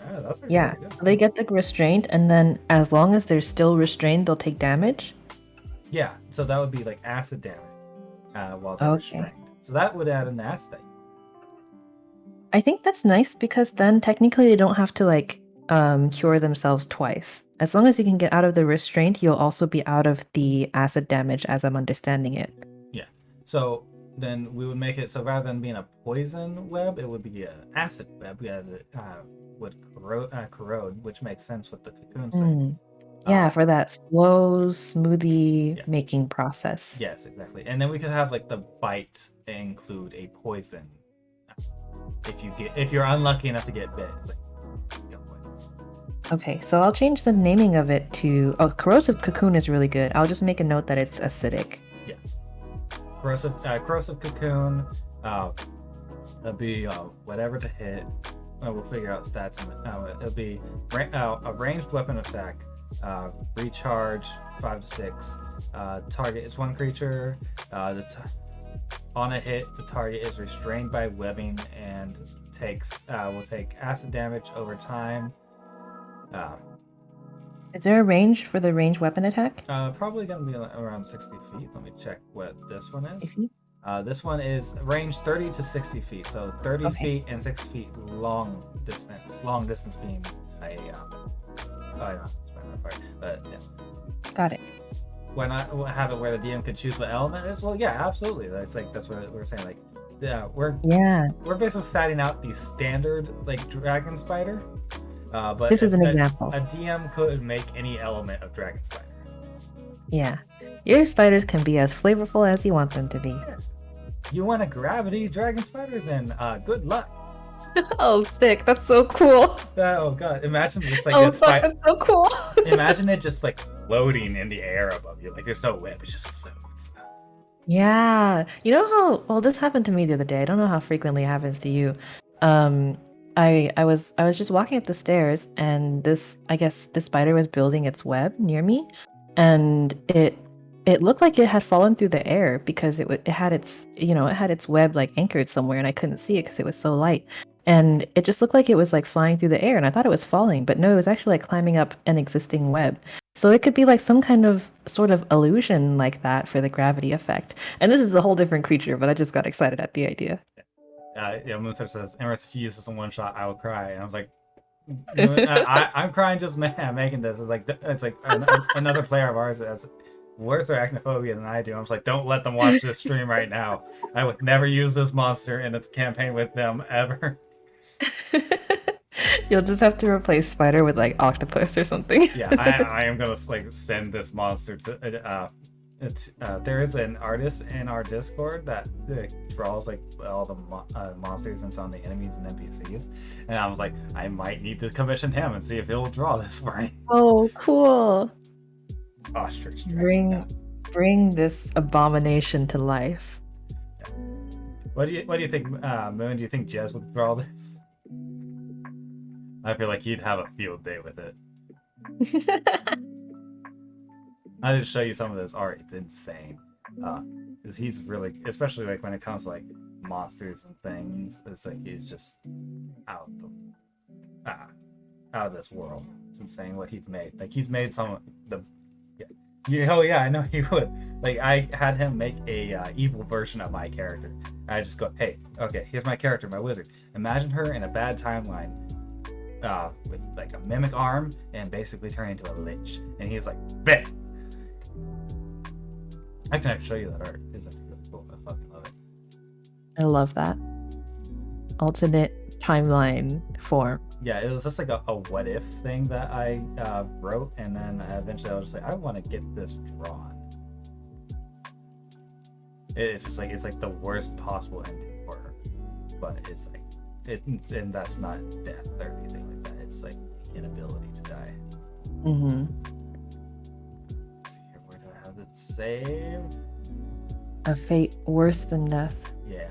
That's Yeah, good. they get the restraint, and then as long as they're still restrained, they'll take damage. Yeah, so that would be like acid damage while they're restrained. So that would add an aspect. I think that's nice because then technically they don't have to like cure themselves twice. As long as you can get out of the restraint, you'll also be out of the acid damage as I'm understanding it. Yeah. So then we would make it so rather than being a poison web, it would be an acid web because it would corrode, which makes sense with the cocoon thing. Yeah, for that slow smoothie making process. Yes, exactly. And then we could have like the bite include a poison. If you're unlucky enough to get bit. Okay, so I'll change the naming of it to corrosive cocoon is really good. I'll just make a note that it's acidic. Yeah. Corrosive cocoon. It'll be whatever to hit. We'll figure out stats. It'll be a ranged weapon attack. Recharge 5 to 6. Target is one creature. On a hit, the target is restrained by webbing and will take acid damage over time. Is there a range for the ranged weapon attack? Probably gonna be around 60 feet. Let me check what this one is. 50? This one is range 30 to 60 feet. So 30 feet and 60 feet long distance. Long distance being but yeah. Got it. When I have it where the DM could choose what element it is, well, yeah, absolutely. That's what we're saying. Like, yeah, we're basically statting out the standard like dragon spider. But this is an example. A DM could make any element of dragon spider. Yeah, your spiders can be as flavorful as you want them to be. Yeah. You want a gravity dragon spider? Then good luck. Oh, sick! That's so cool. Oh god! Imagine just like this spider. That's so cool. Imagine it just like floating in the air above you. Like there's no web; it just floats. Yeah, you know how well this happened to me the other day. I don't know how frequently it happens to you. I was just walking up the stairs, and this spider was building its web near me, and it it looked like it had fallen through the air because it had its it had its web like anchored somewhere, and I couldn't see it because it was so light. And it just looked like it was like flying through the air, and I thought it was falling, but no, it was actually like climbing up an existing web. So it could be like some kind of sort of illusion like that for the gravity effect. And this is a whole different creature, but I just got excited at the idea. Moonstar says, Emirates, if you use this in one shot, I will cry. And I was like, I'm crying just making this. It's like another player of ours that's worse arachnophobia than I do. I was like, don't let them watch this stream right now. I would never use this monster in a campaign with them ever. You'll just have to replace Spider with like octopus or something. Yeah, I am gonna like send this monster to. There is an artist in our Discord that draws like all the monsters and some of the enemies and NPCs, and I was like, I might need to commission him and see if he'll draw this for me. Oh, cool! Ostrich. Bring this abomination to life. Yeah. What do you think, Moon? Do you think Jez would draw this? I feel like he'd have a field day with it. I'll just show you some of this art. It's insane. Because he's really, especially like when it comes to like monsters and things, it's like he's just out of this world. It's insane what he's made. Like he's made some of the. Yeah, oh yeah, I know he would. Like I had him make a evil version of my character. I just go, hey, okay, here's my character, my wizard. Imagine her in a bad timeline. With like a mimic arm and basically turn into a lich, and he's like, bet. I can actually show you that art. It's actually really cool. I fucking love it. I love that alternate timeline form. Yeah, it was just like a what if thing that I wrote, and then eventually I was just like, I want to get this drawn. It's just like it's like the worst possible ending for her, but it's like and that's not death or anything like that. It's like the inability to die. Mm-hmm. Let's see here, where do I have it saved? A fate worse than death. Yeah.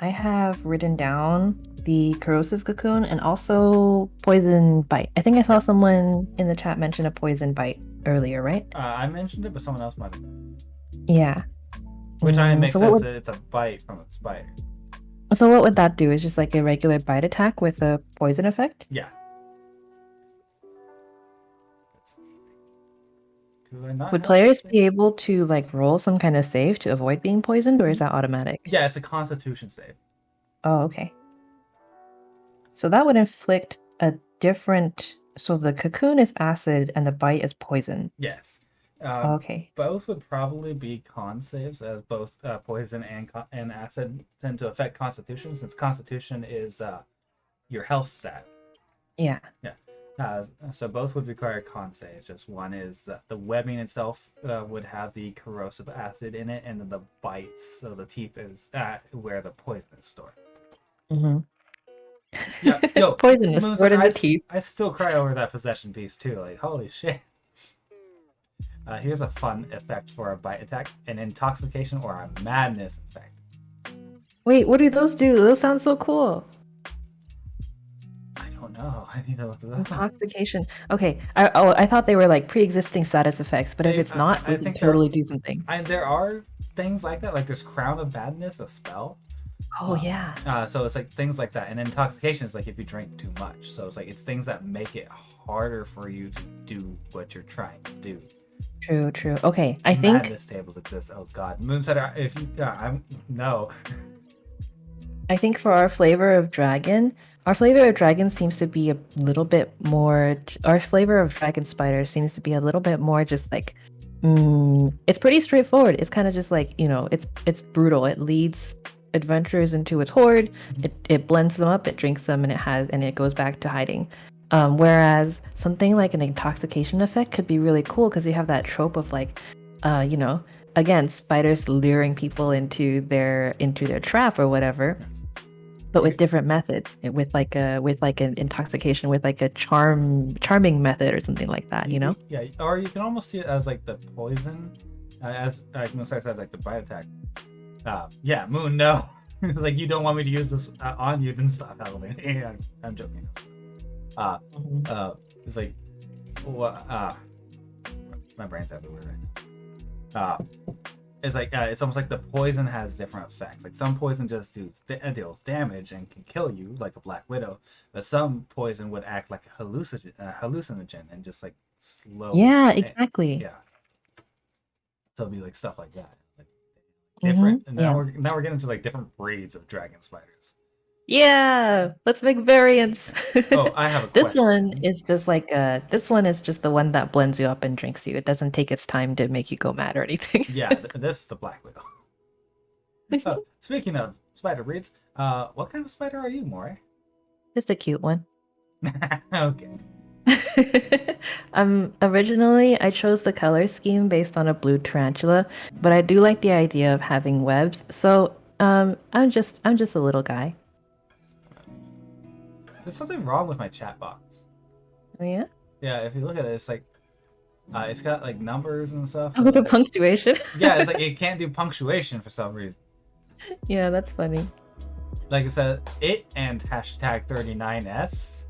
I have written down the corrosive cocoon and also poison bite. I think I saw someone in the chat mention a poison bite earlier, right? I mentioned it, but someone else might have. Yeah. Which makes so sense. It's a bite from a spider. So what would that do? Is just like a regular bite attack with a poison effect? Yeah. Would players be able to like roll some kind of save to avoid being poisoned, or is that automatic? Yeah, it's a Constitution save. Oh, okay. So that would inflict a different. So the cocoon is acid and the bite is poison. Yes. Okay. Both would probably be con saves, as both poison and acid tend to affect Constitution, since Constitution is your health stat. Yeah. Yeah. So both would require con saves. Just one is the webbing itself would have the corrosive acid in it, and then the bites, so the teeth is where the poison is stored. Mm-hmm. Yeah, yo, poison is stored in the teeth. I still cry over that possession piece too. Like, holy shit. Here's a fun effect for a bite attack: an intoxication or a madness effect. Wait, what do those do? Those sound so cool. I don't know. I need to look at that. Intoxication. Okay. I thought they were like pre-existing status effects, but if it's not, we can totally do something. And there are things like that. Like there's Crown of Badness, a spell. Oh yeah. So it's like things like that, and intoxication is like if you drink too much. So it's like it's things that make it harder for you to do what you're trying to do. True. Okay, I think madness tables exist. Oh god, Moonsetter, if you, I'm no. I think for our flavor of dragon seems to be a little bit more. Our flavor of dragon spider seems to be a little bit more just like. It's pretty straightforward. It's kind of just like it's brutal. It leads adventurers into its horde. It blends them up. It drinks them, and it goes back to hiding. Whereas something like an intoxication effect could be really cool because you have that trope of like, again, spiders luring people into their trap or whatever, but with different methods. With like an intoxication with like a charming method or something like that. You know? Yeah, or you can almost see it as like the poison, as like Moon said, like the bite attack. Yeah, Moon, no. Like, you don't want me to use this on you, then stop helping. Yeah, I'm joking. It's like, what? My brain's everywhere right now. It's like it's almost like the poison has different effects. Like some poison just deals damage and can kill you, like a Black Widow. But some poison would act like a hallucinogen and just like slow. Yeah, exactly. Yeah. So it'd be like stuff like that, like different. And now we're getting to like different breeds of dragon spiders. Yeah, let's make variants. Oh, I have a This question. one is just like this one is just the one that blends you up and drinks you. It doesn't take its time to make you go mad or anything. Yeah, this is the Black Widow. Speaking of spider breeds, what kind of spider are you, Moray? Just a cute one. Okay. Originally I chose the color scheme based on a blue tarantula, but I do like the idea of having webs. So I'm just a little guy. There's something wrong with my chat box. Oh yeah? Yeah, if you look at it, it's like it's got like numbers and stuff. Oh, the punctuation. Yeah, it's like it can't do punctuation for some reason. Yeah, that's funny. Like it said, it and hashtag 39s.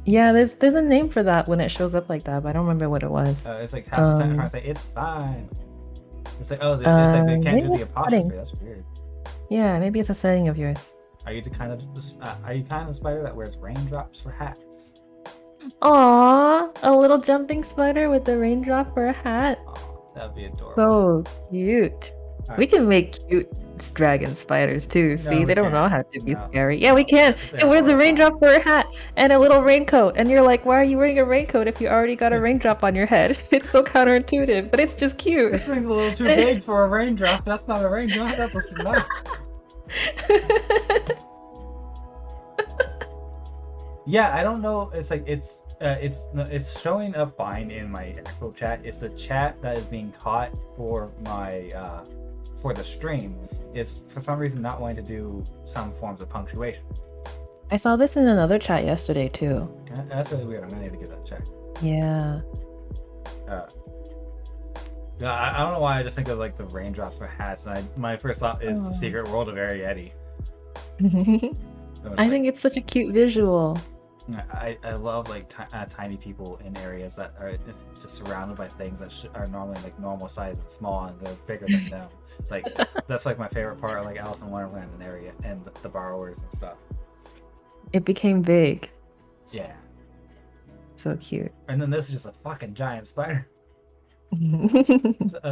Yeah, there's a name for that when it shows up like that, but I don't remember what it was. It's like trying to say it's fine. It's like, oh, it's like they can't do the apostrophe. That's weird. Yeah, maybe it's a setting of yours. Are you kind of the spider that wears raindrops for hats? Aww, a little jumping spider with a raindrop for a hat. Oh, that'd be adorable. So cute. Right. We can make cute dragon spiders too. See, they don't know how to be scary. Yeah, we can. It wears a raindrop for a hat and a little raincoat. And you're like, why are you wearing a raincoat if you already got a raindrop on your head? It's so counterintuitive, but it's just cute. This thing's a little too big for a raindrop. That's not a raindrop. That's a snow. Yeah, I don't know. It's like it's showing up fine in my actual chat. It's the chat that is being caught for my for the stream is for some reason not wanting to do some forms of punctuation. I saw this in another chat yesterday too. That's really weird. I'm gonna need to get that checked. Yeah. I don't know why I just think of like the raindrops for hats, and my first thought is the Secret World of Arietti. I think it's such a cute visual. I love like tiny people in areas that are just surrounded by things that are normally like normal size and small, and they're bigger than them. It's like that's like my favorite part of like Alice in Wonderland and area and the borrowers and stuff. It became big. Yeah. So cute. And then this is just a fucking giant spider.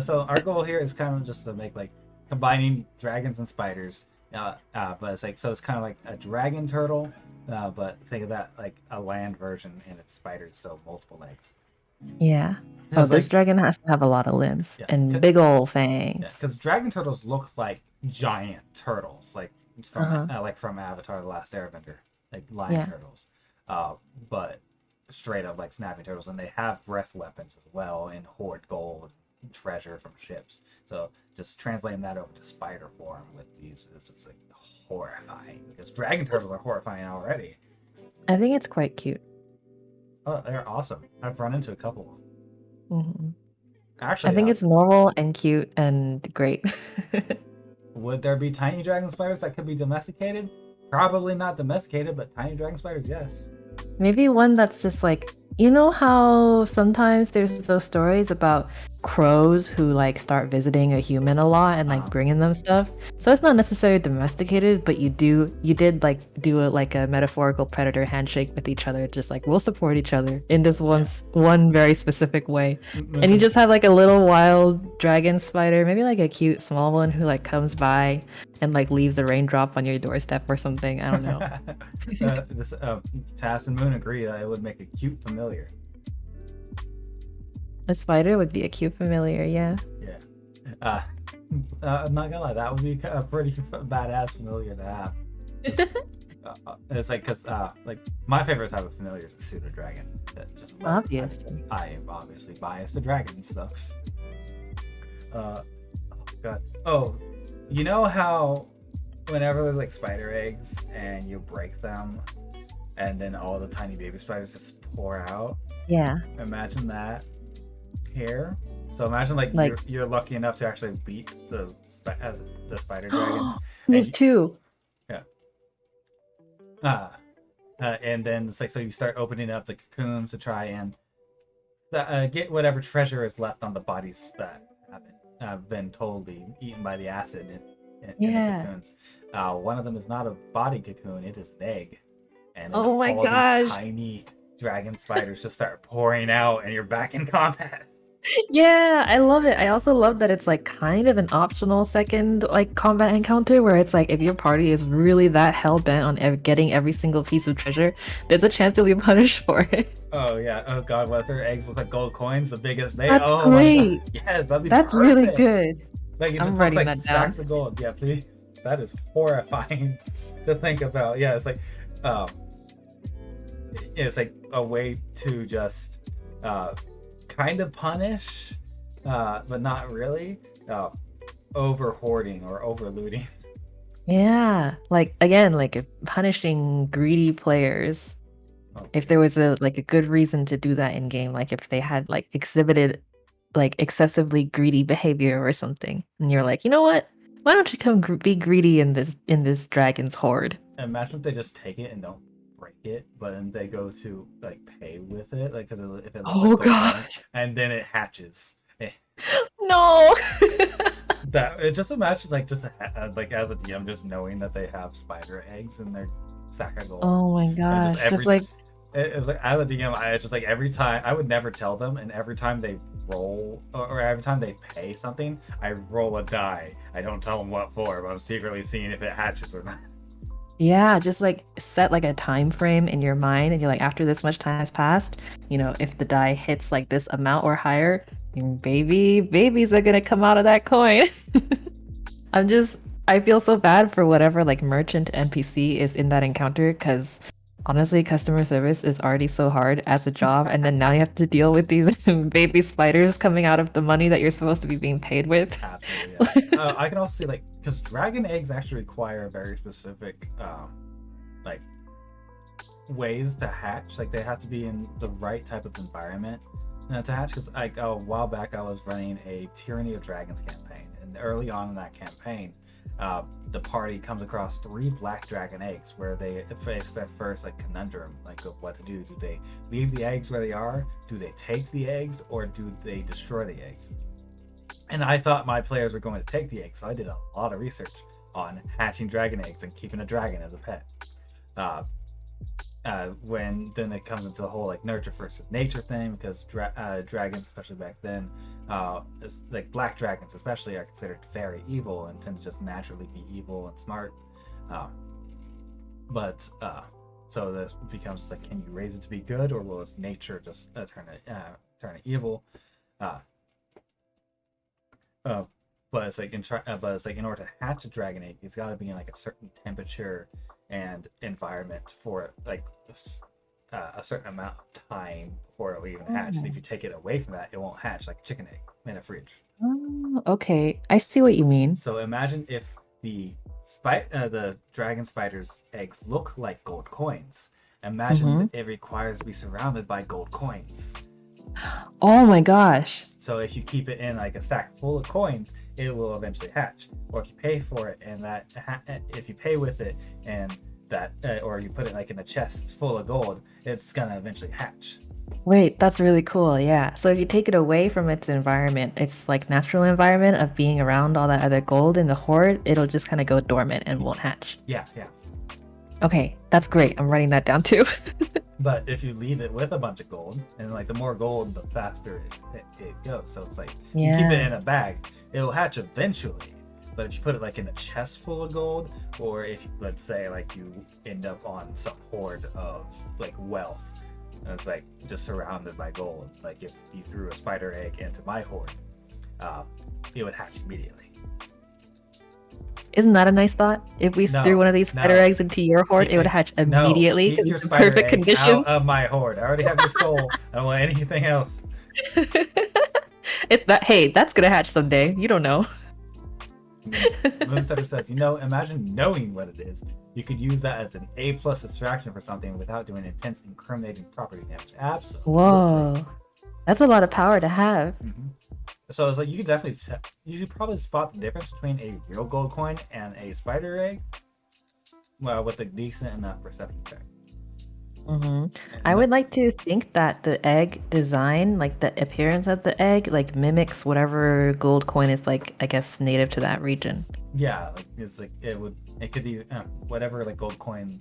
So our goal here is kind of just to make like combining dragons and spiders. But it's like so it's kind of like a dragon turtle. But think of that like a land version, and it's spiders, so multiple legs. Yeah. Oh, this dragon has to have a lot of limbs and big old fangs. Yeah, because dragon turtles look like giant turtles, like from Avatar: The Last Airbender, like lion turtles. But straight up like snapping turtles, and they have breath weapons as well, and hoard gold and treasure from ships. So just translating that over to spider form with these is just like horrifying, because dragon turtles are horrifying already. I think it's quite cute. Oh, they're awesome. I've run into a couple. Mm-hmm. Actually, I think it's normal and cute and great. Would there be tiny dragon spiders that could be domesticated? Probably not domesticated, but tiny dragon spiders, yes. Maybe one that's just like, you know how sometimes there's those stories about crows who like start visiting a human a lot and like bringing them stuff. So it's not necessarily domesticated, but you did like do like a metaphorical predator handshake with each other, just like we'll support each other in this one very specific way. And you just have like a little wild dragon spider, maybe like a cute small one who like comes by and like leaves a raindrop on your doorstep or something. I don't know. Tass and Moon agree that it would make a cute familiar. A spider would be a cute familiar, yeah. Yeah. I'm not gonna lie, that would be a pretty badass familiar to have. It's like, because like my favorite type of familiar is a pseudo dragon. Obviously. I am obviously biased to dragons, so. Oh god. Oh, you know how whenever there's like spider eggs and you break them, and then all the tiny baby spiders just pour out? Yeah. Imagine that here, So imagine like Like you're lucky enough to actually beat the spider dragon, there's and two. yeah, uh, and then it's like so you start opening up the cocoons to try and get whatever treasure is left on the bodies that haven't been totally eaten by the acid in the Yeah. cocoons. One of them is not a body cocoon; it is an egg, and then Oh my all these gosh. tiny dragon spiders just start pouring out, and you're back in combat. Yeah, I love it. I also love that it's like kind of an optional second like combat encounter where it's like if your party is really that hell bent on getting every single piece of treasure, there's a chance you'll be punished for it. Oh yeah. Oh god, what if their eggs look like gold coins, the biggest they That's oh my god. great. Yes, that'd be That's really perfect. good. Like it I'm just looks writing like that down. sacks of gold. Yeah, please. That is horrifying to think about. Yeah, it's like um it's like a way to just kind of punish but not really over hoarding or over looting. Yeah, like again, like if punishing greedy players. If there was a like a good reason to do that in game, like if they had like exhibited like excessively greedy behavior or something, and you're like, you know what? Why don't you come be greedy in this dragon's horde? Imagine if they just take it and don't break it, but then they go to like pay with it, like because if it looks like Oh gold coin, god, and then it hatches. no! That it just imagines like just like as a DM just knowing that they have spider eggs in their sack of gold, Oh my and gosh, just like it's like as a DM, I just like every time I would never tell them, and every time they roll or every time they pay something, I roll a die. I don't tell them what for, but I'm secretly seeing if it hatches or not. yeah, just like set like a time frame in your mind, and you're like, after this much time has passed, you know, if the die hits like this amount or higher, babies are gonna come out of that coin. I'm just, I feel so bad for whatever like merchant NPC is in that encounter because honestly, customer service is already so hard as a job, and then now you have to deal with these baby spiders coming out of the money that you're supposed to be being paid with. Absolutely, yeah. I can also see like because dragon eggs actually require very specific like ways to hatch. Like they have to be in the right type of environment to hatch. Because like a while back, I was running a Tyranny of Dragons campaign, and early on in that campaign, the party comes across 3 black dragon eggs where they face their first like conundrum, like of what to do. Do they leave the eggs where they are? Do they take the eggs, or do they destroy the eggs? And I thought my players were going to take the eggs, so I did a lot of research on hatching dragon eggs and keeping a dragon as a pet. When then it comes into the whole like nurture versus nature thing, because dragons, especially back then, like black dragons especially, are considered very evil and tend to just naturally be evil and smart. But so this becomes like, can you raise it to be good, or will its nature just turn it evil? But it's like in order to hatch a dragon egg, it's got to be in like a certain temperature and environment for like a certain amount of time before it will even hatch. And if you take it away from that, it won't hatch, like a chicken egg in a fridge. Oh, okay, I see what you mean. So imagine if the dragon spider's eggs look like gold coins. Imagine it requires to be surrounded by gold coins. Oh my gosh. So if you keep it in like a sack full of coins, it will eventually hatch. Or if you pay for it and if you pay with it and that, or you put it like in a chest full of gold, it's gonna eventually hatch. Wait, that's really cool. Yeah. So if you take it away from its environment, its like natural environment of being around all that other gold in the hoard, it'll just kind of go dormant and won't hatch. Yeah. Okay, that's great. I'm writing that down too. But if you leave it with a bunch of gold, and like the more gold, the faster it goes. So it's like you keep it in a bag, it'll hatch eventually. But if you put it like in a chest full of gold, or if let's say like you end up on some hoard of like wealth, and it's like just surrounded by gold. Like if you threw a spider egg into my hoard, it would hatch immediately. Isn't that a nice thought? If we threw one of these spider eggs into your hoard, it would hatch immediately because it's in perfect conditions. Out of my hoard. I already have your soul. I don't want anything else. Hey, that's gonna hatch someday. You don't know. Moonsetter says, imagine knowing what it is. You could use that as an A+ distraction for something without doing intense incriminating property damage. Absolutely. Whoa. That's a lot of power to have. So it's like you could definitely you should probably spot the difference between a real gold coin and a spider egg, well, with a decent enough perception check. Hmm. I And would like to think that the egg design, like the appearance of the egg, like mimics whatever gold coin is like, I guess, native to that region. yeah, like it's like it could be whatever like gold coin,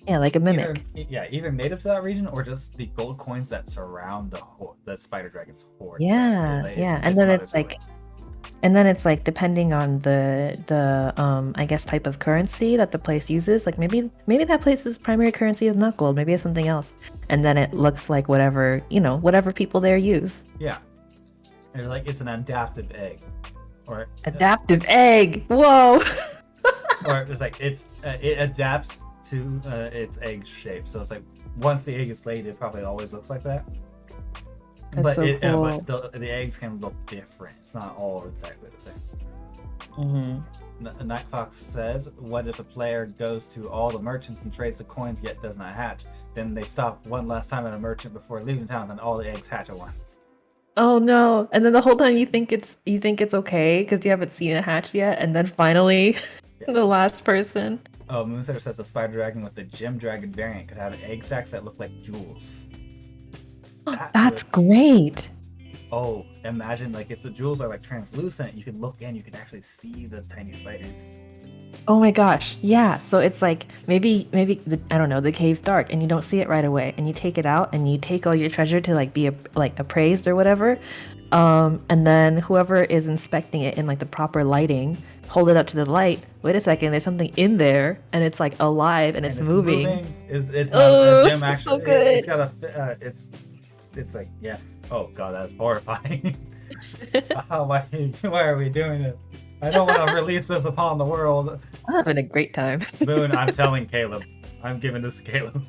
Yeah, like a either mimic. either native to that region or just the gold coins that surround the spider dragon's horde. Yeah, It's yeah. And it's then mothered it's to it. like depending on the I guess type of currency that the place uses, like maybe that place's primary currency is not gold, maybe it's something else. And then it looks like whatever, whatever people there use. Yeah, and like it's an adaptive egg, or Adaptive egg. Whoa. or it's like it adapts to its egg shape. So it's like once the egg is laid, it probably always looks like that. That's But so cool. the eggs can look different. It's not all exactly the same. Night Fox says, "What if a player goes to all the merchants and trades the coins yet does not hatch? Then they stop one last time at a merchant before leaving town, and all the eggs hatch at once." Oh no. And then the whole time you think it's okay because you haven't seen it hatch yet, and then finally Yeah. the last person. Oh, Moonsetter says the spider dragon with the gem dragon variant could have egg sacs that look like jewels. That That's would. great. Oh, imagine like if the jewels are like translucent, you can look in, you can actually see the tiny spiders. Oh my gosh. Yeah. So it's like maybe I don't know, the cave's dark and you don't see it right away and you take it out and you take all your treasure to like be like appraised or whatever. And then whoever is inspecting it in like the proper lighting, hold it up to the light. Wait a second, there's something in there and it's like alive and And it's it's moving. moving. It's not a Oh, gem so actually. It's good. got a. It's like yeah. Oh god, that's horrifying. Why are we doing it? I don't want to release this upon the world. I'm having a great time. Moon, I'm telling Caleb. I'm giving this to Caleb.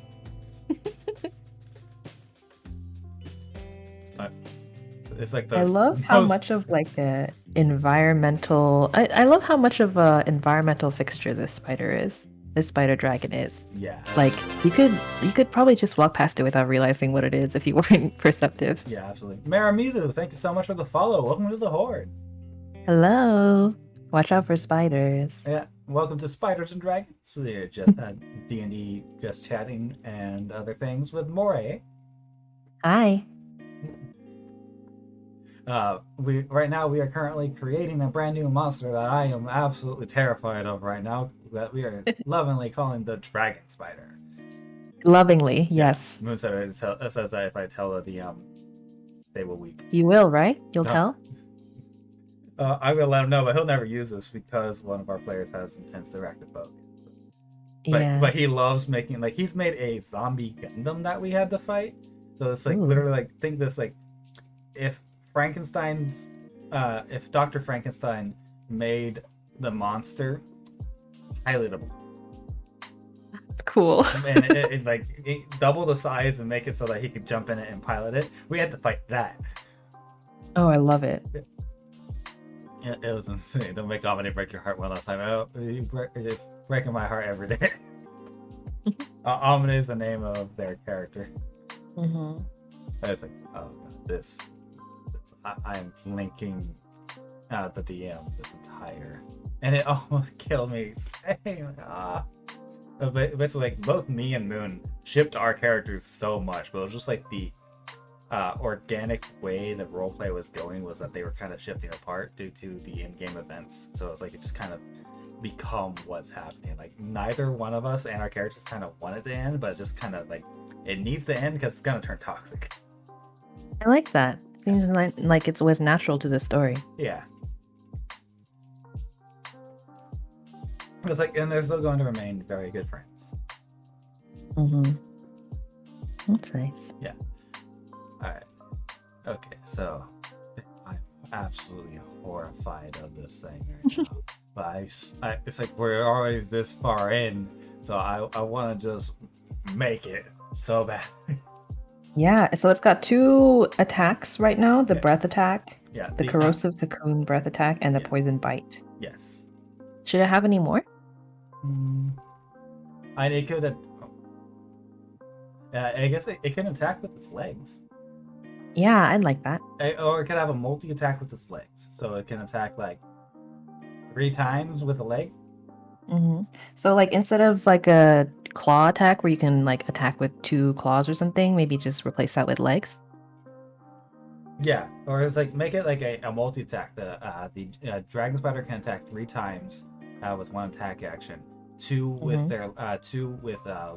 It's like the I love how most. much of like a environmental I love how much of a environmental fixture this spider dragon is. Yeah. Like you could probably just walk past it without realizing what it is if you weren't perceptive. Yeah, absolutely. Maramizu, thank you so much for the follow. Welcome to the Horde. Hello. Watch out for spiders. Yeah, welcome to Spiders and Dragons. We're just D&D Just chatting and other things with Moray. Hi. We right now we are currently creating a brand new monster that I am absolutely terrified of right now. That we are lovingly calling the Dragon Spider. Lovingly, yes. Yeah, Moonsetter says that if I tell her they will weep. You will, right? You'll No. tell? I'm gonna let him know, but he'll never use this because one of our players has intense arachnophobia. Yeah. But he loves making like he's made a zombie Gundam that we had to fight. So it's like Ooh. literally like think this like if Dr. Frankenstein made the monster pilotable It's cool. and it double the size and make it so that he could jump in it and pilot it, we had to fight that. Oh, I love it. Yeah, it was insane. Don't make Omni break your heart one last time. It's breaking my heart every day. Omni is the name of their character. Mm-hmm. I was like, oh god, this I am blinking at the DM this entire, and it almost killed me. Basically, like both me and Moon shipped our characters so much, but it was just like the organic way the roleplay was going was that they were kind of shifting apart due to the in-game events. So it's like it just kind of become what's happening. Like neither one of us and our characters kind of wanted to end, but just kind of like it needs to end because it's gonna turn toxic. I like that. Seems like it was natural to the story. Yeah. It's like, and they're still going to remain very good friends. Mm-hmm. That's nice. Yeah. All right. Okay, so I'm absolutely horrified of this thing right now. But it's like we're always this far in, so I want to just make it so bad. Yeah, so it's got 2 attacks right now, the breath attack, Yeah. the corrosive cocoon breath attack, and the poison bite. Yes. Should it have any more? It could. I guess it can attack with its legs. Yeah, I'd like that. Or it could have a multi-attack with its legs. So it can attack like 3 times with a leg. So like instead of like a claw attack where you can like attack with 2 claws or something, maybe just replace that with legs. Yeah, or it's like make it like a multi-attack. The dragon spider can attack 3 times with 1 attack action. Two with their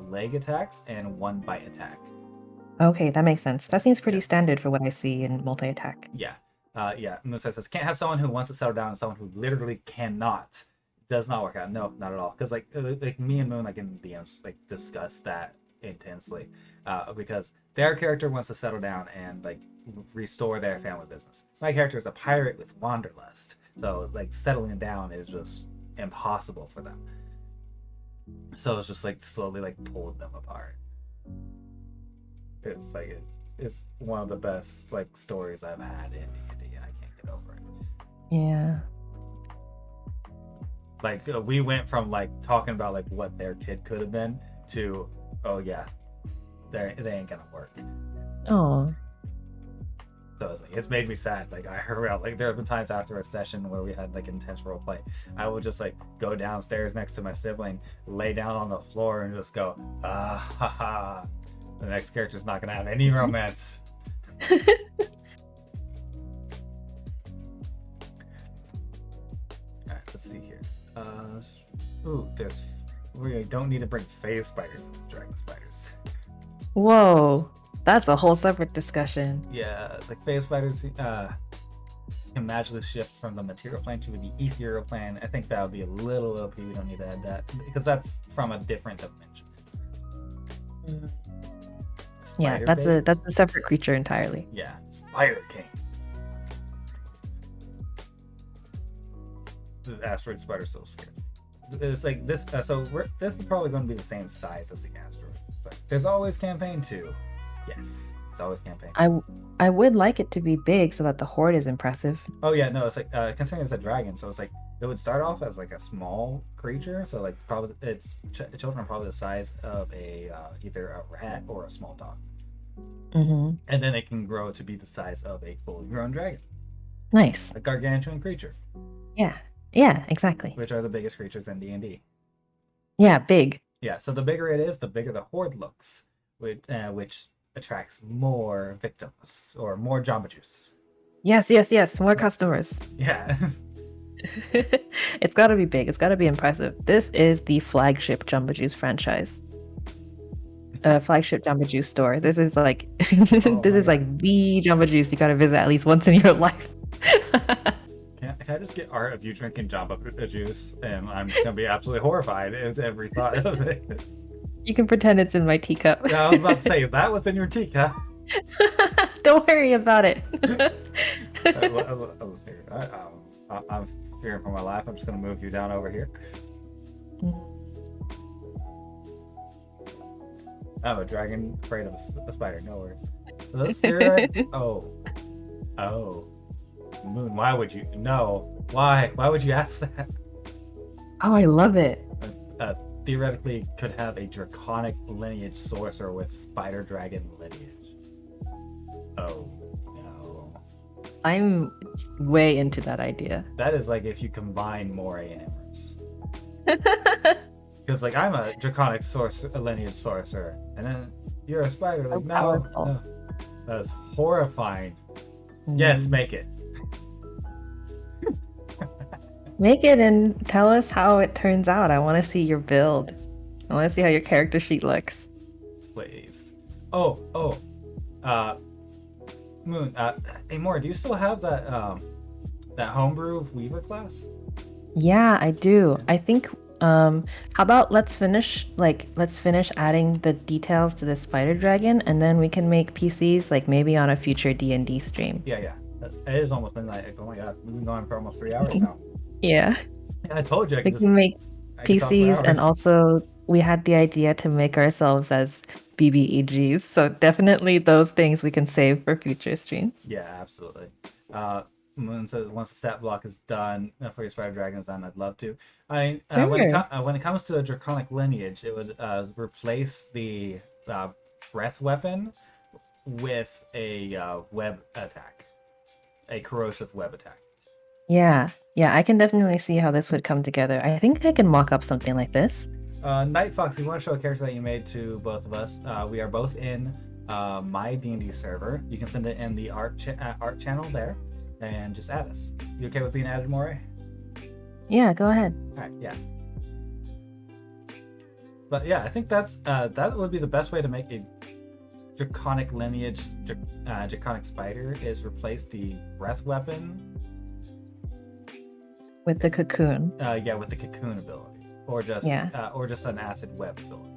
leg attacks and 1 bite attack. Okay, that makes sense. That seems pretty Yeah. standard for what I see in multi-attack. Yeah. Yeah. Moon says can't have someone who wants to settle down and someone who literally cannot. Does not work out. No, not at all. Because like me and Moon like in DMs like discuss that intensely, because their character wants to settle down and like restore their family business. My character is a pirate with wanderlust, so like settling down is just impossible for them. So it's just like slowly like pulled them apart. It's like it's one of the best like stories I've had in D&D, and I can't get over it. Yeah. Like we went from like talking about like what their kid could have been to, oh yeah, they ain't gonna work. Oh. So it's made me sad. Like I heard about like there have been times after a session where we had like intense role play, I would just like go downstairs next to my sibling, lay down on the floor, and just go, ah ha ha. The next character's not gonna have any romance. Alright, let's see here. We don't need to bring phase spiders into dragon spiders. Whoa. That's a whole separate discussion. Yeah, it's like phase spiders can magically shift from the material plane to the ethereal plane. I think that would be a little OP. We don't need to add that because that's from a different dimension. Yeah, that's a separate creature entirely. Yeah, Spider King. The asteroid spider still scares me. It's like this. This is probably going to be the same size as the asteroid. But there's always campaign 2. Yes, it's always campaign. I would like it to be big so that the horde is impressive. Oh yeah, no, it's like considering it's a dragon, so it's like it would start off as like a small creature. So like probably children are probably the size of a either a rat or a small dog. And then it can grow to be the size of a fully grown dragon. Nice. A gargantuan creature. Yeah, exactly. Which are the biggest creatures in D&D. Yeah, big. Yeah, so the bigger it is, the bigger the horde looks, which attracts more victims or more Jamba Juice. Yes. More customers. Yeah. It's got to be big. It's got to be impressive. This is the flagship Jamba Juice franchise. Flagship Jamba Juice store. This is like this is like the Jamba Juice you got to visit at least once in your life. Can I just get art of you drinking Jamba Juice, and I'm just gonna be absolutely horrified at every thought of it. You can pretend it's in my teacup. Yeah, I was about to say, is that what's in your teacup? Don't worry about it. I'm fearing for my life. I'm just gonna move you down over here. Oh, a dragon afraid of a spider. No worries. Let's do it. Oh. Moon, why would you? No. Why? Why would you ask that? Oh, I love it. Theoretically, could have a draconic lineage sorcerer with spider dragon lineage. Oh, no. I'm way into that idea. That is like if you combine Moray and Emirates. Because like I'm a draconic lineage sorcerer, and then you're a spider. Like no, that's horrifying. Yes, make it. Make it and tell us how it turns out. I want to see your build. I want to see how your character sheet looks. Please. Moon. Hey, Moore, do you still have that homebrew Weaver class? Yeah, I do. I think. How about let's finish adding the details to the spider dragon, and then we can make PCs like maybe on a future D&D stream. Yeah. It is almost midnight. Oh my god, we've been going for almost 3 hours now. Yeah. I told you We can make PCs, and also we had the idea to make ourselves as BBEGs. So definitely those things we can save for future streams. Yeah, absolutely. Moon says once the stat block is done for your spider dragon is done, I'd love to. When it comes to a draconic lineage, it would replace the breath weapon with a web attack, a corrosive web attack. Yeah, yeah, I can definitely see how this would come together. I think I can mock up something like this. Night Fox, you want to show a character that you made to both of us? We are both in my D&D server. You can send it in the art channel there, and just add us. You okay with being added, Moray? Yeah, go ahead. All right, yeah. But yeah, I think that would be the best way to make a draconic lineage draconic spider is replace the breath weapon With the cocoon. with the cocoon ability, or just an acid web ability.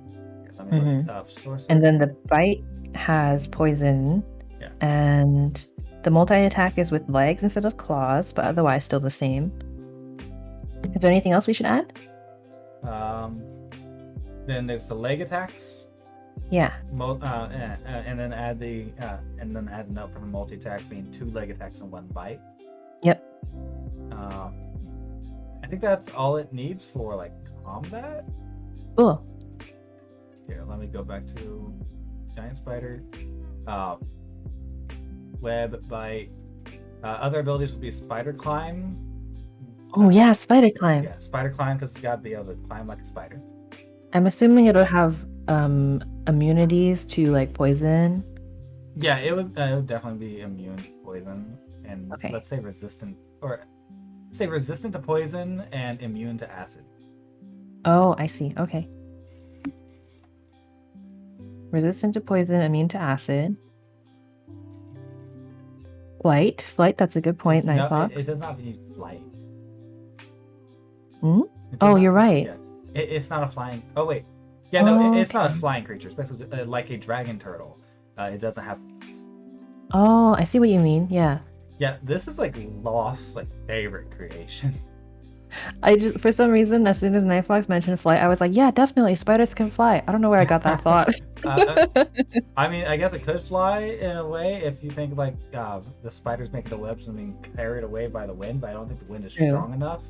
Let me look up sorcery. And then the bite has poison. Yeah. And the multi-attack is with legs instead of claws, but otherwise still the same. Is there anything else we should add? Then there's the leg attacks. Yeah. And then add a note for the multi-attack being 2 leg attacks and 1 bite. Yep. I think that's all it needs for like combat. Cool. Here, let me go back to giant spider. Web, bite. Other abilities would be spider climb. Oh yeah, spider climb. Yeah, spider climb because it's got to be able to climb like a spider. I'm assuming it'll have immunities to like poison. Yeah, it would definitely be immune to poison, and Okay. let's say resistant to poison and immune to acid. Oh, I see. Okay. Resistant to poison, immune to acid. Flight, that's a good point, Night Fox. It does not need flight. Hmm? It does Oh, not- you're right. Yeah. It's not a flying. Oh wait, yeah, no, it's not a Okay. flying creature. Especially like a dragon turtle. It doesn't have. Oh, I see what you mean. Yeah. Yeah, this is like Lost's like favorite creation. I just, for some reason, as soon as Night Fox mentioned flight, I was like, yeah, definitely, spiders can fly. I don't know where I got that thought. I mean, I guess it could fly in a way if you think like the spiders making the webs and being carried away by the wind, but I don't think the wind is True. strong enough.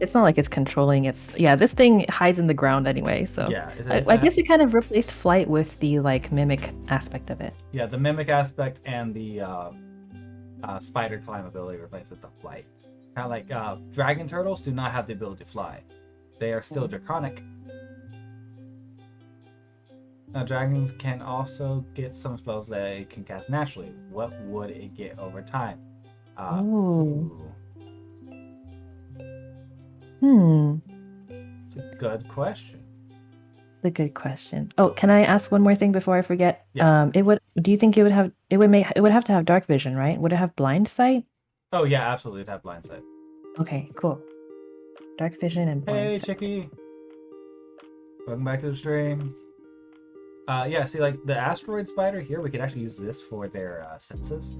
It's not like it's controlling its. Yeah, this thing hides in the ground anyway, so. Yeah, I guess we kind of replaced flight with the like mimic aspect of it. yeah, the mimic aspect and the spider climb ability replaces the flight. Kind of like dragon turtles do not have the ability to fly; they are still draconic. Now, dragons can also get some spells that it can cast naturally. What would it get over time? Ooh. It's a good question. The good question. Oh, can I ask one more thing before I forget? Yeah. Do you think it would have to have dark vision, right? Would it have blind sight? Oh yeah, absolutely. It'd have blind sight. Okay, cool. Dark vision and blind Hey, sight. Chicky. Welcome back to the stream. Yeah, see, like the asteroid spider here, we could actually use this for their senses.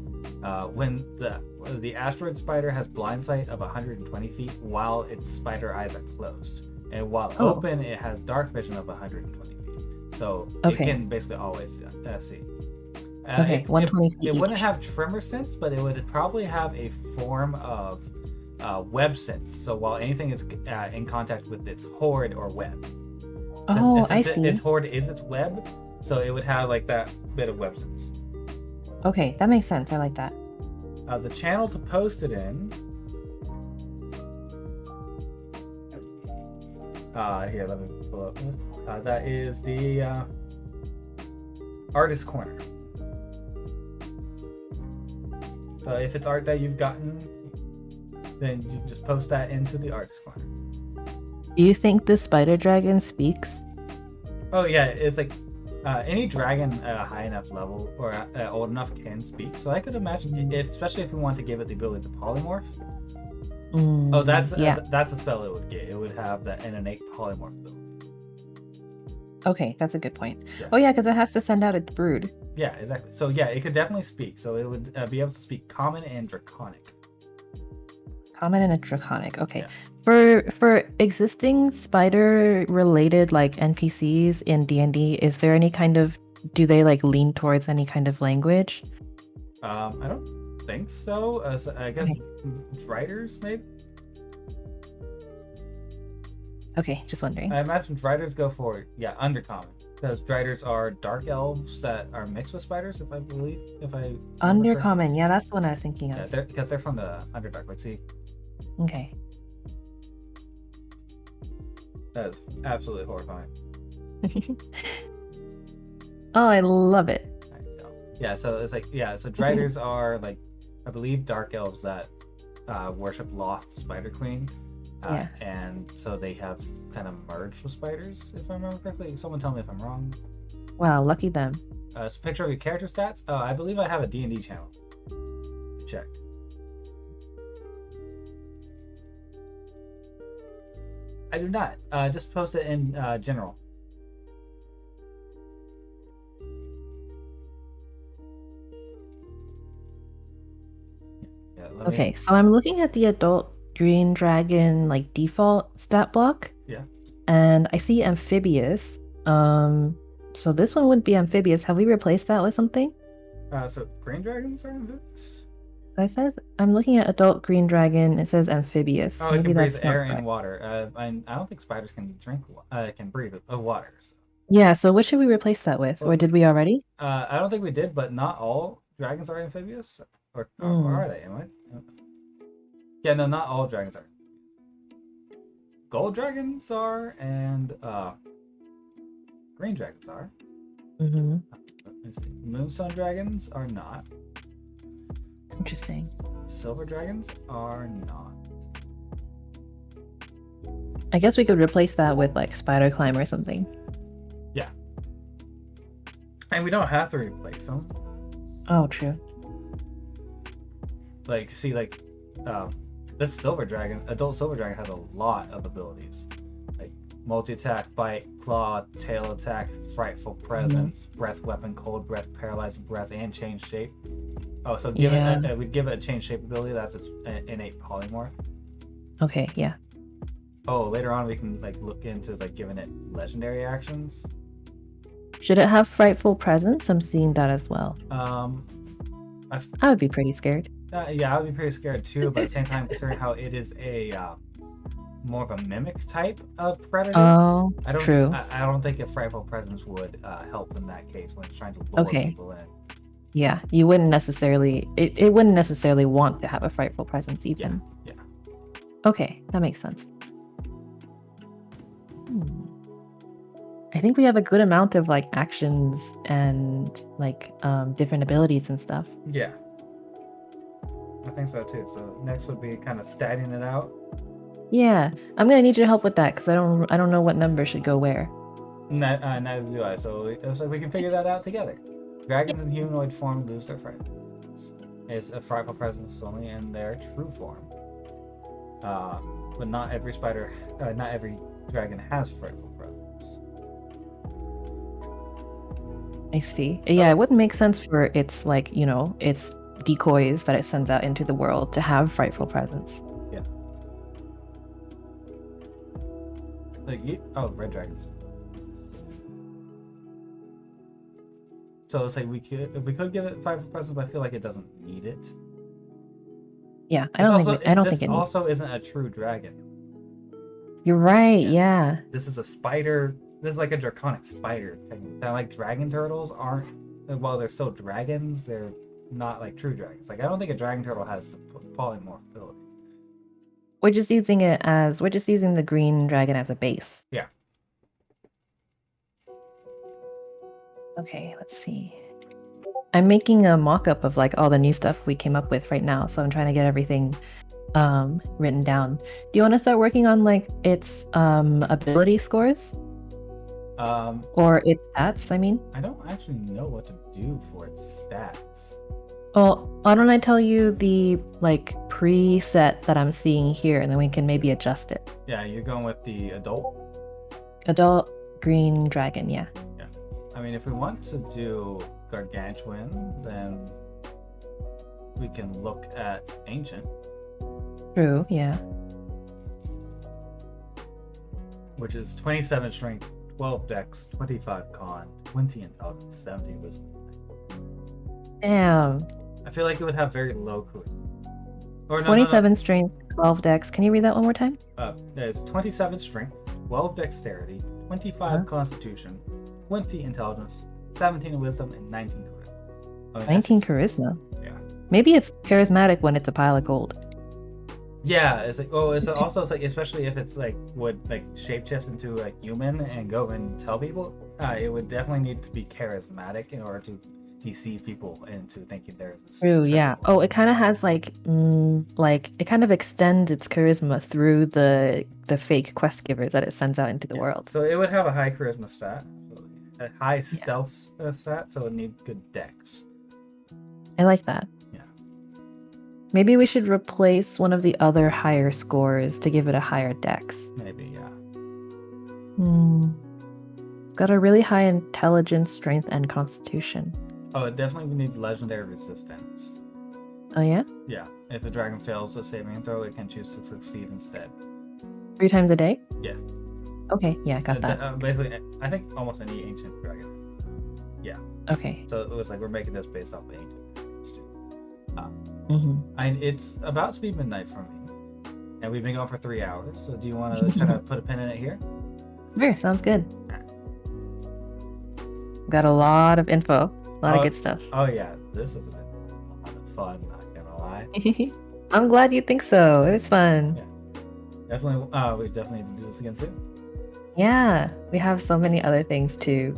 When the asteroid spider has blind sight of 120 feet while its spider eyes are closed, and while open, it has dark vision of 120 feet. So it can basically always see. Okay, 120 feet. It wouldn't have tremor sense, but it would probably have a form of web sense. So while anything is in contact with its horde or web. Oh, I see. Its horde is its web, so it would have like that bit of web sense. Okay, that makes sense. I like that. The channel to post it in. Here, let me pull up. That is the artist corner. If it's art that you've gotten, then you can just post that into the artist corner. Do you think the spider dragon speaks? Oh yeah, it's like any dragon at a high enough level or old enough can speak. So I could imagine, especially if we want to give it the ability to polymorph. That's a spell it would get. It would have an innate polymorph ability. Okay, that's a good point. Yeah. Oh yeah, because it has to send out its brood. Yeah, exactly. So yeah, it could definitely speak. So it would be able to speak common and draconic. Common and a draconic. Okay. Yeah. For existing spider related like NPCs in D&D, is there any kind of, do they like lean towards any kind of language? I don't think so. So I guess Driders maybe. Okay, just wondering. I imagine Driders go for undercommon. Those driders are dark elves that are mixed with spiders, if I remember correctly. Undercommon, yeah, that's the one I was thinking Yeah, of. because they're from the Underdark. Like, see, Okay. that is absolutely horrifying. Oh, I love it. I know. Yeah, so it's like, yeah, so driders are like, I believe, dark elves that worship Loth, the Spider Queen. Yeah. And so they have kind of merged with spiders, if I remember correctly. Someone tell me if I'm wrong. Wow, lucky them. It's a picture of your character stats. I believe I have a D&D channel. Check. I do not. Just post it in general. Yeah, Okay, so I'm looking at the adult green dragon like default stat block. Yeah. And I see amphibious. So this one wouldn't be amphibious. Have we replaced that with something? So green dragons are amphibious? It says I'm looking at adult green dragon. It says amphibious. Oh, it can breathe air and water. I don't think spiders can can breathe water. So. Yeah, so what should we replace that with? Or did we already? I don't think we did, but not all dragons are amphibious. Or are they? Am I? Yeah, no, not all dragons are. Gold dragons are, and green dragons are. Mm-hmm. Moonstone dragons are not. Interesting. Silver dragons are not. I guess we could replace that with like spider climb or something. Yeah. And we don't have to replace them. Oh, true. Like, see, like, this silver dragon, adult silver dragon, has a lot of abilities. Like multi-attack, bite, claw, tail attack, frightful presence, breath weapon, cold breath, paralyzing breath, and change shape. Oh, so we'd give it a change shape ability. That's its innate polymorph. Okay, yeah. Oh, later on we can like look into like giving it legendary actions. Should it have frightful presence? I'm seeing that as well. I would be pretty scared. Yeah, I would be pretty scared too. But at the same time, considering how it is a more of a mimic type of predator. Oh, true. I don't think a frightful presence would help in that case when it's trying to lure people in. Yeah, you wouldn't necessarily. It wouldn't necessarily want to have a frightful presence even. Yeah. Okay, that makes sense. I think we have a good amount of like actions and like different abilities and stuff. Yeah. I think so too. So next would be kind of statting it out. Yeah, I'm gonna need your help with that because I don't know what number should go where. Neither do I. So we can figure that out together. Dragons in humanoid form lose their fright. It's a frightful presence only in their true form. But not every dragon has frightful presence. I see. Yeah, it wouldn't make sense for its like its decoys that it sends out into the world to have frightful presence. Yeah. Like red dragons. So it's like we could give it frightful presence, but I feel like it doesn't need it. Yeah, I don't think it needs. This also isn't a true dragon. You're right. Yeah. This is a spider. This is like a draconic spider thing. Kind of like dragon turtles aren't. While they're still dragons, they're not like true dragons. Like I don't think a dragon turtle has polymorph ability. We're just using the green dragon as a base. Yeah. Okay, let's see. I'm making a mock-up of like all the new stuff we came up with right now, so I'm trying to get everything written down. Do you want to start working on like its ability scores? Or its stats, I mean? I don't actually know what to do for its stats. Well, why don't I tell you the like preset that I'm seeing here, and then we can maybe adjust it. Yeah, you're going with the adult green dragon, yeah. Yeah. I mean, if we want to do gargantuan, then we can look at ancient. True, yeah. Which is 27 strength, 12 dex, 25 con, 20 intelligence, 70 wisdom. Damn. I feel like it would have very low cooling. Or 27 strength, 12 dex. Can you read that one more time? It's 27 strength, 12 dexterity, 25 constitution, 20 intelligence, 17 wisdom, and 19 charisma. I mean, 19 charisma. Yeah. Maybe it's charismatic when it's a pile of gold. Yeah, it's like also like especially if it's like would like shapeshifts into a human and go and tell people, it would definitely need to be charismatic in order to deceive people into thinking there's this. True, yeah. Oh, it kind of has like it kind of extends its charisma through the fake quest givers that it sends out into the world. So it would have a high charisma stat, a high stealth stat, so it would need good dex. I like that. Yeah. Maybe we should replace one of the other higher scores to give it a higher dex. Maybe, yeah. Got a really high intelligence, strength, and constitution. Oh, it definitely would need legendary resistance. Oh, yeah? Yeah. If the dragon fails a saving throw, it can choose to succeed instead. 3 times a day? Yeah. Okay, yeah, got that. Basically, I think almost any ancient dragon. Yeah. Okay. So it was like we're making this based off of ancient dragons too. Mm-hmm. It's about to be midnight for me, and we've been going for 3 hours. So do you want to kind of put a pin in it here? Sure, sounds good. Got a lot of info, a lot of good stuff. Oh yeah, this has been a lot of fun. Not gonna lie. I'm glad you think so. It was fun. Yeah. Definitely. We definitely need to do this again soon. Yeah, we have so many other things to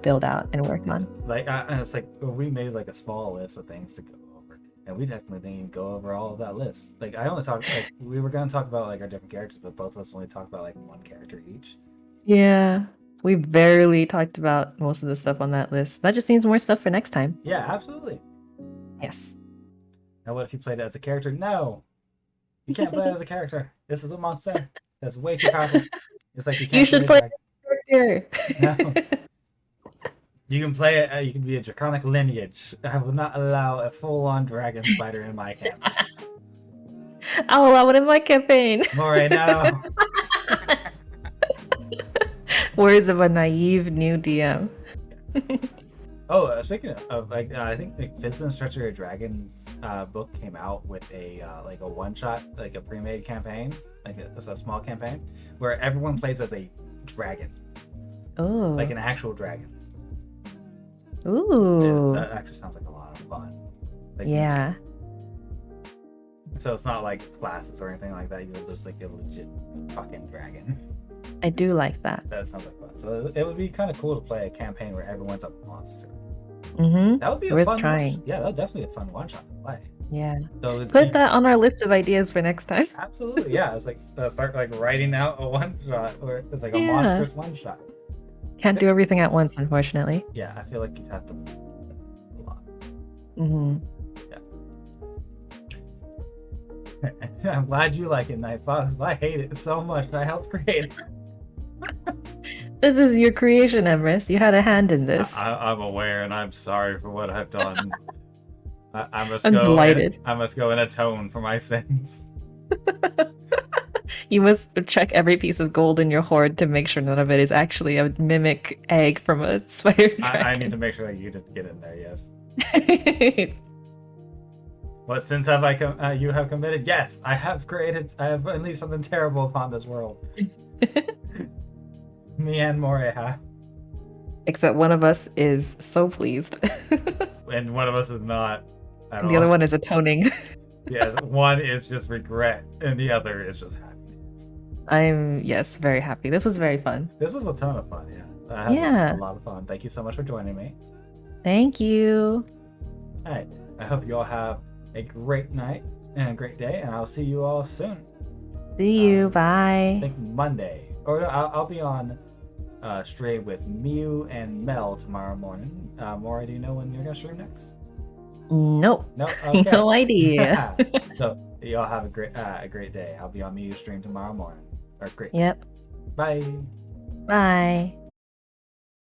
build out and work on. Like, and it's like we made like a small list of things to go over, and we definitely didn't even go over all of that list. Like, I only talked like we were gonna talk about like our different characters, but both of us only talked about like one character each. Yeah, we barely talked about most of the stuff on that list. That just means more stuff for next time. Yeah, absolutely. Yes. Now, what if you played it as a character? No, you can't play it as a character. This is a monster. That's way too powerful. It's like you can't. You should play a character. No. You can play it. You can be a draconic lineage. I will not allow a full-on dragon spider in my camp. I'll allow it in my campaign. Moray, no. Words of a naive new DM. Oh, speaking of like, I think like Fizban's Treachery of Dragons book came out with a like a one-shot, like a pre-made campaign, like a small campaign, where everyone plays as a dragon. Oh. Like an actual dragon. Ooh. Yeah, that actually sounds like a lot of fun. Like, yeah. So it's not like classes or anything like that. You're just like a legit fucking dragon. I do like that. That sounds like fun. So it would be kind of cool to play a campaign where everyone's a monster. Mm-hmm. That would be worth fun trying. Yeah, that would definitely be a fun one-shot to play. Yeah. So put that on our list of ideas for next time. Absolutely, yeah. It's like start like writing out a one-shot, or it's like a monstrous one-shot. Can't do everything at once, unfortunately. Yeah, I feel like you'd have to a lot. Mm-hmm. Yeah. I'm glad you like it, Night Fox. I hate it so much. I helped create it. This is your creation, Emrys. You had a hand in this. I'm aware, and I'm sorry for what I've done. I must I'm go. delighted. I must go and atone for my sins. You must check every piece of gold in your hoard to make sure none of it is actually a mimic egg from a spider dragon. I need to make sure that you didn't get in there. Yes. What sins have you have committed? Yes, I have unleashed something terrible upon this world. Me and Moray have. Except one of us is so pleased. And one of us is not at all. The other one is atoning. Yeah, one is just regret, and the other is just happiness. I'm, very happy. This was very fun. This was a ton of fun, yeah. I had a lot of fun. Thank you so much for joining me. Thank you. All right. I hope you all have a great night and a great day, and I'll see you all soon. See you. Bye. I think Monday. Or I'll be on stream with Mew and Mel tomorrow morning. Moray, do you know when you're going to stream next? Nope. No, okay. No idea. So y'all have a great day. I'll be on Mew's stream tomorrow morning. Or great. Yep. Bye. Bye.